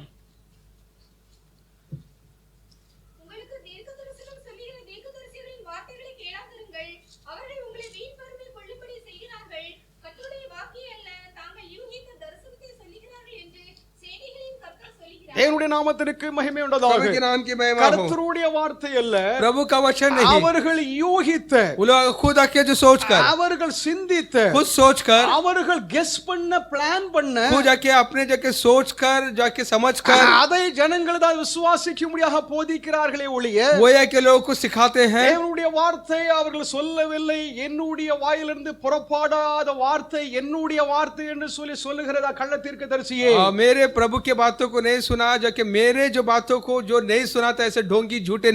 உங்களுக்கு தீர்க்கதரிசனம் சொல்லுகிற தீர்க்கதரிசிகளின் வார்த்தைகளை கேளாதிருங்கள். அவர்கள் உங்களை வீண் பெருமை கொள்ளும்படி செய்கிறார்கள். கர்த்தருடைய வாக்கை அல்ல, தாங்கள் யூகித்த தரிசனத்தை சொல்லுகிறார்கள் என்று சேனைகளின் கர்த்தர் சொல்லுகிறார். தேவனுடைய நாமத்திற்கு மகிமை प्रभु உண்டாவதாக. के नाम की महिमा हो। கர்த்தருடைய வார்த்தை அல்ல, प्रभु का वचन नहीं, அவர்கள் யூகித்த, वो लोग खुद आके जो सोच कर, அவர்கள் சிந்தித்த, खुद सोच कर, அவர்கள் கெஸ் பண்ண, பிளான் பண்ண, खुद जाके अपने जाके सोच कर, जाके समझ कर, அதை ஜனங்கள் தான் விசுவாசிக்கும்படியாக போதிக்கிறார்களே ஒழிய, वो या के लोगों को सिखाते हैं। தேவனுடைய வார்த்தை அவர்கள் சொல்லவில்லை. என்னுடைய வாயிலிருந்து புறப்படாத வார்த்தை என்னுடைய வார்த்தை என்று சொல்லுகிறதா கள்ள தீர்க்கதரிசியே? मेरे प्रभु के बातों को नहीं सुना, जाके मेरे जो बातों को जो नहीं सुनाता, ऐसे ढोंगी झूठे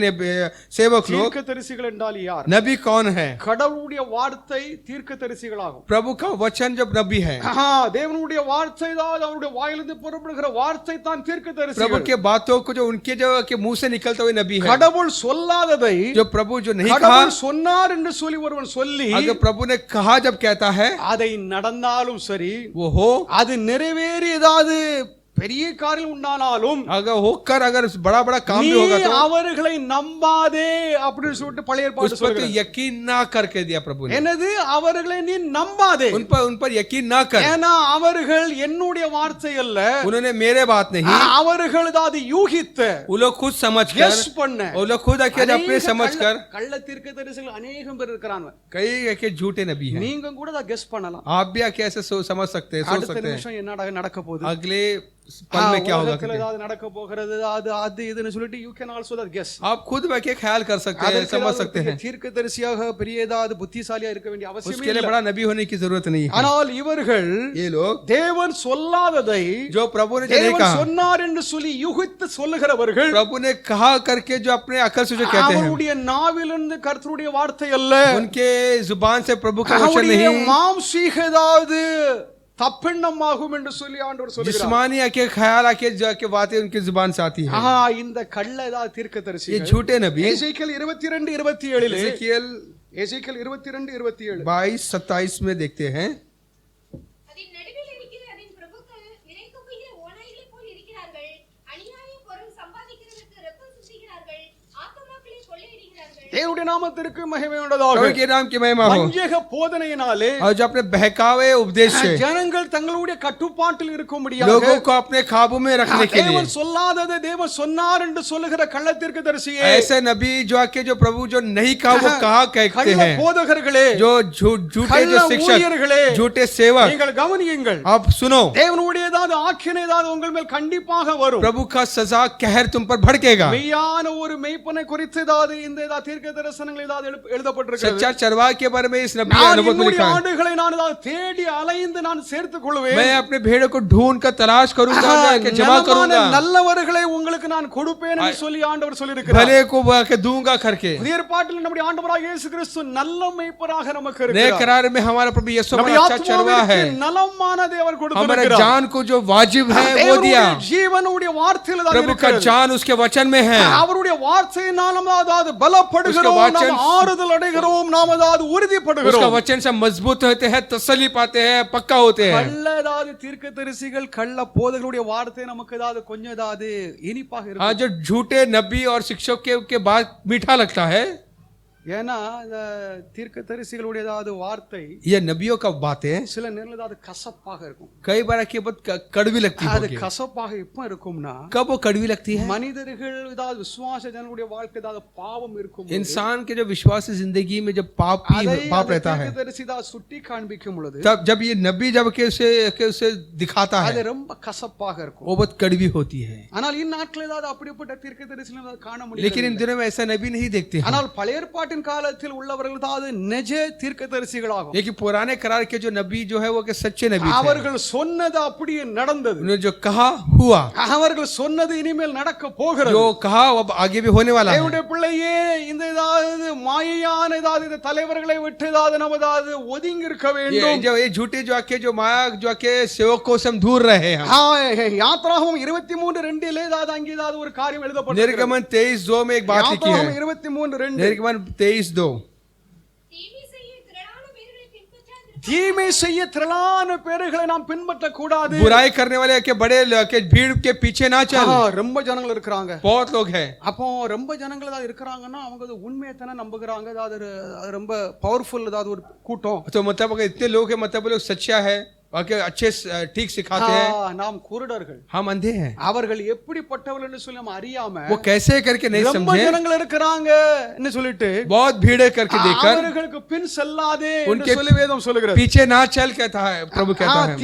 सेवक लोग। தீர்க்கதரிசிகள் என்றால் யார்? नबी कौन है? கடவுளுடைய வார்த்தை தீர்க்கதரிசிகளாகும். प्रभु का वचन जब नबी है, தேவனுடைய வார்த்தை தான் அவருடைய வாயிலிருந்து புறப்படுகிற வார்த்தை தான் प्रभु தீர்க்கதரிசிகள். के बातों को जो उनके जो के मुंह से निकलता हुए नबी है। கடவுள் சொல்லாததை जो प्रभु जो नहीं कहा, கடவுள் சொன்னார் என்று சொல்லி ஒருவன் சொல்லி, अगर प्रभु ने कहा जब कहता है, அதை நடந்தாலும் சரி, वो हो, அது நிறைவேறி ஏதாவது பெரிய காரியம் உண்டானாலும், अगर होकर अगर बड़ा बड़ा काम நீ भी होगा तो அவர்களை நம்பாதே அப்படின்னு சொல்லிட்டு பழைய उस ஏற்பாடு पर तो சொல்லுகிறது. यकीन ना करके दिया प्रभु ने। என்னது? அவர்களை நீ நம்பாதே. उन पर यकीन ना कर। ஏன்னா அவர்கள் என்னுடைய வார்த்தை அல்ல, उन्होंने मेरे बात नहीं, அவர்கள் அது யூகித்த, वो लोग खुद समझ கெஸ் कर, பண்ண, वो लोग खुद आके अपने समझ कर, கள்ள தீர்க்கதரிசிகள் अनेகம் பேர் இருக்காங்க. कई आके झूठे नबी हैं। நீங்க கூட அதை கெஸ் பண்ணலாம். आप भी आके ऐसे समझ सकते हैं, सोच அடுத்த सकते हैं நிமிஷம் என்ன நடக்க போகுது, अगले पल में क्या होगा। உலகத்துல ஏதாவது நடக்க போகிறது, அது இதுன்னு சொல்லிட்டு you can also that guess. आप खुद आके ख्याल कर सकते हैं, समझ सकते हैं। தீர்க்கதரிசியாக பெரிய ஏதாவது புத்திசாலியா இருக்க வேண்டிய அவசியம் उसके लिए இல்லை. बड़ा नबी होने की जरूरत नहीं है। ஆனால் இவர்கள் ये लोग தேவன் சொல்லாததை जो प्रभु ने जो नहीं தேவன் कहा, சொன்னார் என்று சொல்லி யூகித்து சொல்லுகிறவர்கள், प्रभु ने कहा करके जो अपने अकल से जो कहते हैं, அவருடைய நாவிலிருந்து கர்த்தருடைய வார்த்தை அல்ல, उनके जुबान से प्रभु का वचन அவருடைய नहीं, மாம்சீக ஏதாவது தப்பெண்ணமாகும் என்று சொல்லி ஆண்டவர் சொல்கிறார். जिस्मानी आके ख्याल आके जाके बातें उनकी जुबान से आती है। இந்த கள்ள ஏதாவது ये தீர்க்கதரிசிகள் झूठे नबी எசேக்கியேல் 22:27 एजेकियल எசேக்கியேல் 22:27 22-27 में देखते हैं। அதன் நடுவில் இருக்கிற அதன் பிரபுக்கள் இறைக்குப்பிய ஓநாய்களைப் போல் இருக்கிறார்கள். அநியாய பொருள் சம்பாதிக்கிறதற்கு இரத்தம் சிந்துகிறார்கள். ஆத்துமாக்களை கொள்ளையிடுகிறார்கள். தேவனுடைய நாமத்திற்கு மகிமை உண்டாவதாக. प्रभु के नाम की महिमा हो। வஞ்சக போதனையினாலே और जो अपने बहकावे उपदेश से ஜனங்கள் தங்களுடைய கட்டுப்பாட்டில் இருக்கும்படியாக लोगों को अपने काबू में रखने के लिए தேவன் சொல்லாததை தேவன் சொன்னார் என்று சொல்லுகிற கள்ள தீர்க்கதரிசியே, ऐसे नबी जो आके जो प्रभु जो नहीं कहा वो कहा कहते கள்ள हैं, போதகர்களே, जो झूठे கள்ள जो शिक्षक, ஊழியர்களே, झूठे सेवक, நீங்கள் கவனியுங்கள். आप सुनो, தேவனுடைய அதாவது ஆக்கினை ஏதாவது உங்கள் மேல் கண்டிப்பாக வரும். प्रभु का सजा कहर तुम पर भड़केगा. மெய்யான ஒரு மெய்ப்பனை குறித்து ஏதாவது இந்த ஏதாவது தீர்க்க தரிசனங்கள் ஏதாவது எழுதப்பட்டிருக்கிறது. सच्चा चरवाहा के बारे में इस नबी நான் अनुभव में என்னுடைய लिखा है. ஆடுகளை நான் ஏதாவது தேடி அலைந்து நான் சேர்த்துக் கொள்வேன். मैं अपने भेड़ों को ढूंढ कर तलाश करूंगा, जाके जमा करूंगा. நல்லவர்களை உங்களுக்கு நான் கொடுப்பேன் என்று சொல்லி ஆண்டவர் சொல்லியிருக்கிறார். भले को के दूंगा करके. புதிய ஏற்பாட்டில் நம்முடைய ஆண்டவராகிய இயேசு கிறிஸ்து நல்ல மெய்ப்பராக நமக்கு नए இருக்கிறார். करार में हमारा प्रभु यीशु நம்முடைய अच्छा चरवाहा है. ஆத்மாவிற்கு நலமானதை அவர் हमारे கொடுத்திருக்கிறார். जान को जो वाजिब है वो दिया. ஜீவனுடைய வார்த்தையில் தான் प्रभु का இருக்கிறது. जान उसके वचन में है. அவருடைய வார்த்தையினால் நாம் அதாவது பலப்படுகிறோம், उसका நாம் ஆறுதல் அடைகிறோம், நாம் அதாவது उसका உறுதிப்படுகிறோம். वचन से मजबूत होते हैं, तसल्ली पाते हैं, पक्का होते हैं. கள்ள ஏதாவது தீர்க்கதரிசிகள் கள்ள போதகருடைய வார்த்தை நமக்கு ஏதாவது கொஞ்சம் ஏதாவது இனிப்பாக இருக்கும். हाँ, जो झूठे नबी और शिक्षक के बाद मीठा लगता है. ஏன்னா இந்த தீர்க்கதரிசிகளுடைய ஏதாவது வார்த்தை ये नबियों का बातें சில நேரத்துல ஏதாவது கசப்பாக இருக்கும். कई बार की बात कड़वी लगती அது है. கசப்பாக எப்ப இருக்கும்னா कब वो कड़वी लगती है? மனிதர்கள் ஏதாவது விசுவாச ஜனங்களுடைய வாழ்க்கை ஏதாவது பாவம் இருக்கும். इंसान के जो विश्वास जिंदगी में जब पाप रहता है, தீர்க்கதரிசி தான் சுட்டி காண்பிக்கும் பொழுது तब जब ये नबी जब के उसे दिखाता அது है, ரொம்ப கசப்பாக இருக்கும். वो बहुत कड़वी होती है. ஆனால் இந்நாட்கள் ஏதாவது அப்படிப்பட்ட தீர்க்கதரிசிகளை காண முடியல. लेकिन इन दिनों में ऐसा नबी नहीं देखते हैं. ஆனால் பழைய ஏற்பாட்டின் காலத்தில் உள்ளவர்கள் தான் நிஜ தீர்க்கதரிசிகளாகும். लेकिन पुराने करार के जो नबी जो है वो के सच्चे नबी थे. அவர்கள் சொன்னது அப்படியே நடந்தது. उन्होंने जो कहा हुआ, அவர்கள் சொன்னது இனிமேல் நடக்க போகிறது. जो कहा वो अब आगे भी होने वाला है. தேவனுடைய பிள்ளையே, இந்த ஏதாவது மாயையான ஏதாவது இந்த தலைவர்களை விட்டு ஏதாவது நம்ம ஏதாவது ஒதுங்கி இருக்க வேண்டும். ये झूठे जो आके जो माया जो आके सेवकों से हम दूर रहे हैं. யாத்ராகமம் 23:2 ஏதாவது அங்கே ஏதாவது ஒரு காரியம் எழுதப்பட்டிருக்கிறது. निर्गमन 23:2 में एक बात लिखी है. 23:2 निर्गमन 23:2 தீமை செய்ய திரளான பேர்களை பின்பற்றாதிருப்பாயாக. தீமை செய்ய திரளான பேர்களை நாம் பின்பற்ற கூடாது. बुराई करने वाले के बड़े के भीड़ के पीछे ना चल. ரொம்ப ஜனங்கள் இருக்கிறாங்க. बहुत लोग हैं. அப்போ ரொம்ப ஜனங்கள் ஏதாவது இருக்கிறாங்கன்னா அவங்க அது உண்மையை தானே நம்புகிறாங்க. அது ரொம்ப பவர்ஃபுல் ஏதாவது ஒரு கூட்டம். तो मतलब अगर इतने लोग हैं, मतलब वो लोग सच्चा है, बाकी अच्छे ठीक सिखाते हैं. நாம் குருடர்கள். हम अंधे हैं. அவர்கள் எப்படிப்பட்டவர்கள் என்று சொல்லி நம்ம அறியாம वो कैसे करके नहीं ரொம்ப समझे. ஜனங்கள் இருக்கிறாங்க என்று சொல்லிட்டு बहुत भीड़ करके देखकर அவர்களுக்கு பின் செல்லாதே என்று उनके சொல்லி வேதம் சொல்லுகிறது. पीछे ना चल कहता है प्रभु कहता है.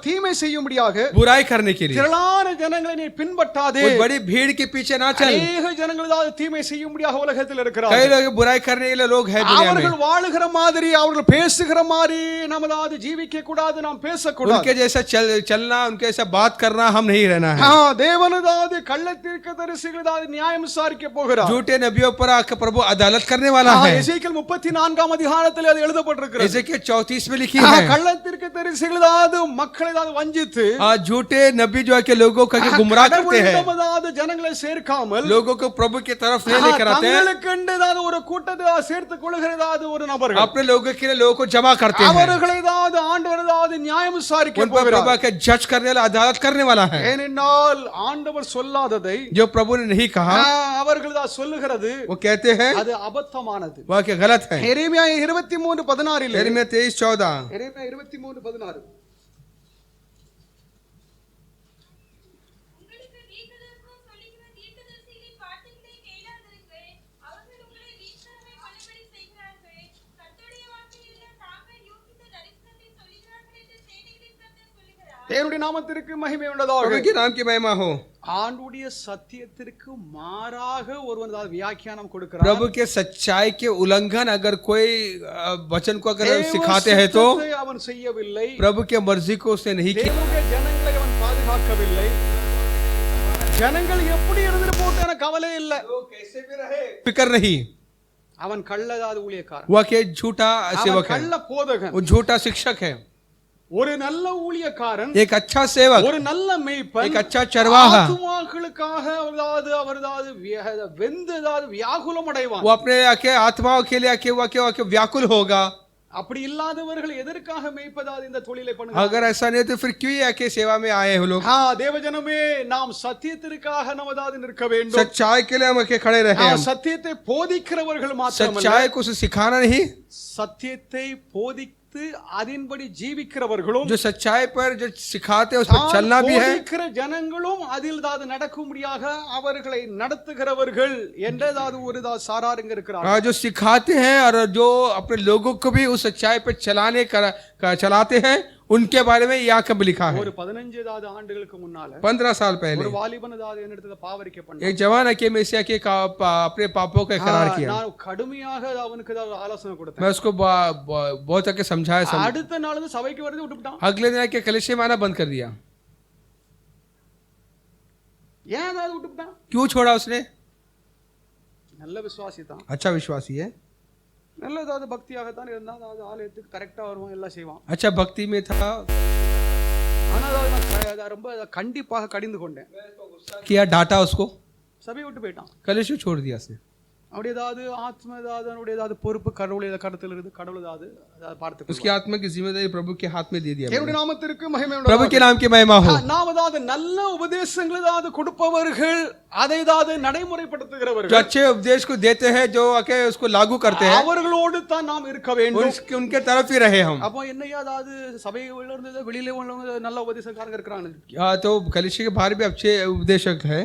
தீமை செய்யும்படியாக बुराई करने के लिए திரளான ஜனங்களை நீ பின்பற்றாதே. उस बड़ी भीड़ के पीछे ना चल. அநேக ஜனங்கள் ஏதாவது தீமை செய்யும்படியாக உலகத்தில் இருக்கிறார்கள். कई लोग बुराई करने के लिए लोग हैं दुनिया அவர்கள் में. வாழுகிற மாதிரி, அவர்கள் பேசுகிற மாதிரி நாம் ஏதாவது ஜீவிக்க கூடாது, நாம் பேசக்கூடாது. उनके जैसा चलना, उनके जैसा बात करना हम नहीं रहना है. தேவன் ஏதாவது கள்ள தீர்க்கதரிசிகள் ஏதாவது நியாயம் விசாரிக்க போகிறார். झूठे नबियों पर आकर प्रभु अदालत करने वाला है. எசேக்கியேல் 34 அதிகாரத்தில் அது எழுதப்பட்டிருக்கிறது. एजेकियल 34 में लिखी है. கள்ள தீர்க்கதரிசிகள் ஏதாவது மக்களை ஏதாவது வஞ்சித்து झूठे नबी जो है के लोगों को गुमराह करते हैं, ஏதாவது ஜனங்களை சேர்க்காமல் लोगों को प्रभु की तरफ नहीं लेकर आते हैं. தங்களுக்கென்று ஏதாவது ஒரு கூட்டத்தை சேர்த்துக் கொள்கிற ஏதாவது ஒரு நபர்கள் अपने लोगों के लिए लोगों को जमा करते हैं. அவர்களை ஏதாவது ஆண்டவர் ஏதாவது நியாயம் விசாரிக்க उन पर प्रभु के जज करने वाला, अदालत करने वाला है. ஏனென்றால் ஆண்டவர் சொல்லாததை जो प्रभु ने नहीं कहा அவர்கள் தான் சொல்லுகிறது. वो कहते हैं அது அபத்தமானது. वह क्या गलत है. எரேமியா 23:16 यिर्मयाह 23:14 எரேமியா 23:16 உங்களுக்கு தீர்க்கதரிசனம் சொல்லுகிற தீர்க்கதரிசிகளின் வார்த்தைகளை கேளாதிருங்கள். அவர்கள் உங்களை வீண்தனமாய் கொள்ளும்படி செய்கிறார்கள். கர்த்தருடைய வார்த்தையெல்லாம் தாங்கள் யோசித்த தரிசனத்தை சொல்லுகிறார்கள் என்று சேனைகளின் கர்த்தர் சொல்லுகிறார். தேவனுடைய நாமத்திற்கு மகிமை உண்டாதாக. प्रभु के नाम की महिमा हो. ஆண்டுடைய சத்தியத்திற்கு மாறாக ஒருவன் ஏதாவது வியாக்கியானம் கொடுக்கிறார். प्रभु के सच्चाई के उल्लंघन अगर कोई वचन को अगर தேவ सिखाते हैं तो சித்தத்தை அவன் செய்யவில்லை. प्रभु के मर्जी को उसने नहीं किया. தேவனுடைய ஜனங்களை அவன் பாதுகாக்கவில்லை. ஜனங்கள் எப்படி இருந்துட்டு போட்டு எனக்கு கவலை இல்லை. फिक्र नहीं. அவன் கள்ள ஏதாவது ஊழியக்காரன். वह के झूठा அவன் सेवक है, கள்ள போதகன். वो झूठा शिक्षक है. ஒரு நல்ல ஊழியக்காரன், एक अच्छा सेवक, ஒரு நல்ல மேய்ப்பன், एक अच्छा चरवाहा, ஆத்துமாக்களுக்காக அவர் வெந்து வியாகுலம் அடைவான். वो अपने आके आत्माओं के लिए आके व्याकुल होगा. அப்படி இல்லாதவர்கள் எதற்காக மேய்ப்பதாவது இந்த தொழிலை பண்ணுங்க? अगर ऐसा नहीं तो फिर क्यों आके सेवा में आए हो लोग? தேவஜனமே, நாம் சத்தியத்திற்காக நமதாவது நிற்க வேண்டும். सच्चाई के लिए हम आके खड़े रहे. சத்தியத்தை போதிக்கிறவர்கள் மாத்திரமல்ல, सच्चाई को सिखाना नहीं, சத்தியத்தை போதித்து அதன்படி ஜீவிக்கிறவர்களும், जो सच्चाई पर जो सिखाते हैं उस पर चलना भी है. போதிக்கிற ஜனங்களும் அதில் நடக்கும்படியாக அவர்களை நடத்துகிறவர்கள் என்றதாவது ஒரு சாராருங்க இருக்கிறார்கள். जो सिखाते हैं और जो अपने लोगों को भी उस सच्चाई पर चलाते हैं, उनके बारे में यहाँ कब लिखा है। ஒரு 15 ஆண்டுகளுக்கு முன்னால 15 साल पहले ஒரு வாலிபன் என்னிடத்துல பாவரிக்கை பண்ணான். एक जवान है कि मेसिया के अपने पापों का इकरार किया। நான் கடுமையாக அவனுக்கு ஆலோசனை கொடுத்தேன். मैं उसको बहुत आके समझाया। அடுத்த நாள் வந்து சபைக்கு வரது விட்டுட்டான். अगले दिन के कलीसिया में आना बंद कर दिया। ஏன் அதை விட்டுட்டான்? क्यों छोड़ा उसने? நல்ல விசுவாசி தான், अच्छा विश्वासी है, நல்லதாவது பக்தியாகத்தான் இருந்தா, அதாவது ஆலயத்துக்கு கரெக்டா வருவான், எல்லாம் செய்வான். अच्छा भक्ति में था, ஆனா நான் ரொம்ப கண்டிப்பாக கடிந்து கொண்டேன். किया डांटा उसको, சபையை விட்டு போயிட்டான். कलीसिया छोड़ दिया उसने। அப்படி ஏதாவது ஆத்ம ஏதாவது பொறுப்பு கடவுள் கருத்தில் இருந்து கடவுள் ஏதாவது பார்த்து उसकी आत्मा की जिम्मेदारी प्रभु के हाथ में दे दिया। தேவனுடைய நாமத்திற்கு மகிமை உண்டாவதாக. प्रभु के नाम की महिमा हो। நாம் ஏதாவது நல்ல உபதேசங்கள் ஏதாவது கொடுப்பவர்கள், அதை ஏதாவது நடைமுறைப்படுத்துகிறவர்கள், जो अच्छे उपदेश को देते हैं, जो आके उसको लागू करते हैं, அவர்களோடு தான் நாம் இருக்க வேண்டும். उनके तरफ ही रहे हम। அப்போ என்னையா அதாவது சபையில இருந்து வெளியில உள்ளவங்க நல்ல உபதேசக்காரங்க இருக்காங்க. तो कलीसिया के बाहर भी अच्छे उपदेशक है।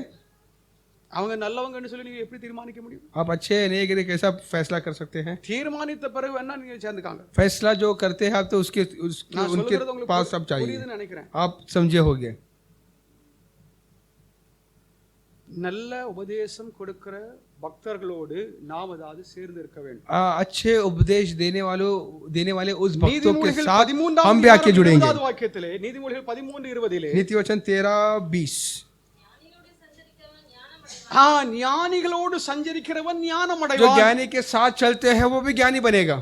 அவங்க நல்லவங்கன்னு சொல்லி நீங்க எப்படி தீர்மானிக்க முடியும்? आप अच्छे नहीं कि कैसा फैसला कर सकते हैं? தீர்மானித்த பிறகு வேணா நீங்க சேர்ந்துக்காங்க. फैसला जो करते हैं आप तो उसके उनके पास सब चाहिए। நினைக்கிறேன் आप समझे होंगे। நல்ல உபதேசம் கொடுக்கிற பக்தர்களோடு நாம் அதாவது சேர்ந்து இருக்க வேண்டும். अच्छे उपदेश देने वाले उस भक्तों के நீதிமொழிகள் साथ 13 हम भी आके जुड़ेंगे। வாக்கியத்திலே நீதிமொழிகள் 13:20 नीतिवचन 13:20 ஞானிகளோடு சஞ்சரிக்கிறவன் ஞானம் जो அடைவான். ज्ञानी के साथ चलते हैं वो भी ज्ञानी बनेगा।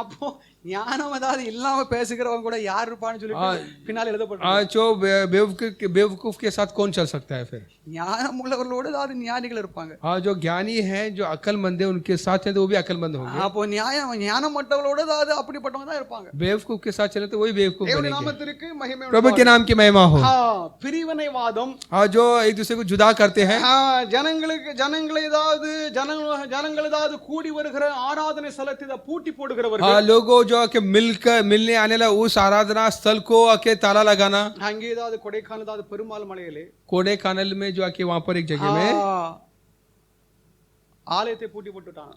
அப்போ ஞானம் அதாவது இல்லாம பேசுகிறவன் கூட யார் இருப்பான்னு சொல்லி பின்னால எழுதப்பட்டிருக்கு. जो बेवकूफ के साथ कौन चल सकता है फिर? ஞானம் உள்ளவர்களோடு அதாவது ஞானிகள் இருப்பாங்க. जो ज्ञानी हैं, जो अक्लमंद है, उनके साथ चले तो वो भी अक्लमंद होंगे। அப்போ ஞானம் மற்றவர்களோடு அதாவது அப்படிப்பட்டவங்க தான் இருப்பாங்க. बेवकूफ के साथ चले तो वही बेवकूफ தேவனுடைய बनेंगे। நாமத்திற்கு மகிமை प्रभु के नाम की महिमा हो। பிரிவினைவாதம், जो एक दूसरे को जुदा करते हैं, ஜனங்கள் ஏதாவது கூடி வருகிற ஆராதனை ஸ்தலத்தை பூட்டி போடுகிறவர்கள், लोगों जो के मिलने आने वाला उस आराधना स्थल को आके ताला लगाना। அங்கே ஏதாவது கொடைக்கானல் ஏதாவது பெருமாள் मலையிலே कोडेकानल में जो आके वहां पर एक जगह में ஆலயத்தை பூட்டி போட்டுட்டாங்க,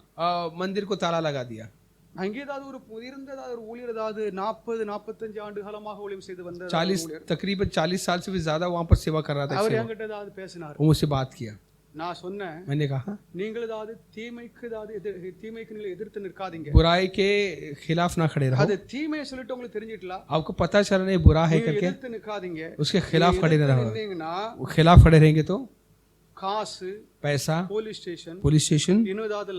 मंदिर को ताला लगा दिया। அங்கே ஏதாவது ஒரு இருந்த ஏதாவது ஒரு ஊழியர் ஏதாவது 40-45 ஆண்டு காலமாக ஊழியம் செய்து வந்த 40 साल से भी ज्यादा वहां पर सेवा कर रहा था। அவர் என்கிட்ட ஏதாவது பேசினார். वो मुझसे बात किया। நான் சொன்னேன், मैंने कहा நீங்கள் ஏதாவது தீமைக்கு நீங்கள் எதிர்த்து நிற்காதீங்க, बुराई के खिलाफ ना खड़े रहो। அது தீமையை சொல்லிட்டு உங்களுக்கு தெரிஞ்சிட்டலாம், आपको पता चल रहा है बुरा है करके, எதிர்த்து நிற்காதீங்க, उसके खिलाफ खड़े न रहो। நின்னீங்கன்னா खिलाफ खड़े रहेंगे तो காசு, पैसा, போலீஸ் ஸ்டேஷன், இன்னும் ஏதாவது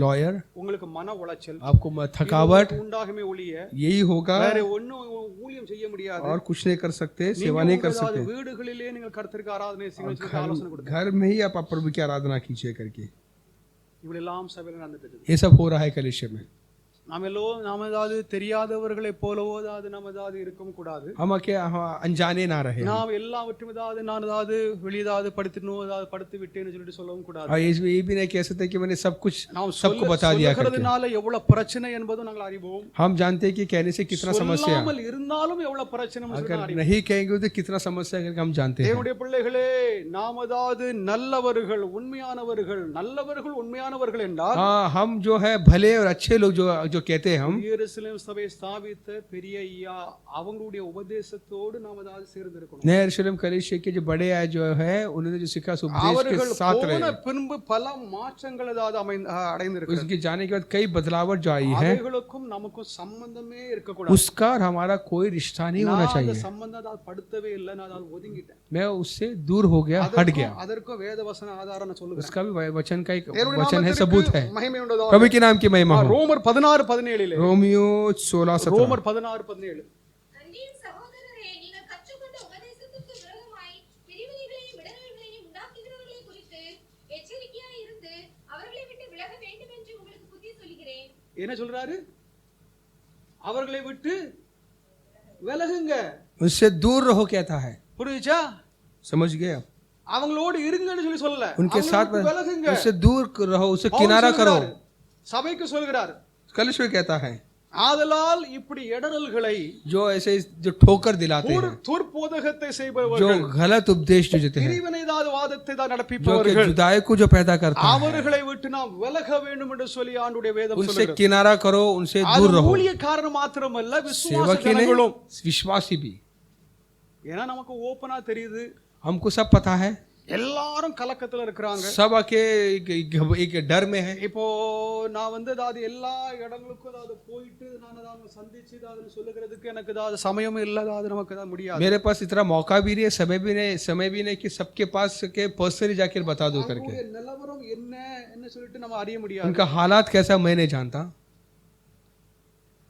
लॉयर, உங்களுக்கு மன உளைச்சல், आपको थकावट உண்டாகுமே ஒழிய यही होगा, வேற ஒண்ணும் ஊழியம் செய்ய முடியாது, और कुछ नहीं कर सकते, सेवा नहीं कर सकते। வீடுகளிலே நீங்கள் கர்த்தருக்கு ஆராதனை செய்யுங்கள் ஆலோசனை கொடுங்க. घर में ही आप प्रभु की आराधना कीजिए करके। இவளெல்லாம் சபையில நடந்துட்டு இருக்கு. ये सब हो रहा है कलीसिया में। நாம் ஏதாவது தெரியாதவர்களை போலவோ ஏதாவது நாம் ஏதாவது இருக்கவும் கூடாது. हम अनजाने ना रहे। நாம் எல்லாவற்றையும் நான் ஏதாவது வெளியதாவது படுத்தினோம் ஏதாவது படுத்து விட்டேன்னு சொல்லிட்டு சொல்லவும் கூடாது. ये भी नहीं कह सकते कि मैंने सब कुछ सबको बता दिया करके। சொல்றதுனால எவ்வளவு பிரச்சனை என்பது நாங்கள் அறிவோம். हम जानते हैं कि कहने से कितना समस्या, சொல்லாமல் இருந்தாலும் எவ்வளவு பிரச்சனை अगर नहीं कहेंगे तो कितना समस्या करके हम जानते हैं। தேவனுடைய பிள்ளைகளே, நாம் ஏதாவது நல்லவர்கள் உண்மையானவர்கள் என்றால், हम जो है भले और अच्छे लोग जो कहते हैं, हम यरूशलेम சபை ஸ்தாபித்த பெரிய ஐயா அவங்களுடைய உபதேசத்தோடு நாம் ஏதாவது சேர்ந்து இருக்கணும். नए यरूशलेम कलीसिया के जो बड़े आए जो है, उन्होंने जो सीखा उपदेश के साथ रहे। பின்பு பல மாற்றங்கள் ஏதாவது அடைந்திருக்கு. उसके जाने के बाद कई बदलावट जो आई है, அவைகளுக்கும் நமக்கும் சம்பந்தமே இருக்க கூடாது. उसका और हमारा कोई रिश्ता नहीं होना चाहिए। சம்பந்தம் ஏதாவது படுத்தவே இல்லை, நான் ஏதாவது ஒதுங்கிட்டேன், मैं उससे दूर हो गया, हट गया। அதற்கு வேத வசன ஆதாரம் நான் சொல்லுவேன். उसका भी वचन का एक वचन है, सबूत है। மகிமை உண்டாவதாக. प्रभु के नाम की महिमा हो। ரோமர் 16:17 रोमियो 16:17 ரோமர் 16:17 அன்றியும் சகோதரரே, நீங்கள் கற்றுக்கொண்ட உபதேசத்திற்கு விரோதமாய் பிரிவினைகளையும் இடர்களையும் உண்டாக்குகிறவர்களை குறித்து எச்சரிக்கையாய் இருந்து அவர்களை விட்டு விலக வேண்டும் என்று உங்களுக்கு புத்தி சொல்கிறேன். என்ன சொல்றாரு? அவர்களை விட்டு விலகுங்க, उससे दूर रहो कहता है। புரியுச்சா? समझ गए आप? அவங்களோடு இருங்கன்னு சொல்லல, उनके साथ விலகுங்க, उससे दूर रहो, उससे किनारा करो। சபைக்கு சொல்கிறார். कलीसिया कहता है, ஆதலால் இப்படி இடரல்களை जो ऐसे जो ठोकर दिलाते हैं, துர்போதகத்தை जो செய்பவர்கள், गलत उपदेश जो देते हैं, பிரிவினைவாத வாதத்தை தான் जो कि நடப்பிப்பவர்கள், जुदाई को जो पैदा करता है, அவர்களை விட்டு நாம் விலக வேண்டும் என்று சொல்லி ஆண்டுடைய வேதம் उनसे சொல்லுகிறது. किनारा करो, उनसे அது दूर रहो। ஊழியக்காரன் மாத்திரமல்ல, விசுவாச सेवक ही ஜனங்களும். नहीं, विश्वासी भी। ஏன்னா நமக்கு ஓப்பனா தெரியுது, हमको सब पता है, எல்லாரும் கலக்கத்துல இருக்கிறாங்க. सब आके एक डर में है। இப்போ நான் அதாவது எல்லா இடங்களுக்கும் அதாவது போயிட்டு நான் அதாவது சந்திச்சு அதாவது சொல்லுகிறதுக்கு எனக்கு அதாவது சமயம் இல்ல, அதாவது நமக்கு அதாவது முடியாது. मेरे पास इतना मौका भी नहीं है, समय भी नहीं कि सबके पास के पर्सनली जाकर बता दो करके। அவங்களுடைய நிலவரம் என்ன சொல்லிட்டு நம்ம அறிய முடியாது. उनका हालात कैसा मैं नहीं जानता।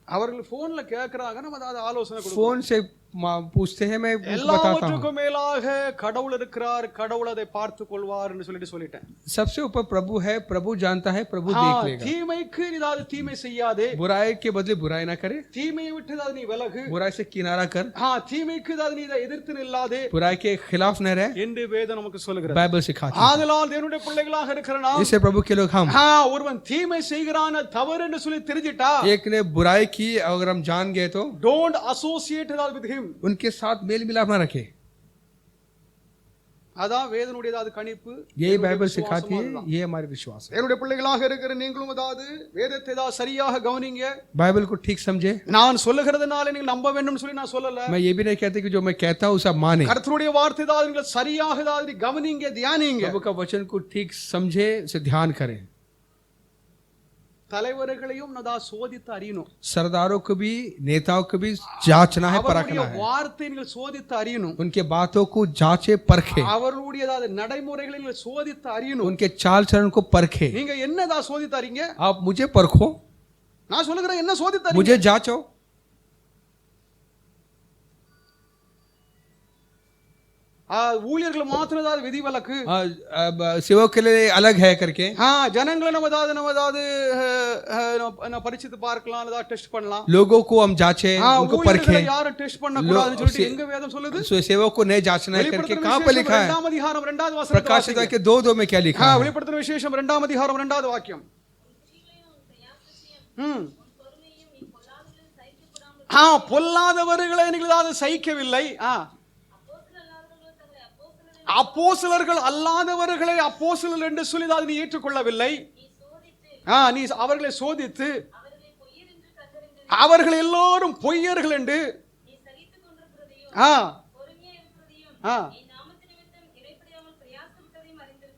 அவர்கள் போன்ல கேக்குறாங்க, நம்ம அதாவது ஆலோசனை கொடுப்போம். फोन से पूछते हैं, मैं बताता हूँ। எல்லாவற்றுக்கும் மேலாக கடவுள் இருக்கிறார், கடவுள் அதை பார்த்து கொள்வார் என்று சொல்லிட்டேன். सबसे ऊपर प्रभु है, प्रभु जानता है, प्रभु देख लेगा। தீமைக்கு அதாவது தீமை செய்யாதே, बुराई के बदले बुराई ना करे, தீமையை விட்டு அதாவது நீ விலகு, बुराई से किनारा कर, தீமைக்கு அதாவது நீ இதை எதிர்த்து நில்லாதே बुराई के खिलाफ न रहे, என்று வேதம் நமக்கு சொல்லுகிறது. बाइबल सिखाती है। ஆதலால் தேவனுடைய பிள்ளைகளாக இருக்கிற நாம், इससे प्रभु के लोग हम, ஒருவன் தீமை செய்கிறான் தவறு என்று சொல்லி தெரிஞ்சிட்டா, एक ने बुराई की अगर हम जान गए तो don't associate with him. उनके साथ मेल मिलाप ना रखे। அதான் வேதனுடைய அதாவது கணிப்பு, यही बाइबल सिखाती है, ये हमारे विश्वास है। என்னுடைய பிள்ளைகளாக இருக்கிற நீங்களும் அதாவது வேதத்தை அதாவது சரியாக கவனிங்க. बाइबल को ठीक समझे। நான் சொல்லுகிறதுனால நீங்க நம்ப வேண்டும் சொல்லி நான் சொல்லல. मैं ये भी नहीं कहती कि जो मैं कहता हूँ सब माने। கர்த்தருடைய வார்த்தை அதாவது நீங்கள் சரியாக அதாவது கவனிங்க, தியானிங்க. प्रभु का वचन को ठीक समझे, उसे ध्यान करें। தலைவர்களையும் நான் சோதித்து அறியணும். सरदारों को भी, नेताओं को भी जांचना है, परखना है। வார்த்தை நீங்கள் சோதித்து அறியணும். उनके बातों को जांचे परखे, அவர்களுடைய அதாவது நடைமுறைகளை நீங்கள் சோதித்து அறியணும். उनके चाल चलन को परखे। நீங்க என்னதா சோதித்து அறிங்க? आप मुझे परखो, நான் சொல்லுகிறேன், என்ன சோதித்து அறிங்க? मुझे जांचो। ஊழியர்கள் மாத்திரம் அதாவது விதிவிலக்கு, सेवक के लिए अलग है करके, ஜனங்களை நம்ம அதாவது பரிச்சித்து பார்க்கலாம், அதாவது டெஸ்ட் பண்ணலாம். लोगों को हम जांचे, उनको परखे। யாரும் டெஸ்ட் பண்ண கூடாதுன்னு சொல்லிட்டு எங்க வேதம் சொல்லுது? सेवक को नहीं जांचना है करके कहां पर लिखा है? 2 அதிகாரம் 2வது வசனம். प्रकाशित के 2:2 में क्या लिखा है? வெளிப்படுத்தின விசேஷம் 2 அதிகாரம் 2வது வாக்கியம். பொல்லாதவர்களை நீங்கள் அதை சகிக்கவில்லை. அப்போஸ்தலர்கள் அல்லாதவர்களை அப்போஸ்தலர்கள் என்று சொல்லி அதை நீ ஏற்றுக்கொள்ளவில்லை. நீ அவர்களை சோதித்து அவர்கள் எல்லோரும் பொய்யர்கள் என்று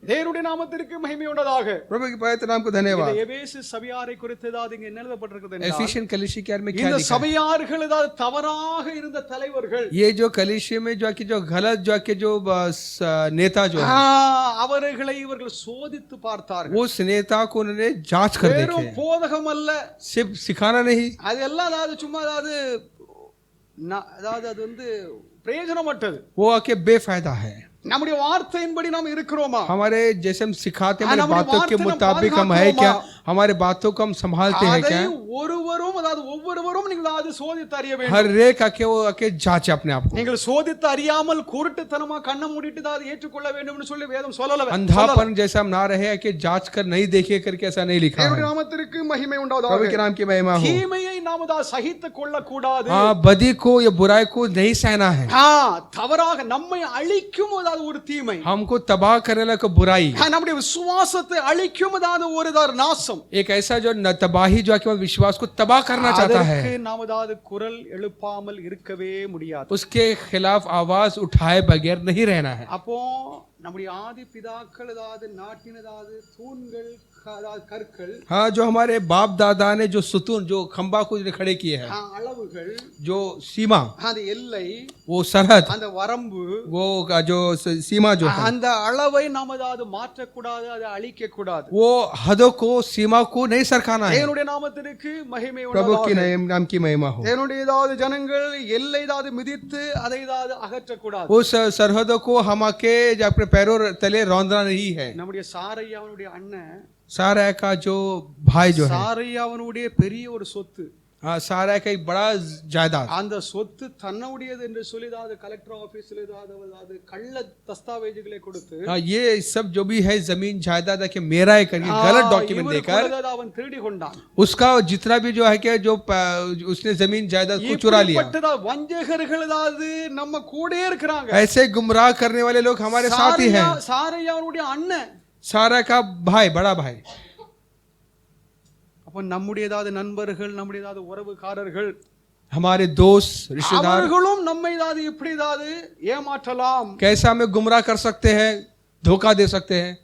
தேவனுடைய நாமத்திற்கு மகிமை உண்டாதாக। प्रभु के पवित्र नाम को धन्यवाद। எபேசு சபையாரை குறித்து அது இங்க என்ன எழுதப்பட்டிருக்கிறது என்றால், एफिशिएंट कलीसिया के बारे में क्या இந்த लिखा है? சபையார்கள் அதாவது தவறாக இருந்த தலைவர்கள், ये जो कलीसिया में जो गलत जो नेता जो है, அவர்களை இவர்கள் சோதித்து பார்த்தார்கள்। उस नेता को उन्होंने जांच कर देखे। வெறும் போதகம் அல்ல, सिर्फ सिखाना नहीं, அதெல்லாம் அதாவது சும்மா அதாவது அது பிரயோஜனமற்றது। वो आके बेफायदा है। நம்முடைய வார்த்தையின்படி நாம் இருக்கிறோமா? हमारे जैसे हम सिखाते हैं, हमारी बातों के मुताबिक हम है क्या? हमारे बातों को हम संभालते हैं क्या? ஒருவரும் அதாவது ஒவ்வொருவரும் நீங்கள் அது சோதித்து அறிய வேண்டும்। हर एक आके वो आके जांचे अपने आप को। நீங்கள் சோதித்து அறியாமல் குருட்டுத்தனமா கண்ணை மூடிட்டு அதை ஏற்றுக்கொள்ள வேண்டும்னு சொல்லி வேதம் சொல்லல। अंधापन जैसा हम ना रहे कि जांच कर नहीं देखिए करके ऐसा नहीं लिखा है। தேவனுடைய நாமத்திற்கு மகிமை உண்டாவதாக। प्रभु के नाम की महिमा हो। தீமையை நாம் சகித்துக் கொள்ள கூடாது। बदी को या बुराई को नहीं सहना है। தவறாக நம்மை அழிக்கும் அதாவது ஒரு தீமை, हमको तबाह करने वाला को बुराई, நம்முடைய விசுவாசத்தை அழிக்கும் அதாவது ஒரு நாசம், एक ऐसा जो तबाही जो आके विश्वास को तबाह करना चाहता है, நாம் அதாவது குரல் எழுப்பாமல் இருக்கவே முடியாது। उसके खिलाफ आवाज उठाए बगैर नहीं रहना है। அப்போ நம்முடைய ஆதி பிதாக்கள் அதாவது நாட்டினதாவது தூண்கள் கற்கள், जो हमारे बाप दादा ने जो सुतून जो खंबा को खड़े किए हैं, அளவுகள், जो सीमा, அந்த எல்லை, वो सरहद, அந்த வரம்பு, वो जो सीमा जो है, அந்த அளவை நாம் அதாவது மாற்றக்கூடாது, அதை அழிக்க கூடாது। वो हदों को सीमा को नहीं सरकाना है। தேவனுடைய நாமத்திற்கு மகிமை प्रभु की உண்டாவதாக। नाम की महिमा हो। தேவனுடைய ஏதாவது ஜனங்கள் எல்லை ஏதாவது மிதித்து அதை ஏதாவது அகற்றக்கூடாது। उस सरहदों को हम आके अपने पैरों तले रौंदना नहीं है। நம்முடைய சாரையாவனுடைய அண்ணன், सारा का जो भाई जो है, சாரையாவனுடைய பெரிய ஒரு சொத்து, सारा का एक बड़ा जायदाद। அந்த சொத்து தன்னுடையது என்று சொல்லி ஏதாவது கலெக்டர் ஆபீஸ்ல ஏதாவது கள்ள தஸ்தாவேஜுகளை கொடுத்து ये सब जो भी है जमीन जायदाद है कि मेरा है करके गलत डॉक्यूमेंट देकर இவருக்கு அவன் திருடி கொண்டான்। उसका जितना भी जो है कि जो उसने जमीन जायदाद को चुरा लिया। இப்படிப்பட்ட வஞ்சகர்கள் ஏதாவது நம்ம கூடயே இருக்கிறாங்க। ऐसे गुमराह करने वाले लोग हमारे साथ ही हैं। சாரையாவுடைய அண்ணன், सारा का भाई, बड़ा भाई। அப்ப நம்முடைய ஏதாவது நண்பர்கள், நம்முடைய ஏதாவது உறவுக்காரர்கள், हमारे दोस्त रिश्तेदार அவர்களும் நம்மை ஏதாவது இப்படி ஏதாவது ஏமாற்றலாம்। कैसे हमें गुमराह कर सकते हैं, धोखा दे सकते हैं।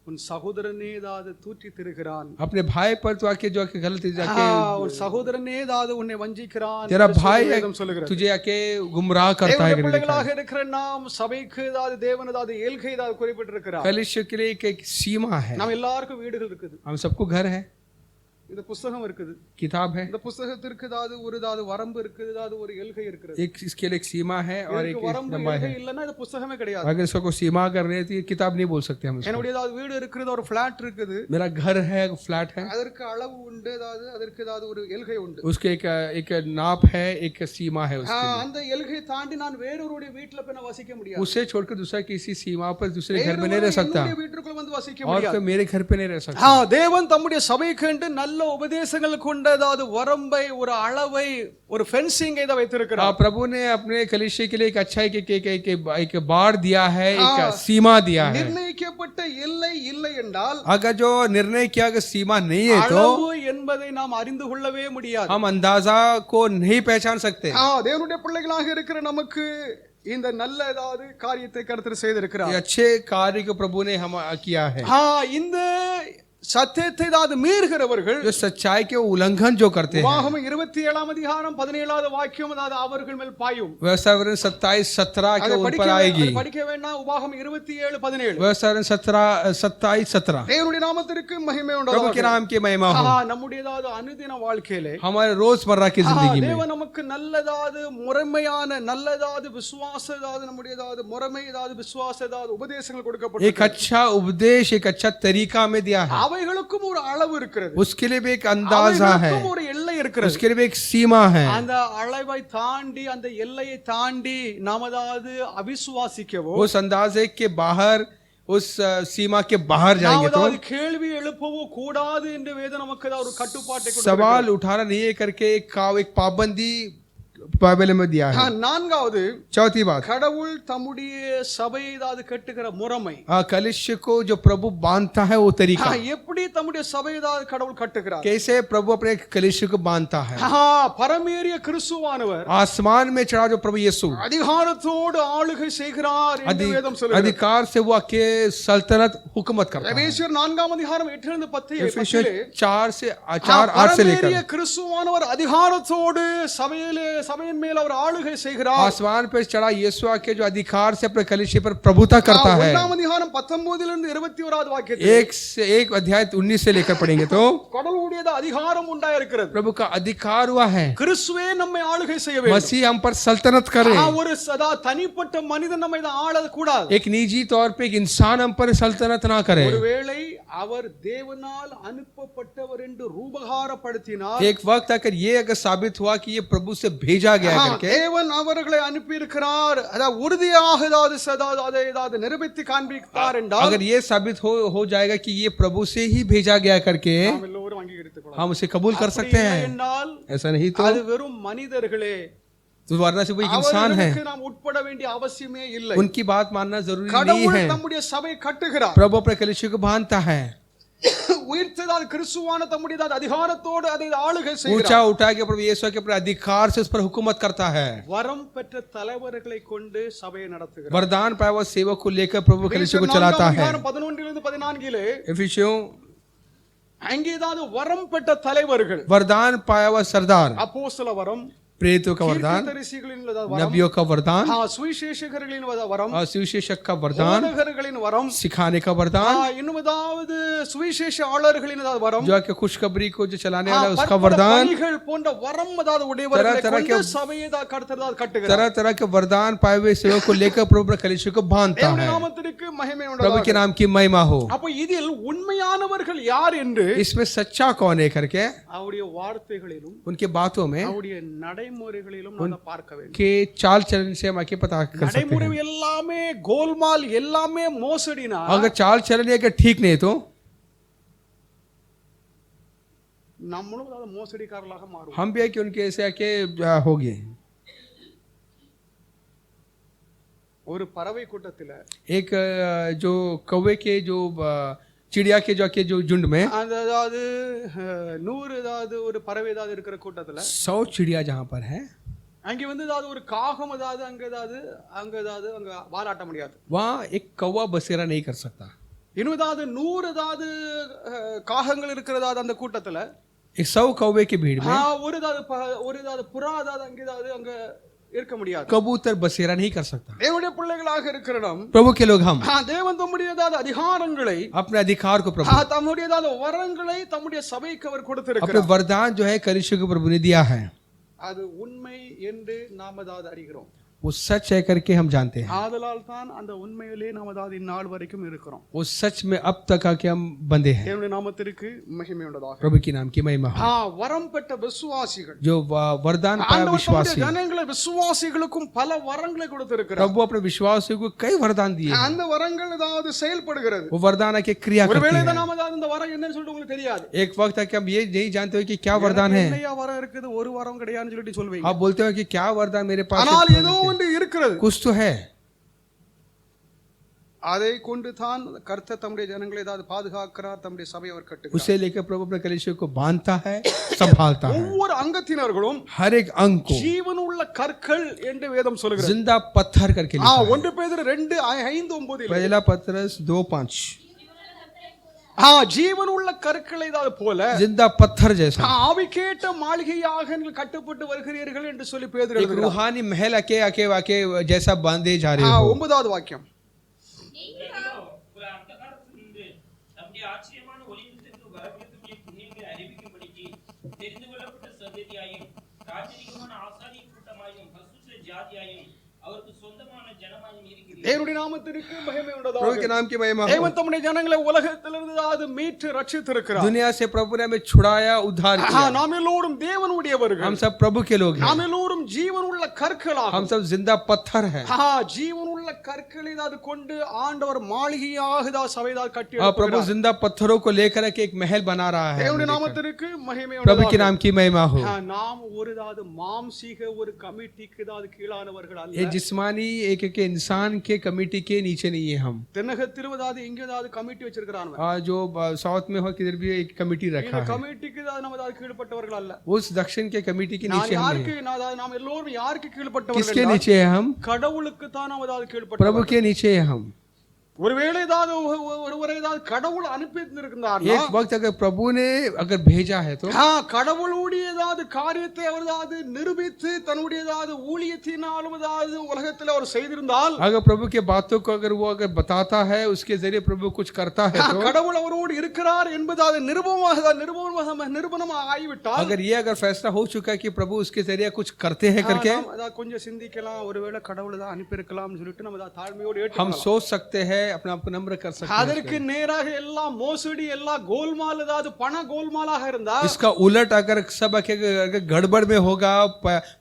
உன் சகோதரனே ஏதாவது தூற்றி திருகிறான், अपने भाई पर तो आके जो आके गलत जाके உன் சகோதரனே ஏதாவது உன்னை வஞ்சிக்கிறான், तेरा भाई வேதம் சொல்லுகிறது। तुझे आके गुमराह करता है। தேவனுடைய பிள்ளைகளாக இருக்கிற நாம் சபைக்கு ஏதாவது தேவன் ஏதாவது ஏழ்கை ஏதாவது குறிப்பிட்டிருக்கிறார்। कलिसिया के लिए एक सीमा है। நாம் எல்லாருக்கும் வீடுகள் இருக்குது, हम सबको घर है, இந்த புத்தகம் இருக்குது, किताब है, இந்த புத்தகத்திற்கு ஏதாவது ஒரு ஏதாவது வரம்பு இருக்குது, ஏதாவது ஒரு எல்கை இருக்கிறது। एक इसके लिए एक सीमा है और एक வரம்பு लंबाई எல்கை है। இல்லைன்னா இந்த புத்தகமே கிடையாது। अगर इसका कोई सीमा कर रहे हैं तो ये किताब नहीं बोल सकते हम इसको। என்னுடைய ஏதாவது வீடு இருக்குது, ஒரு ஃபிளாட் இருக்குது, मेरा घर है, फ्लैट है, அதற்கு அளவு உண்டு, ஏதாவது அதற்கு ஏதாவது ஒரு எல்கை உண்டு। उसके एक नाप है, एक सीमा है उसके लिए। அந்த எல்கை தாண்டி நான் வேறொருடைய வீட்ல போய் நான் வசிக்க முடியாது। उसे छोड़कर दूसरा किसी सीमा पर दूसरे घर में नहीं रह सकता என்னுடைய வீட்டுக்குள்ள வந்து வசிக்க और முடியாது। फिर मेरे घर पे नहीं रह सकता। தேவன் தம்முடைய சபைக்கு என்று நல்ல உபதேசங்கள் கொண்ட ஏதாவது வரம்பை, ஒரு அளவை, ஒரு ஃபென்சிங் இதை வைத்திருக்கிறார்। प्रभु ने अपने कलीसिया के लिए एक अच्छा एक बाड़ दिया है, एक सीमा दिया है। நிர்ணயிக்கப்பட்ட எல்லை இல்லை என்றால், अगर जो निर्णय किया गया सीमा नहीं है तो அளவு என்பதை நாம் அறிந்து கொள்ளவே முடியாது। हम अंदाजा को नहीं पहचान सकते। தேவனுடைய பிள்ளைகளாக இருக்கிற நமக்கு இந்த நல்ல ஏதாவது காரியத்தை கர்த்தர் செய்திருக்கிறார்। ये अच्छे कार्य को प्रभु ने हम किया है। இந்த சத்தியத்தை ஏதாவது மீறுகிறவர்கள், जो सच्चाई के उल्लंघन जो करते हैं, உபாகமம் 27 அதிகாரம் 17வது வாக்கியம் அதாவது அவர்கள் மேல் பாயும்। व्यवसाय 27:17 के ऊपर आएगी। படிக்க வேண்டாம், உபாகமம் 27:17। व्यवसाय 27:17 தேவனுடைய நாமத்திற்கு மகிமை प्रभु के உண்டாவதாக। नाम की महिमा हो। நம்முடைய ஏதாவது அனுதின வாழ்க்கையிலே हमारे रोजमर्रा की जिंदगी में தேவன் நமக்கு நல்லதாவது முறைமையான நல்லதாவது விசுவாச ஏதாவது நம்முடைய ஏதாவது முறைமை ஏதாவது விசுவாச ஏதாவது உபதேசங்கள் கொடுக்கப்பட்டு एक अच्छा उपदेश, एक अच्छा तरीका हमें दिया है। அவைகளுக்கும் ஒரு அளவு இருக்கிறது, उसके लिए भी एक अंदाजा है, அவைகளுக்கும் ஒரு எல்லை இருக்கிறது। उसके लिए भी एक सीमा है। அந்த அளவை தாண்டி, அந்த எல்லையை தாண்டி நாம் அதாவது அவிசுவாசிக்கவோ, उस अंदाजे के बाहर, उस सीमा के बाहर जाएंगे तो அதாவது கேள்வி எழுப்பவோ கூடாது என்று வேதம் நமக்கு ஏதாவது ஒரு கட்டுப்பாட்டை सवाल उठाना नहीं है करके एक पाबंदी बाइबल में दिया है। நான்காவது, चौथी बात, கடவுள் தம்முடைய சபையை ஏதாவது கட்டுகிற முறைமை, कलिसिया को जो प्रभु बांधता है वो तरीका, எப்படி தம்முடைய சபையை ஏதாவது கடவுள் கட்டுகிறார், कैसे प्रभु अपने कलिसिया को बांधता है। பரமேறிய கிறிஸ்துவானவர் आसमान में चढ़ा जो प्रभु यीशु அதிகாரத்தோடு ஆளுகை செய்கிறார் என்று வேதம் சொல்லுகிறது। अधिकार से वो आके सल्तनत हुकूमत करता है। எபேசியர் 4 அதிகாரம் 8-10 एफिसियंस 4:8 से लेकर கிறிஸ்துவானவர் அதிகாரத்தோடு சபையின் மேல் அவர் ஆளுகை செய்கிறார்। आसमान पे चढ़ा यीशु आके जो अधिकार से अपने कलीसिया पर प्रभुता करता है। 1 அதிகாரம் 19 21 வாக்கியத்தில் 1 अध्याय 19 से लेकर पढ़ेंगे तो கடவுளுடைய அதிகாரம் உண்டாயிருக்கிறது, प्रभु का अधिकार हुआ है, கிறிஸ்துவே நம்மை ஆளுகை செய்ய வேண்டும்। मसीह हम पर सल्तनत करे। ஒரு சதா தனிப்பட்ட மனிதன் நம்மை ஆள கூடாது, एक निजी तौर पे एक इंसान हम पर सल्तनत ना करे। ஒருவேளை அவர் தேவனால் அனுப்பப்பட்டவர் என்று ரூபகாரப்படுத்தினார், एक वक्त आकर ये अगर साबित हुआ कि ये प्रभु से भेजा गया करके, தேவன் அவர்களை அனுப்பி இருக்கிறார், அதாவது உறுதியாக ஏதாவது நிரூபித்து காண்பித்தார் என்றால், अगर ये साबित हो जाएगा कि ये प्रभु से ही भेजा गया करके நாம் எல்லோரும் அங்கீகரித்துக் கொள்ளலாம்। हम उसे कबूल कर सकते हैं। என்றால் ऐसा नहीं तो அது வெறும் மனிதர்களே, तो वरना से वो एक इंसान है, அவர்களுக்கு நாம் உட்பட வேண்டிய அவசியமே இல்லை। उनकी बात मानना जरूरी नहीं கடவுள் है। தம்முடைய சபை கட்டுகிறார், प्रभु अपने कलीसिया को बांधता है, உயிர்த்ததால் கிறிஸ்துவான தம்முடைய அதிகாரத்தோடு அதை ஆளுகை ऊंचा செய்கிறார்। उठा के प्रभु यीशु के अपने अधिकार से उस पर हुकूमत करता है। வரம் பெற்ற தலைவர்களை கொண்டு சபையை நடத்துகிறார்। वरदान पाया हुआ सेवक को लेकर प्रभु कलीसिया को चलाता है। 11-14 एफिसियों அங்கே ஏதாவது வரம் பெற்ற தலைவர்கள், वरदान पाया हुआ सरदार, அப்போஸ்தல வரம், प्रेरितों का वरदान, தீர்க்கதரிசிகளின் வரம், नबियों का वरदान, சுவிசேஷகர்களின் वரம், और सुविशेषक का वरदान, போதகர்களின் வரம், सिखाने का वरदान, இன்னும் ஏதாவது சுவிசேஷாளர்களின் வரம், जो आके खुशखबरी को जो चलाने वाला है उसका பற்பல वरदान, பணிகள் போன்ற வரம் அதாவது உடையவர்களை तरह கொண்டு சபையை கர்த்தர் கட்டுகிறார். तरह तरह के वरदान पाए हुए सेवक को लेकर प्रभु अपने कलीसिया को बांधता தேவனுடைய है। நாமத்திற்கு மகிமை प्रभु உண்டாவதாக. के नाम की महिमा हो। அப்ப இதில் உண்மையானவர்கள் யார் என்று इसमें सच्चा कौन है करके அவருடைய வார்த்தைகளிலும் उनके बातों में, அவருடைய நடைமுறைகளிலும் நாம் பார்க்க வேண்டும். के चाल चलन से हम आके पता कर सकते நடைமுறை हैं। எல்லாமே கோல்மால், எல்லாமே மோசடினா अगर चाल चलन अगर ठीक नहीं तो நம்மளும் அதாவது மோசடிக்காரர்களாக மாறுவோம். हम भी है कि उनके ऐसे आके होंगे। ஒரு பறவை கூட்டத்துல एक जो कौवे के जो चिड़िया के जो आके जो झुंड में அந்த அதாவது 100 அதாவது ஒரு பறவை ஏதாவது இருக்கிற கூட்டத்துல 100 चिड़िया जहाँ पर है, அங்க வந்து ஏதாவது ஒரு காகம் ஏதாவது அங்க வாலாட்ட முடியாது. वहाँ एक कौवा बसेरा नहीं कर सकता। இன்னும் ஏதாவது 100 ஏதாவது காகங்கள் இருக்கிறதாவது அந்த கூட்டத்துல 100 कौवे की भीड़ में ஒரு ஏதாவது புறா ஏதாவது அங்க இருக்க முடியாது. कबूतर बसेरा नहीं कर सकता। தேவனுடைய பிள்ளைகளாக இருக்கிற நாம், प्रभु के लोग हम தேவன் தம்முடைய ஏதாவது அதிகாரங்களை, अपने अधिकार को प्रभु, தம்முடைய ஏதாவது வரங்களை தம்முடைய சபைக்கு அவர் अपने கொடுத்திருக்கிறார். वरदान जो है कलीसिया को प्रभु ने दिया है, அது உண்மை என்று நாம் ஏதாவது அறிகிறோம். वो सच है करके हम जानते हैं। ஆதலால் தான் அந்த உண்மையிலே நாம் ஏதாவது இந்நாள் வரைக்கும் இருக்கிறோம். वो सच में अब तक आके हम बंधे हैं। தேவனுடைய நாமத்திற்கு மகிமை உண்டாதாக. प्रभु के नाम की महिमा हो। வரம் பெற்ற விசுவாசிகள், जो वरदान पाया ஆண்டவர் विश्वासी, தம்முடைய ஜனங்களை விசுவாசிகளுக்கும் பல வரங்களை கொடுத்திருக்கிறார். प्रभु अपने विश्वासियों को कई वरदान दिए हैं। அந்த வரங்கள் ஏதாவது செயல்படுகிறது. वो वरदान आके क्रिया करते ஒருவேளை हैं। நாம் ஏதாவது இந்த வரம் என்னன்னு சொல்லிட்டு உங்களுக்கு தெரியாது. एक वक्त आके हम ये नहीं जानते हो कि क्या वरदान है। என்னையா வரம் இருக்குது, ஒரு வரம் கிடையாதுன்னு சொல்லிட்டு சொல்வீங்க. आप बोलते हो कि क्या वरदान मेरे पास ஆனால் है, ஏதோ ஒன்று இருக்கிறது. कुछ तो है। அதை கொண்டு தான் கர்த்தர் தம்முடைய ஜனங்களை ஏதாவது பாதுகாக்கிறார், தம்முடைய சபையை அவர் கட்டுகிறார். उसे लेकर प्रभु अपने कलीसिया को बांधता है, संभालता है। ஒவ்வொரு அங்கத்தினர்களும் हर एक अंग को ஜீவனுள்ள கற்கள் என்று வேதம் சொல்கிறது. जिंदा पत्थर करके लिखा है। 1 பேதுரு 2:5-9 पहला पत्रस 2:5 ஜீவனுள்ள கற்களை போல जिंदा पत्थर जैसा ஆவி கேட்ட மாளிகையாக நீங்கள் கட்டப்பட்டு வருகிறீர்கள் என்று சொல்லி பேதுரு एक எழுதுகிறார். रूहानी महल आके आके आके जैसा बांधे जा रहे हो। 9வது வாக்கியம், ஒரு அந்தகாரத்திலிருந்து நம்முடைய ஆச்சரியமான ஒளியிலிருந்து வரவிருக்கக்கூடிய புண்ணியங்களை அறிவிக்கும்படிக்கு தெரிந்து கொள்ளப்பட்ட சந்ததியாயும் ராஜரீகமான ஆசாரிய கூட்டமாயும் பரிசுத்த ஜாதியாயும் அவருக்கு சொந்தமான ஜனமாயும் இருக்கிறீர்கள். தேவனுடைய நாமத்திற்கு மகிமை प्रभु உண்டாதாக. के नाम की महिमा हो। தேவன் தம்முடைய ஜனங்களை உலகத்திலிருந்து அது மீட்டு ரட்சித்திருக்கிறார். दुनिया से प्रभु ने हमें छुड़ाया, उद्धार किया। நாம் எல்லோரும் தேவனுடையவர்கள். हम सब प्रभु के लोग हैं। நாம் எல்லோரும் ஜீவனுள்ள கற்களாகும். हम सब जिंदा पत्थर हैं। ஜீவனுள்ள கற்களை கொண்டு ஆண்டவர் மாளிகையாக சபையை கட்டி और प्रभु जिंदा पत्थरों को लेकर के एक महल बना रहा है। தேவனுடைய நாமத்திற்கு மகிமை प्रभु के உண்டாதாக. नाम की महिमा हो। நாம் ஒரு மாம்சீக ஒரு கமிட்டிக்கு கீழானவர்கள் அல்ல. ये जिस्मानी एक एक इंसान के कमेटी के नीचे नहीं है हम। தென்னகத்திலும் இங்க கமிட்டி வச்சிருக்கிறாங்க. जो साउथ में हो किधर भी एक कमेटी இந்த रखा है। கமிட்டிக்கு நம்ம கீழ்ப்பட்டவர்கள் அல்ல. उस दक्षिण के कमेटी के நான் नीचे हम யாருக்கு नहीं। நாம் எல்லோரும் யாருக்கு किसके கீழ்ப்பட்டவர்கள்? नीचे है हम? கடவுளுக்கு தான் நாம் கீழ்ப்பட்டவர்கள். प्रभु के नीचे है हम। ஒருவேளை ஒருவரை கடவுள் அனுப்பி இருந்திருந்தார், एक वक्त अगर प्रभु ने अगर भेजा है तो கடவுளுடைய காரியத்தை அவர் நிரூபித்து தன்னுடைய ஊழியத்தினாலும் உலகத்தில் அவர் செய்திருந்தால், अगर प्रभु के बातों को अगर वो अगर बताता है, उसके जरिए प्रभु कुछ करता है तो கடவுள் அவரோடு இருக்கிறார் என்பது நிரூபணமாக ஆகிவிட்டால், अगर ये अगर फैसला हो चुका है कि प्रभु उसके जरिए कुछ करते हैं करके கொஞ்சம் சிந்திக்கலாம். ஒருவேளை கடவுள் தான் அனுப்பியிருக்கலாம் சொல்லிட்டு நம்ம தாழ்மையோடு हम ஏற்றுக்கொள்ளலாம். सोच सकते हैं, अपना आप नम्र कर सकते हैं। அதற்கு நேராக எல்லா மோசடி எல்லா கோல்மால் பண கோல்மாலாக இருந்தா, इसका उलट अगर सब अगर गड़बड़ में होगा,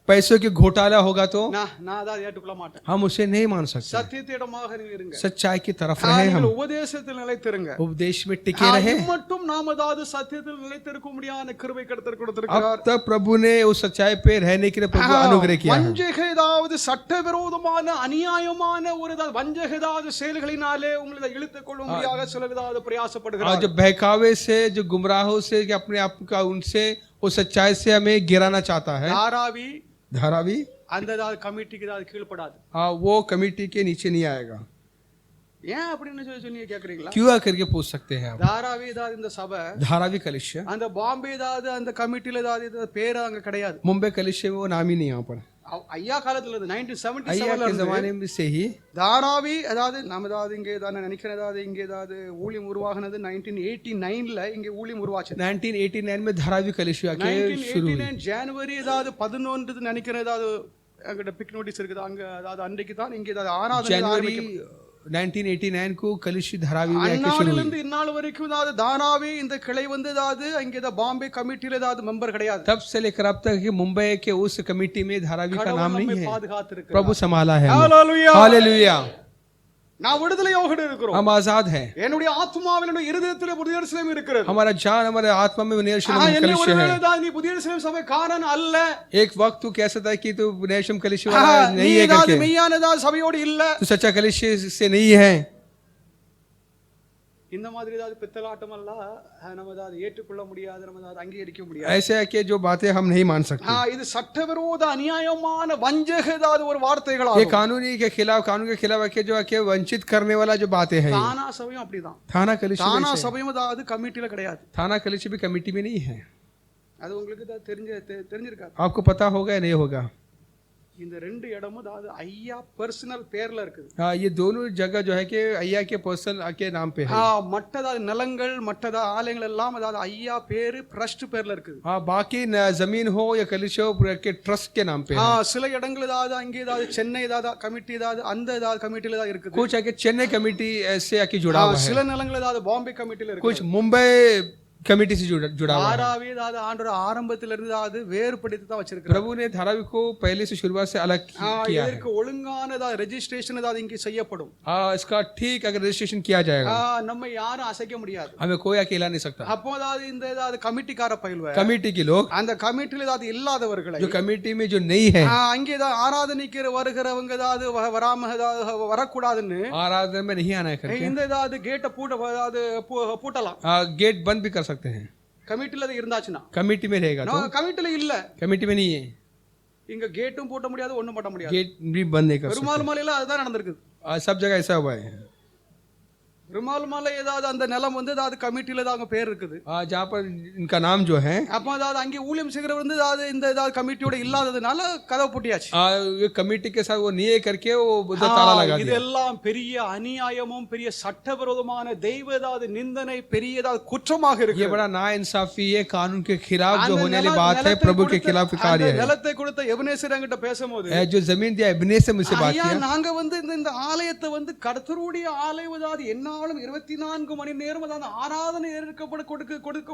पैसों की घोटाला होगा तो நான் அதை ஏற்றுக்கொள்ள மாட்டேன். हम उसे नहीं मान सकते। சத்தியத்திடமாக நீங்க இருங்க. सच्चाई की तरफ रहे हम, உபதேசத்தில் நிலைத்திருங்க. उपदेश में टिके रहे। மட்டும் நாம் சத்தியத்தில் நிலைத்திருக்க முடியாத கிருபை கர்த்தர் अब கொடுத்திருக்கிறார். तक प्रभु ने उस सच्चाई पे रहने के लिए प्रभु अनुग्रह किया है। வஞ்சக சட்டவிரோதமான அநியாயமான ஒரு வஞ்சக செயல்களினாலே உங்களை இழுத்துக் கொள்ள முடியாத சிலர் பிரயாசப்படுகிறார். जो बहकावे से, जो गुमराहों से, कि अपने आप का उनसे उस सच्चाई से हमें गिराना चाहता है। धारावी அந்த கமிட்டிக்கு கீழ்ப்படாது. वो कमेटी के नीचे नहीं आएगा। ஏன் அப்படின்னு சொல்லி கேக்குறீங்களா? क्यों करके पूछ सकते हैं आप। தாராவி ஏதாவது இந்த சபை धारावी कलिसिया, அந்த பாம்பே ஏதாவது அந்த கமிட்டில ஏதாவது இது பேர் அங்க கிடையாது. मुंबई कलिसिया में वो नाम ही नहीं यहाँ पर। ஐயா காலத்துல இருந்து अय्या 1977 के जमाने में से ही தாராவி அதாவது நம்ம ஏதாவது இங்க ஏதாவது நினைக்கிறேன், ஏதாவது இங்க ஏதாவது ஊழியம் உருவாகினது 1989ல இங்க ஊழியம் உருவாச்சு. 1989 में धारावी कलिसिया के शुरू हुई। 1989 ஜனவரி ஏதாவது 11 நினைக்கிறேன், ஏதாவது அங்கிட்ட பிக் நோட்டீஸ் இருக்குது அங்க, அதாவது அன்றைக்கு தான் இங்க ஏதாவது ஆராதனை जनवरी ஆரம்பிக்கும். 1989 को कलिशी धारावी में आके शुरू அந்நாளில हुई। இருந்து இந்நாள் வரைக்கும் ஏதாவது தாராவி இந்த கிளை வந்து ஏதாவது அங்க ஏதாவது பாம்பே கமிட்டில ஏதாவது மெம்பர் கிடையாது. तब से लेकर अब तक कि मुंबई के उस कमेटी में धारावी का नाम नहीं है। பாதுகாத்திருக்கிறார். प्रभु संभाला है। ஹalleluya. हालेलुया। நான் விடுதலையோடு இருக்கிறோம். हम आजाद हैं। என்னுடைய ஆத்மாவில் என்னுடைய இருதயத்திலே புதிய எருசலேம் இருக்கிறது. हमारा जान हमारे आत्मा में नया यरूशलेम என்னை कलिसिया ஒருவேளை है। ஏதாவது நீ புதிய எருசலேம் சபைக்காரன் அல்ல, एक वक्त तू कैसा था कि तू नया यरूशलेम कलिसिया वाला நீ नहीं है ஏதாவது करके, மெய்யான ஏதாவது சபையோடு இல்ல, तू सच्चा कलिसिया से नहीं है। இந்த மாதிரி ஏதாவது பித்தலாட்டம் அல்ல நம்ம ஏதாவது ஏற்றுக்கொள்ள முடியாது, நம்ம ஏதாவது அங்கீகரிக்க முடியாது. ऐसे है कि जो बातें हम नहीं मान सकते। இது சட்டவிரோத அநியாயமான வஞ்சக ஏதாவது ஒரு ये வார்த்தைகளாகும். कानून के खिलाफ है कि जो है कि वंचित करने वाला जो बातें हैं। தானா சபையும் அப்படிதான். थाना कलिसिया தானா वैसे है। சபையும் ஏதாவது கமிட்டில கிடையாது. थाना कलिसिया भी कमेटी में नहीं है। அது உங்களுக்கு ஏதாவது தெரிஞ்சிருக்காது. आपको पता होगा या नहीं होगा? இந்த ரெண்டு இடமும் அதாவது ஐயா பர்சனல் பேர்ல இருக்குது. हाँ, ये दोनों जगह जो है कि अय्या के पर्सनल के नाम पे है। மற்றதாவது நிலங்கள் மற்றதா ஆலயங்கள் எல்லாம் அதாவது ஐயா பேரு ட்ரஸ்ட் பேர்ல இருக்குது. हाँ, बाकी जमीन हो या कलिसिया हो के ट्रस्ट के नाम पे है। சில இடங்கள் ஏதாவது அங்கே ஏதாவது சென்னை ஏதாவது கமிட்டி ஏதாவது அந்த ஏதாவது கமிட்டில ஏதாவது இருக்குது. कुछ है कि चेन्नई कमेटी ऐसे आके जुड़ा हुआ है। சில நிலங்கள் ஏதாவது பாம்பே கமிட்டில இருக்குது. कुछ मुंबई कमेटी से जुड़ा हुआ है। தாராவி ஏதாவது ஆண்டவர் ஆரம்பத்துல இருந்து ஏதாவது வேறுபடுத்தி தான் வச்சிருக்காரு. प्रभु ने धारावी को पहले से शुरुआत से अलग किया है। இதற்கு ஒழுங்கான ஏதாவது ரெஜிஸ்ட்ரேஷன் ஏதாவது இங்கே செய்யப்படும். इसका ठीक अगर रजिस्ट्रेशन किया जाएगा, நம்ம யாரும் அசைக்க முடியாது. हमें कोई अकेला नहीं सकता। அப்போ ஏதாவது இந்த ஏதாவது கமிட்டிக்கார பயில்வ कमेटी के लोग, அந்த கமிட்டில ஏதாவது இல்லாதவர்களை जो कमेटी में जो नहीं है, அங்கே ஏதாவது ஆராதனைக்கு வருகிறவங்க ஏதாவது வராம ஏதாவது வரக்கூடாதுன்னு आराधना में नहीं आना है करके இந்த ஏதாவது கேட்டை ஏதாவது பூட்டலாம். गेट बंद भी कर सकते हैं। கமிட்டில அது இருந்தாச்சுன்னா. कमेटी में रहेगा तो, கமிட்டில இல்ல, कमेटी में नहीं है, இங்க கேட்டும் பூட்ட முடியாது, ஒண்ணும் பண்ண முடியாது. गेट भी बंद नहीं कर सकते। பெருமாள் மலையில அதுதான் நடந்திருக்குது. सब जगह ऐसा हुआ है। பெருமாள் மலை ஏதாவது அந்த நிலம் வந்து ஏதாவது கமிட்டில ஏதாவது பேர் இருக்குது. जहाँ पर इनका नाम जो है, அப்ப ஏதாவது அங்கே ஊழியம் செய்கிறவர் வந்து ஏதாவது இந்த ஏதாவது கமிட்டியோட இல்லாததுனால கதவு பூட்டியாச்சு. ये कमेटी के साथ वो नहीं करके वो उधर ताला लगा दिया। இதெல்லாம் பெரிய அநியாயமும் பெரிய சட்டவிரோதமான தெய்வ ஏதாவது நிந்தனை பெரிய ஏதாவது குற்றமாக ये இருக்கு. बड़ा नाइंसाफी है, कानून के खिलाफ जो होने वाली बात है, प्रभु के खिलाफ कार्य है। நிலத்தை கொடுத்த எபனேசர் என்கிட்ட பேசும்போது जो जमीन दिया एबनेस से मुझसे बात ஐயா किया, நாங்க வந்து இந்த ஆலயத்தை வந்து கர்த்தருடைய ஆலயம் ஏதாவது என்னாலும் 24 மணி நேரம் அதாவது ஆராதனை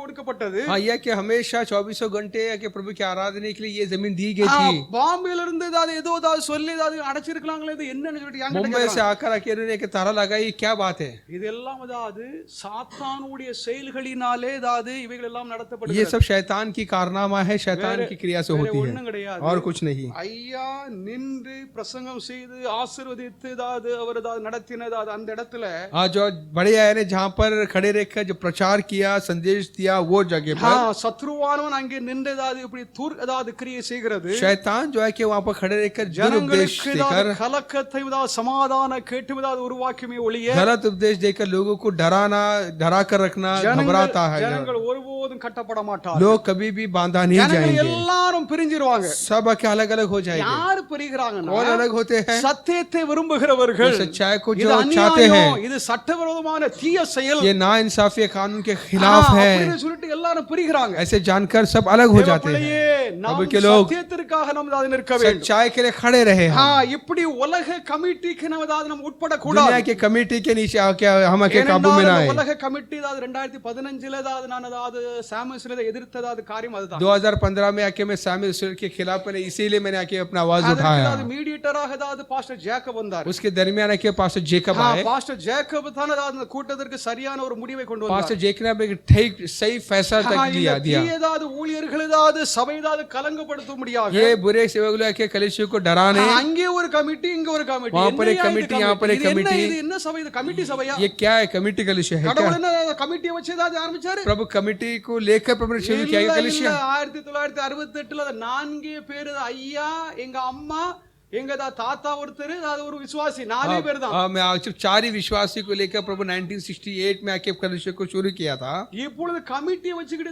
கொடுக்கப்பட்டது. यह कि हमेशा 24 घंटे के प्रभु की आराधना के लिए ये जमीन दी गई थी। பாம்பேல இருந்து ஏதாவது ஏதோ ஏதாவது சொல்லி ஏதாவது அடைச்சிருக்கலாங்களே, இது என்னன்னு சொல்லிட்டு என்கிட்ட मुंबई से आकर आके इन्होंने एक ताला लगाई, क्या बात है? இதெல்லாம் அதாவது சாத்தானுடைய செயல்களினாலே ஏதாவது இவைகள் எல்லாம் ये நடத்தப்படுகிறது. सब शैतान की कारनामा है, शैतान की क्रिया से होती ஒண்ணும் है கிடையாது. और कुछ नहीं। ஐயா நின்று பிரசங்கம் செய்து ஆசீர்வதித்து ஏதாவது அவர் ஏதாவது நடத்தினதாவது அந்த இடத்துல जो बड़े आए ने जहाँ पर खड़े रहकर जो प्रचार किया, संदेश दिया, वो जगह पर சத்ருவானவன் அங்கே நின்று ஏதாவது இப்படி ஏதாவது கிரியை செய்கிறது. शैतान जो है कि वहाँ पर खड़े रहकर दुरुपदेश ஜனங்களுக்கு देकर, ஏதாவது கலக்கத்தை ஏதாவது சமாதான கேட்டு ஏதாவது உருவாக்குமே ஒழிய गलत उपदेश देकर लोगों को डरा कर रखना, घबराता है। ஜனங்கள் ஒருபோதும் கட்டப்பட மாட்டார். लोग कभी भी बांधा नहीं ஜனங்கள் जाएंगे, எல்லாரும் பிரிஞ்சிருவாங்க. सब के अलग अलग हो जाएंगे। யார் பிரிகிறாங்கன்னா कौन अलग होते हैं? சத்தியத்தை விரும்புகிறவர்கள். जो सच्चाई को இது जो चाहते हैं। அநியாயம், இது சட்டவிரோதமான தீய செயல், ये नाइंसाफी कानून के खिलाफ है, அப்படின்னு சொல்லிட்டு எல்லாரும் பிரிகிறாங்க. ऐसे जानकर सब अलग हो जाते हैं। தேவப்பிள்ளையே, நாம் प्रभु के लोग சத்தியத்திற்காக நாம் அது நிற்க வேண்டும். सच्चाई के लिए खड़े रहे हैं। இப்படி உலக கமிட்டிக்கு நாம் அதாவது நாம் உட்படக்கூடாது. दुनिया के कमेटी के नीचे आके हम के काबू में ना आए। உலக கமிட்டி அதாவது 2015 அதாவது நான் அதாவது சாமுவேலை எதிர்த்ததாவது காரியம் அதுதான். 2015 में आके मैं सामुएल के खिलाफ मैंने इसीलिए मैंने आके अपना आवाज उठाया। அதாவது மீடியேட்டராக அதாவது பாஸ்டர் ஜேக்கப் வந்தார். उसके दरमियान आके पास्टर जेकब आए। பாஸ்டர் ஜேக்கப் தான் அதாவது அந்த கூட்டத்திற்கு சரியான ஒரு முடிவை கொண்டு வந்தார். पास्टर जेकब ने एक ठीक सही फैसला तक दिया। ஏதாவது ஊழியர்கள் ஏதாவது சபை ஏதாவது கலங்கப்படுத்த முடியாது. ये बुरे सेवक के कलीसिया को डराने, அங்கே ஒரு கமிட்டி இங்க ஒரு கமிட்டி, वहाँ पर एक कमेटी, यहाँ पर एक कमेटी, இது என்ன சபை? இது கமிட்டி சபையா? ये क्या है? कमेटी कलीसिया है கடவுள் क्या? என்ன கமிட்டியை வச்சு ஏதாவது ஆரம்பிச்சாரு? प्रभु कमेटी को लेकर प्रभु ने शुरू किया कलीसिया। 1968 4 பேர் ஐயா, எங்க அம்மா, எங்க தாத்தா ஒருத்தர் அது ஒரு விசுவாசி 4 பேர் தான் मैं सिर्फ 4 ही विश्वासी को लेकर प्रभु 1968 में आके कलिसिया को शुरू किया था। இப்பொழுது கமிட்டி வச்சுக்கிட்டு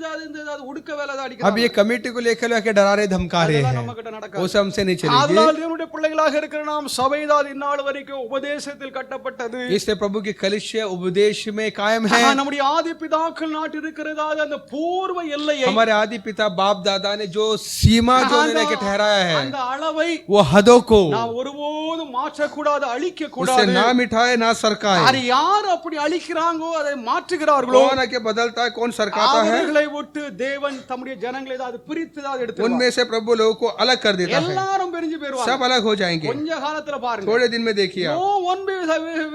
அது உடுக்க வேலை தான் अब அடிக்கிறாங்க ये कमेटी को लेकर आके डरा रहे धमका रहे அதெல்லாம் हैं, நம்ம கிட்ட நடக்காது वो हमसे नहीं चलेगी। அதனால தேவனுடைய பிள்ளைகளாக இருக்கிற நாம் சபைதான் இந்நாள் வரைக்கும் உபதேசத்தில் கட்டப்பட்டது इसलिए प्रभु की कलिसिया उपदेश में कायम है। நம்முடைய ஆதி பிதாக்கள் நாட்டு இருக்கிறதா அந்த பூர்வ எல்லையை हमारे आदि पिता बाप दादा ने जो सीमा जो उन्होंने ठहराया है, அந்த அளவை वो हदों को நாம் ஒருபோதும் மாற்றக்கூடாது அழிக்க उससे கூடாது ना मिटाए ना सरकाए। அது யார் அப்படி அழிக்கிறாங்களோ அதை மாற்றுகிறார்களோ कौन आके बदलता है, कौन सरकाता है, அவர்களை விட்டு தேவன் தம்முடைய ஜனங்களை ஏதாவது பிரித்து ஏதாவது எடுத்து उनमें से प्रभु लोगों को अलग कर देता है, எல்லாரும் பிரிஞ்சு போயிடுவாங்க सब अलग हो जाएंगे। கொஞ்ச காலத்துல பாருங்க थोड़े दिन में देखिए आप, no one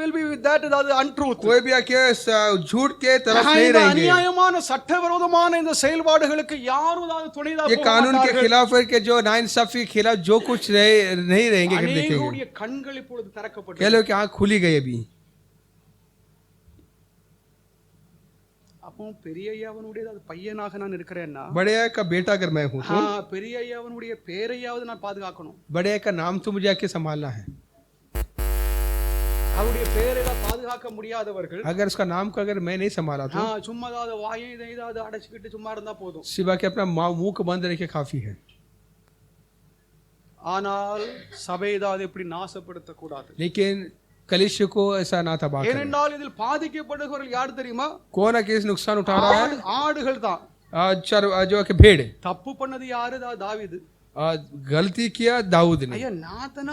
will be with that ஏதாவது untruth कोई भी आके झूठ के तरफ नहीं இந்த रहेंगे। அநியாயமான சட்டவிரோதமான இந்த செயல்பாடுகளுக்கு யாரும் ஏதாவது துணைதா ये कानून के खिलाफ है कि जो नाइंसाफी के खिलाफ जो कुछ नहीं रहेंगे कि देखेंगे। அநேகருடைய கண்கள் இப்பொழுது திறக்கப்பட்டு कह लो कि आंख खुली गई अभी। அப்போ பெரிய ஐயாவனுடைய அது பையனாக நான் இருக்கிறேன்னா बड़े का बेटा अगर मैं हूं तो பெரிய ஐயாவனுடைய பேரையாவது நான் பாதுகாக்கணும் बड़े का नाम तो मुझे आके संभालना है। அவருடைய பேரை பாதுகாக்க முடியாதவர்கள் अगर उसका नाम को अगर मैं नहीं संभाला तो சும்மா ஏதாவது வாயை ஏதாவது அடைச்சிக்கிட்டு சும்மா இருந்தா போதும், सिवा के अपना मुंह को बंद रखे काफी है। ஆனால் சபை ஏதாவது இப்படி நாசப்படுத்த கூடாது। लेकिन कलिसिया को ऐसा ना तबाह करें। ஏனென்றால் இதில் பாதிக்கப்படுகிறவர்கள் யார் தெரியுமா? कौन है किस नुकसान उठा रहा है? ஆடுகள் தான்। जो कि भेड़ தப்பு பண்ணது யாரு? தாவீது। गलती किया दाऊद ने। ஐயா நான் தான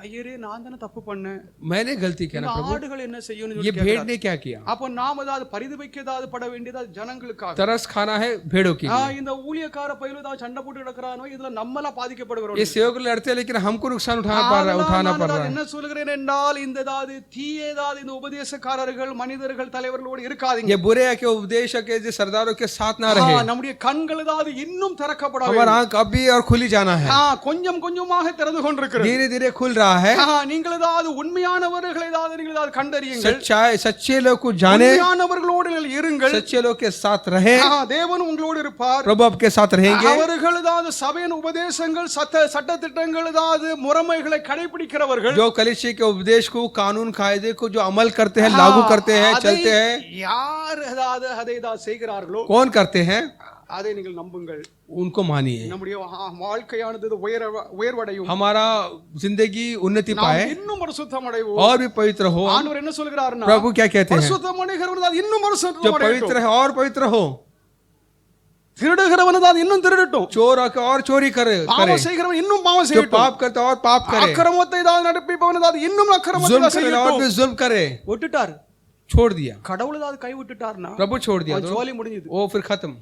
ஐயரே நான் தான தப்பு பண்ணேன், मैंने गलती किया ना प्रभु, ஆடுகள் என்ன செய்யணும்? ये भेड़ ने क्या किया? அப்ப நாம ஏதாவது பரிதபிக்கதாவது பட வேண்டியது ஜனங்களுக்காக। तरस खाना है भेड़ों के लिए। இந்த ஊழியக்கார பையில ஏதாவது சண்டை போட்டு கிடக்குறானோ இதுல நம்மள பாதிக்கப்படுகிறோம்। ये सेवक लड़ते हैं लेकिन हमको नुकसान उठाना पड़ रहा है। என்ன சொல்கிறேன் என்றால் இந்த ஏதாவது தீயதாவது இந்த உபதேசக்காரர்கள் மனிதர்கள் தலைவர்களோடு இருக்காதீங்க। ये बुरे के उपदेश के सरदारों के साथ ना रहे। நம்முடைய கண்கள் ஏதாவது இன்னும் திறக்கப்பட வேண்டும்। हमारा आंख अभी और खुली जाना है। கொஞ்சம் கொஞ்சமாக திறந்து கொண்டிருக்கிறது, धीरे धीरे खुल रहा है। நீங்கள் ஏதாவது உண்மையானவர்களை ஏதாவது நீங்கள் ஏதாவது கண்டறியுங்கள், सच्चे लोग को जाने, உண்மையானவர்களோடு இருங்கள், सच्चे लोग के साथ रहे, தேவன் உங்களோடு இருப்பார், प्रभु आपके साथ रहेंगे। அவர்கள் ஏதாவது சபையின் உபதேசங்கள் சட்ட திட்டங்கள் ஏதாவது முறைமைகளை கடைபிடிக்கிறவர்கள், जो कलीसिया के उपदेश को कानून कायदे को जो अमल करते हैं, लागू करते हैं, चलते हैं, யார் ஏதாவது அதை ஏதாவது செய்கிறார்களோ कौन करते हैं, அதை நீங்கள் நம்புங்கள், उनको मानिए। நம்முடைய வாழ்க்கையானது உயர்வடையும், हमारा जिंदगी उन्नति पाए, இன்னும் பரிசுத்தம் அடைவோம், और भी पवित्र हो। ஆண்டவர் என்ன சொல்கிறார்னா, प्रभु क्या कहते हैं? பரிசுத்தம் அடைகிறவர்கள் இன்னும் जो பரிசுத்தம் पवित्र है और पवित्र हो, திருடுகிறவன் தான் இன்னும் திருடட்டும், चोर और चोरी करे, பாவம் செய்கிறவன் இன்னும் பாவம் जो செய்யட்டும், पाप करता और पाप करे, அக்கிரமத்தை தான் நடப்பிப்பவன் தான் இன்னும் அக்கிரமத்தை जुल्म करे और செய்யட்டும்। भी जुल्म करे। விட்டுட்டார், छोड़ दिया, கடவுள் ஏதாவது கை விட்டுட்டார்னா प्रभु छोड़ दिया तो ஜோலி முடிஞ்சது। वो फिर खत्म।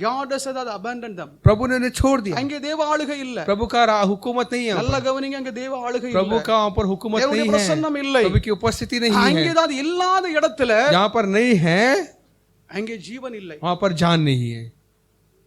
God has abandoned them. प्रभु ने उन्हें छोड़ दिया। அங்கே தேவ ஆளுகை இல்ல, प्रभु का हुकूमत नहीं है, நல்ல கவனிங்க, அங்கே தேவ ஆளுகை இல்ல, प्रभु का वहाँ पर हुकूमत தேவனுடைய नहीं है, பிரசன்னம் இல்லை, प्रभु की उपस्थिति नहीं அங்கே है। ஏதாவது இல்லாத இடத்துல जहाँ पर नहीं है அங்கே ஜீவன் இல்லை। वहाँ पर जान नहीं है।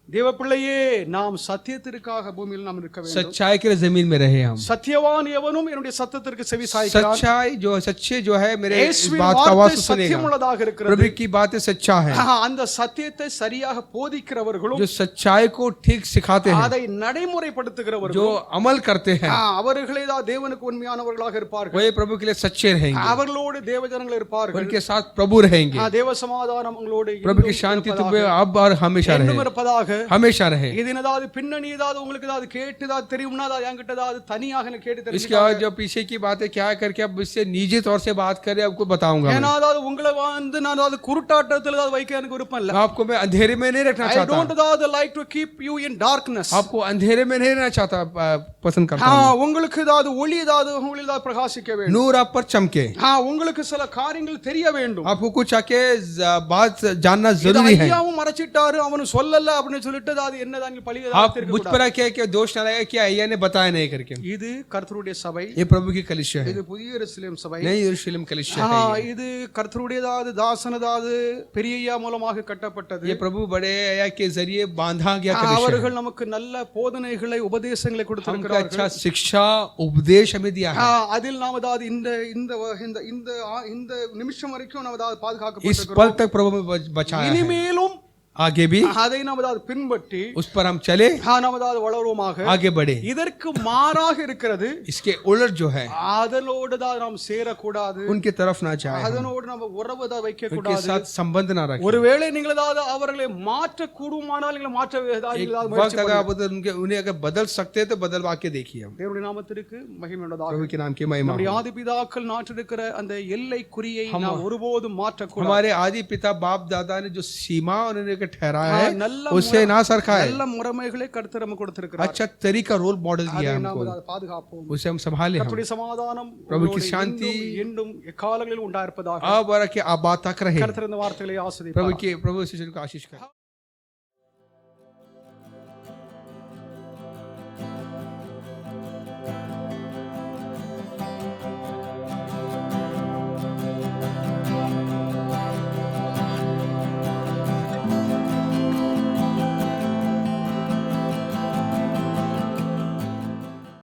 தேவ பிள்ளையே, நாம் சத்தியத்திற்காக பூமியில் நாம் இருக்க வேண்டும்। सच्चाई के लिए जमीन में रहे हम। சத்தியவான் எவனும் என்னுடைய சத்தத்திற்கு செவி சாய்க்கிறான், सच्चाई जो सच्चे जो है मेरे इस இயேசுவின் बात का வார்த்தை आवाज सुनेगा। சத்தியமுள்ளதாக இருக்கிறது। प्रभु की बातें सच्चा है। அந்த சத்தியத்தை சரியாக போதிக்கிறவர்களும் जो सच्चाई को ठीक सिखाते हैं, அதை जो நடைமுறைப்படுத்துகிறவர்களும் अमल करते हैं, அவர்களே தான் தேவனுக்கு உண்மையானவர்களாக இருப்பார்கள்। वही प्रभु के लिए सच्चे रहेंगे, அவர்களோடு தேவஜனங்கள் இருப்பார்கள், उनके साथ प्रभु रहेंगे। தேவ சமாதானம் உங்களோடு प्रभु की शांति तुम्हें अब और हमेशा இன்னும் रहे, இருப்பதாக। हमेशा रहे। இது ஏதாவது பின்னணி ஏதாவது உங்களுக்கு ஏதாவது கேட்டு ஏதாவது தெரியும்னா அது என்கிட்ட ஏதாவது தனியாக எனக்கு கேட்டு इसके தெரிஞ்சுக்கோங்க। बाद जो पीछे की बातें क्या करके अब इससे निजी तौर से बात करें आपको बताऊंगा। ஏன்னா அதாவது உங்களை வந்து நான் அதாவது குருட்டாட்டத்தில் ஏதாவது வைக்க எனக்கு விருப்பம் இல்ல। आपको मैं अंधेरे में नहीं रखना I चाहता, don't அதாவது like to keep you in darkness. आपको अंधेरे में नहीं रहना चाहता, पसंद करता हूं। உங்களுக்கு ஏதாவது ஒளி ஏதாவது உங்களுக்கு ஏதாவது பிரகாசிக்க வேண்டும், नूर आप पर चमके, உங்களுக்கு சில காரியங்கள் தெரிய வேண்டும்। आपको कुछ आके बात जानना जरूरी है। ஐயாவும் மறைச்சிட்டாரு அவனு சொல்லல அப்படின்னு சொல்லிட்டு அது என்னதான் பழி आप मुझ पर आके क्या दोष ना लगाए कि अय्या ने बताया नहीं करके। இது கர்த்தருடைய சபை, ये प्रभु की कलिसिया है, இது புதிய எருசலேம் சபை, नहीं यरूशलेम कलिसिया है। இது கர்த்தருடையதாவது தாசனதாவது பெரியய்யா மூலமாக கட்டப்பட்டது। ये प्रभु बड़े अय्या के जरिए बांधा गया कलिसिया है। அவர்கள் நமக்கு நல்ல போதனைகளை உபதேசங்களை हमको கொடுத்திருக்கிறார்கள், अच्छा शिक्षा उपदेश हमें दिया है। அதில் நாம் அதாவது இந்த இந்த இந்த இந்த இந்த நிமிஷம் வரைக்கும் நாம் அதாவது इस பாதுகாக்கப்பட்டிருக்கிறோம்। पल तक प्रभु में बचाया है। இனிமேலும் आगे भी அதை நாம் அதாவது பின்பற்றி उस पर हम चले, நாம் அதாவது வளருவோமாக. आगे बढ़े। இதற்கு மாறாக இருக்கிறது इसके उलट जो है அதனோடு தான் நாம் சேரக்கூடாது, उनके तरफ ना जाए, அதனோடு நம்ம உறவு தான் வைக்க उनके கூடாது. साथ संबंध ना रखें। ஒருவேளை நீங்கள் ஏதாவது அவர்களை மாற்ற கூடுமானால் நீங்கள் மாற்ற ஏதாவது एक நீங்கள் ஏதாவது वक्त முயற்சி अगर பண்ணுங்க. आप उन्हें अगर बदल सकते हैं तो बदलवा के देखिए। हम தேவனுடைய நாமத்திற்கு மகிமை உண்டாதாக. प्रभु के नाम की महिमा நம்முடைய हो। ஆதி பிதாக்கள் நாட்டிருக்கிற அந்த எல்லை குறியை நாம் ஒருபோதும் மாற்றக்கூடாது. हमारे आदि पिता बाप दादा ने जो सीमा उन्होंने ठहराया है நல்ல उससे ना सरकाए। நல்ல முறைமைகளை கர்த்தர் நமக்கு கொடுத்திருக்கிறார். अच्छा तरीका रोल मॉडल दिया है அதை நாம் हमको, அதாவது பாதுகாப்போம். उसे हम संभाले। हम கர்த்தருடைய சமாதானம் प्रभु की உங்களோடு शांति என்றும் எக்காலங்களிலும் உண்டாயிருப்பதாக. अब और के आबा तक रहे। கர்த்தர் இந்த வார்த்தைகளை ஆசீர்வதிப்பார். प्रभु इस शिष्य को आशीष करें।